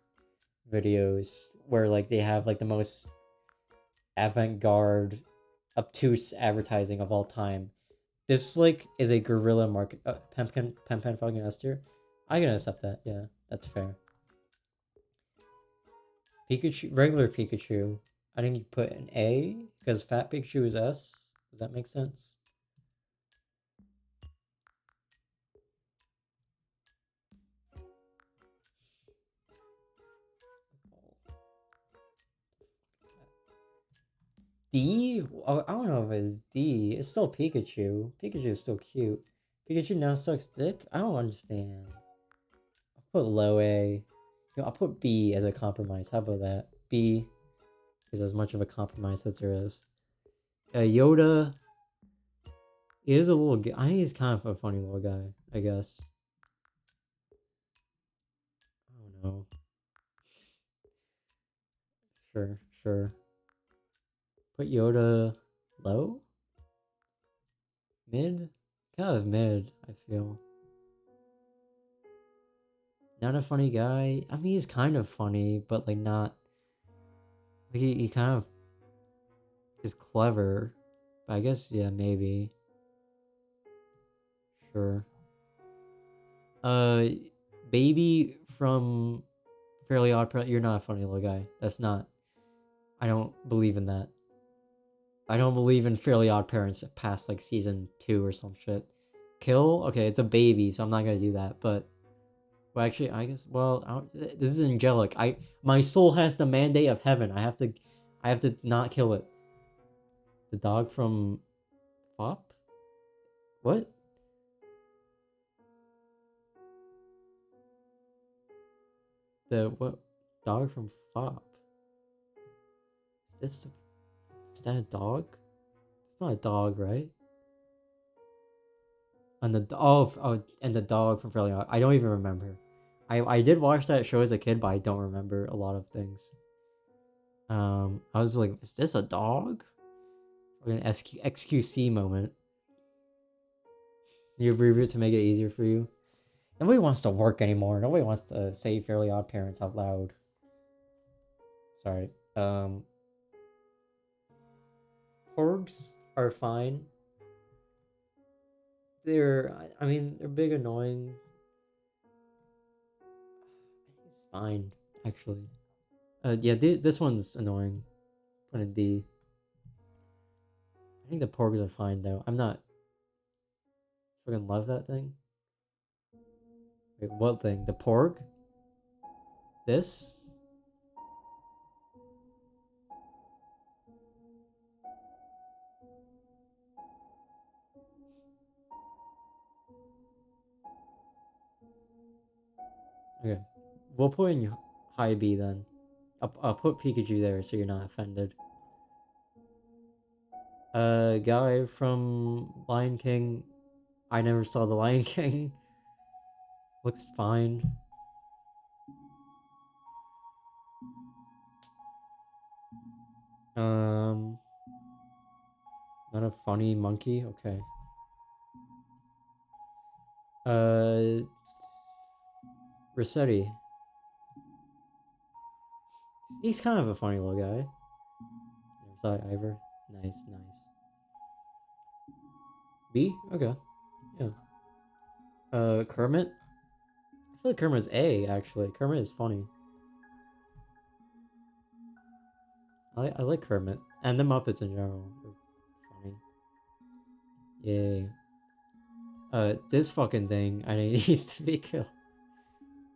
videos where like they have like the most avant-garde obtuse advertising of all time. This like is a guerrilla market. Pempen fucking S tier. I can accept that. Yeah, that's fair. Pikachu, regular Pikachu. I think you put an A because fat Pikachu is S. Does that make sense? D? Oh, I don't know if it's D. It's still Pikachu. Pikachu is still cute. Pikachu now sucks dick? I don't understand. I'll put low A. I'll put B as a compromise. How about that? B is as much of a compromise as there is. Yoda is a little... I think he's kind of a funny little guy, I guess. I don't know. Sure. Put Yoda low? Mid? Kind of mid, I feel. Not a funny guy. I mean, he's kind of funny, but like not... Like he kind of is clever. But I guess, yeah, maybe. Sure. Baby from Fairly Odd Parents. You're not a funny little guy. That's not... I don't believe in that. I don't believe in Fairly Odd Parents past like season 2 or some shit. Kill? Okay, it's a baby, so I'm not gonna do that. But, well, actually, I guess. Well, this is angelic. My soul has the mandate of heaven. I have to not kill it. The dog from Fop? What? The what? Dog from Fop? Is that a dog? It's not a dog, right? And and the dog from Fairly Odd. I don't even remember. I did watch that show as a kid, but I don't remember a lot of things. I was like, is this a dog? An XQC moment. You abbreviate it to make it easier for you. Nobody wants to work anymore. Nobody wants to say Fairly Odd Parents out loud. Sorry. Porgs are fine. I mean, they're big annoying. It's fine, actually. Yeah, this one's annoying. Put a D. I think the porgs are fine, though. I'm not... Fucking love that thing. Wait, what thing? The porg? This? Okay. We'll put in high B then. I'll put Pikachu there so you're not offended. Guy from Lion King. I never saw the Lion King. Looks fine. Not a funny monkey? Okay. Rossetti. He's kind of a funny little guy. Never saw it, Ivor. Nice, nice. B? Okay. Yeah. Kermit? I feel like Kermit's A, actually. Kermit is funny. I like Kermit. And the Muppets in general are funny. Yay. This fucking thing, I need needs to be killed.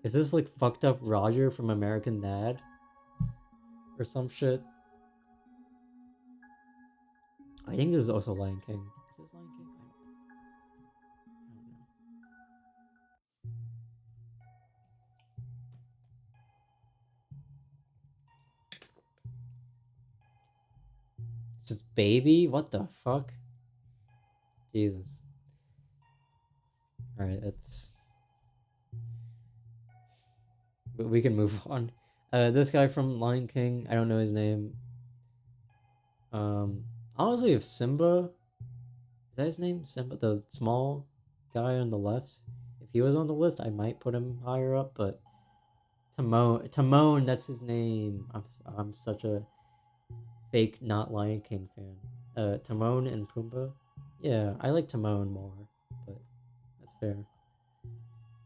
Is this like fucked up Roger from American Dad? Or some shit? I think this is also Lion King. Is this Lion King? I don't know. It's just baby? What the fuck? Jesus. Alright, that's... But we can move on. This guy from Lion King, I don't know his name. Honestly, if Simba... Is that his name? Simba? The small guy on the left? If he was on the list, I might put him higher up, but... Timon, that's his name. I'm such a fake not Lion King fan. Timon and Pumbaa. Yeah, I like Timon more, but that's fair.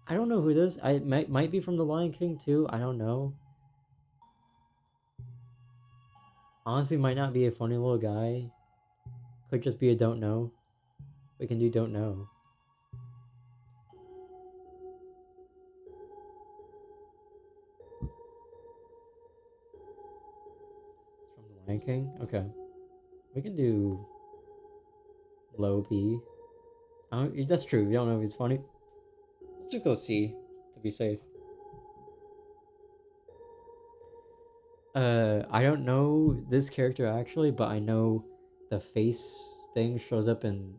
I don't know who this. I might be from the Lion King too. I don't know. Honestly, might not be a funny little guy. Could just be a don't know. We can do don't know. It's from the Lion King. Okay, we can do low B. That's true. We don't know if he's funny. Let's just go C to be safe. I don't know this character actually, but I know the face thing shows up in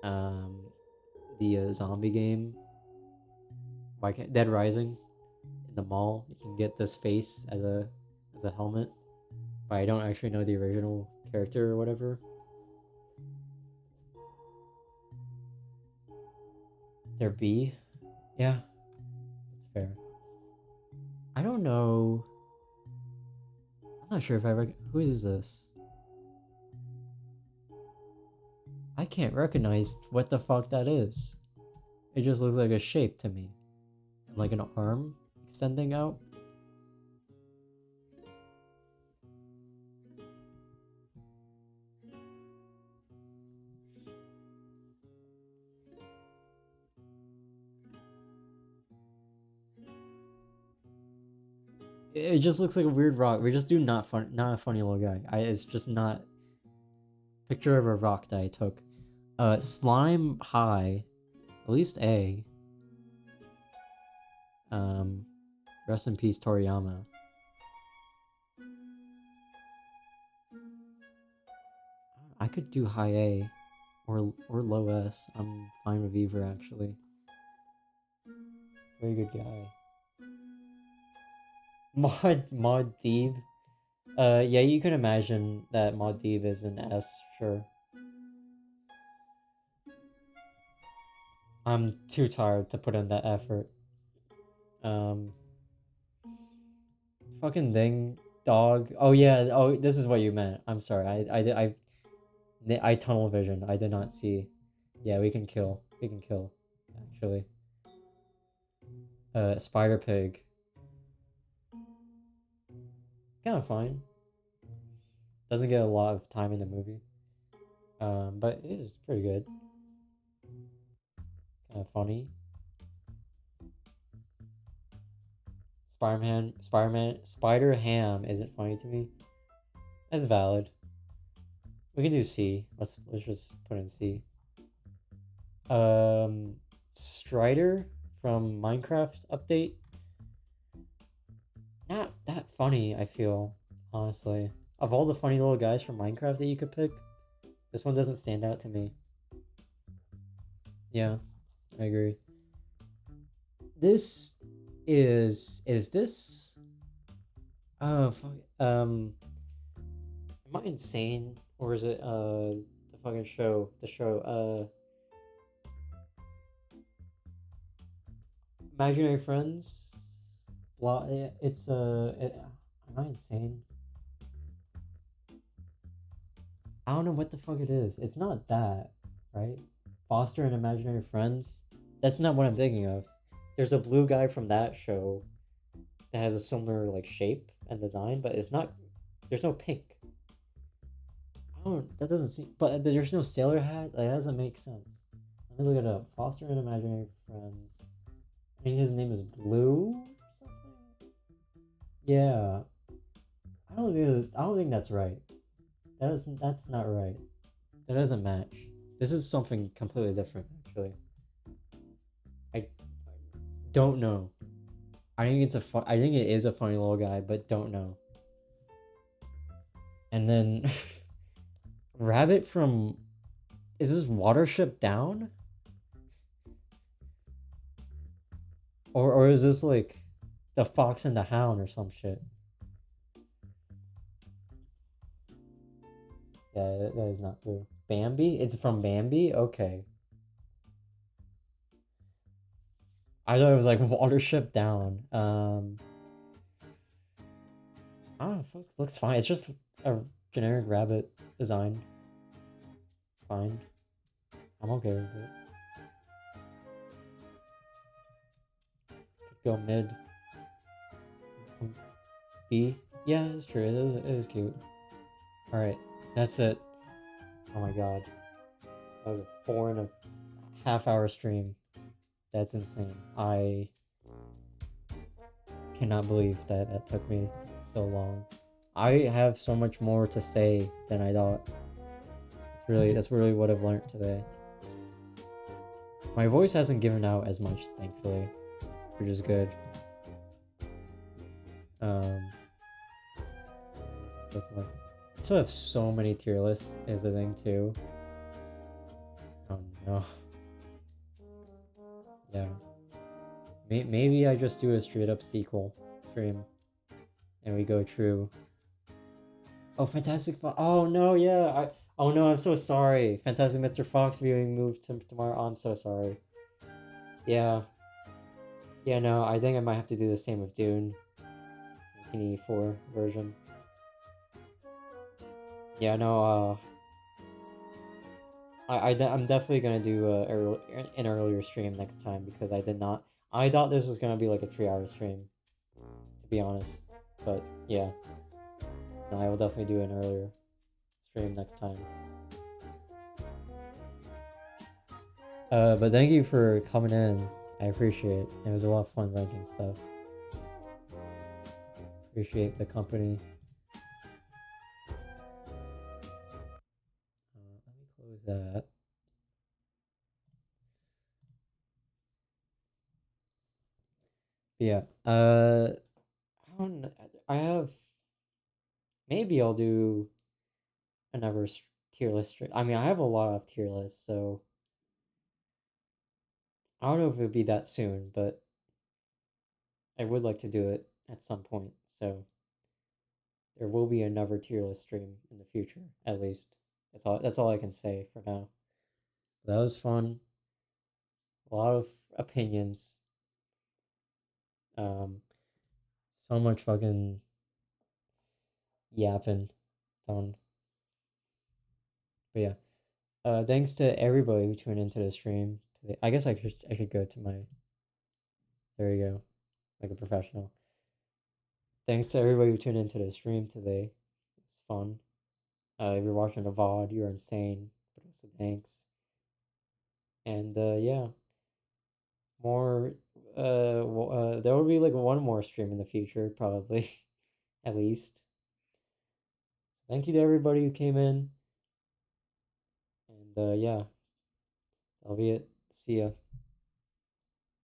the zombie game. Why can't Dead Rising in the mall? You can get this face as a helmet, but I don't actually know the original character or whatever. They're B, yeah, that's fair. I don't know. I'm not sure if who is this? I can't recognize what the fuck that is. It just looks like a shape to me. Like an arm extending out. It just looks like a weird rock. We just do not a funny little guy. It's just not picture of a rock that I took. Slime high, at least A. Rest in peace, Toriyama. I could do high A, or low S. I'm fine with either actually. Very good guy. Mod Deeb. Yeah, you can imagine that Mod Deeb is an S, sure. I'm too tired to put in that effort. Fucking thing, dog. Oh yeah. Oh, this is what you meant. I'm sorry. I tunnel vision. I did not see. Yeah, we can kill. We can kill. Actually. Spider pig. Kind of fine. Doesn't get a lot of time in the movie. But it is pretty good. Kind of funny. Spider Ham isn't funny to me. That's valid. We can do C. Let's just put in C. Strider from Minecraft update. Not that funny, I feel, honestly. Of all the funny little guys from Minecraft that you could pick, this one doesn't stand out to me. Yeah, I agree. This is this? Oh fuck. Am I insane? Or is it the fucking show? The show, Imaginary friends. Blah. It's am I insane? I don't know what the fuck it is. It's not that, right? Foster and Imaginary Friends. That's not what I'm thinking of. There's a blue guy from that show that has a similar like shape and design, but it's not. There's no pink. I don't. That doesn't seem. But there's no sailor hat. Like, that doesn't make sense. Let me look it up. Foster and Imaginary Friends. I think his name is Blue or something. Yeah. I don't think that's right. That's not right. That doesn't match. This is something completely different, actually. I don't know. I think I think it is a funny little guy, but don't know. And then Rabbit from, is this Watership Down? Or is this like the Fox and the Hound or some shit? Yeah, that is not blue. Bambi? It's from Bambi? Okay. I thought it was like Watership Down. I don't know, looks fine. It's just a generic rabbit design. Fine. I'm okay with it. Could go mid. B? Yeah, it's true. It is cute. Alright, that's it. Oh my god. That was a 4.5 hour stream. That's insane. I cannot believe that took me so long. I have so much more to say than I thought. That's really what I've learned today. My voice hasn't given out as much, thankfully, which is good. I still have so many tier lists is the thing too. Oh no. Yeah. Maybe I just do a straight up sequel stream and we go true. Oh, Fantastic Fox. Oh no, yeah. Oh no, I'm so sorry. Fantastic Mr. Fox being moved to tomorrow. Oh, I'm so sorry. Yeah. Yeah, no, I think I might have to do the same with Dune. Like an E4 version. Yeah, no, I'm definitely gonna do an earlier stream next time because I thought this was gonna be like a 3 hour stream, to be honest. But yeah, no, I will definitely do an earlier stream next time. But thank you for coming in. I appreciate it. It was a lot of fun ranking stuff. Appreciate the company. Let me close that. But yeah. I don't know. I have. Maybe I'll do another tier list. I mean, I have a lot of tier lists, so I don't know if it would be that soon, but I would like to do it at some point. So there will be another tier list stream in the future, at least. That's all I can say for now. That was fun. A lot of opinions. So much fucking yapping done. But yeah. Thanks to everybody who tuned into the stream today. I guess I should go to my. There you go, like a professional. Thanks to everybody who tuned into the stream today. It was fun. If you're watching the VOD, you're insane. But also thanks. And yeah, more. There will be like one more stream in the future, probably, at least. Thank you to everybody who came in. And yeah, that'll be it. See ya.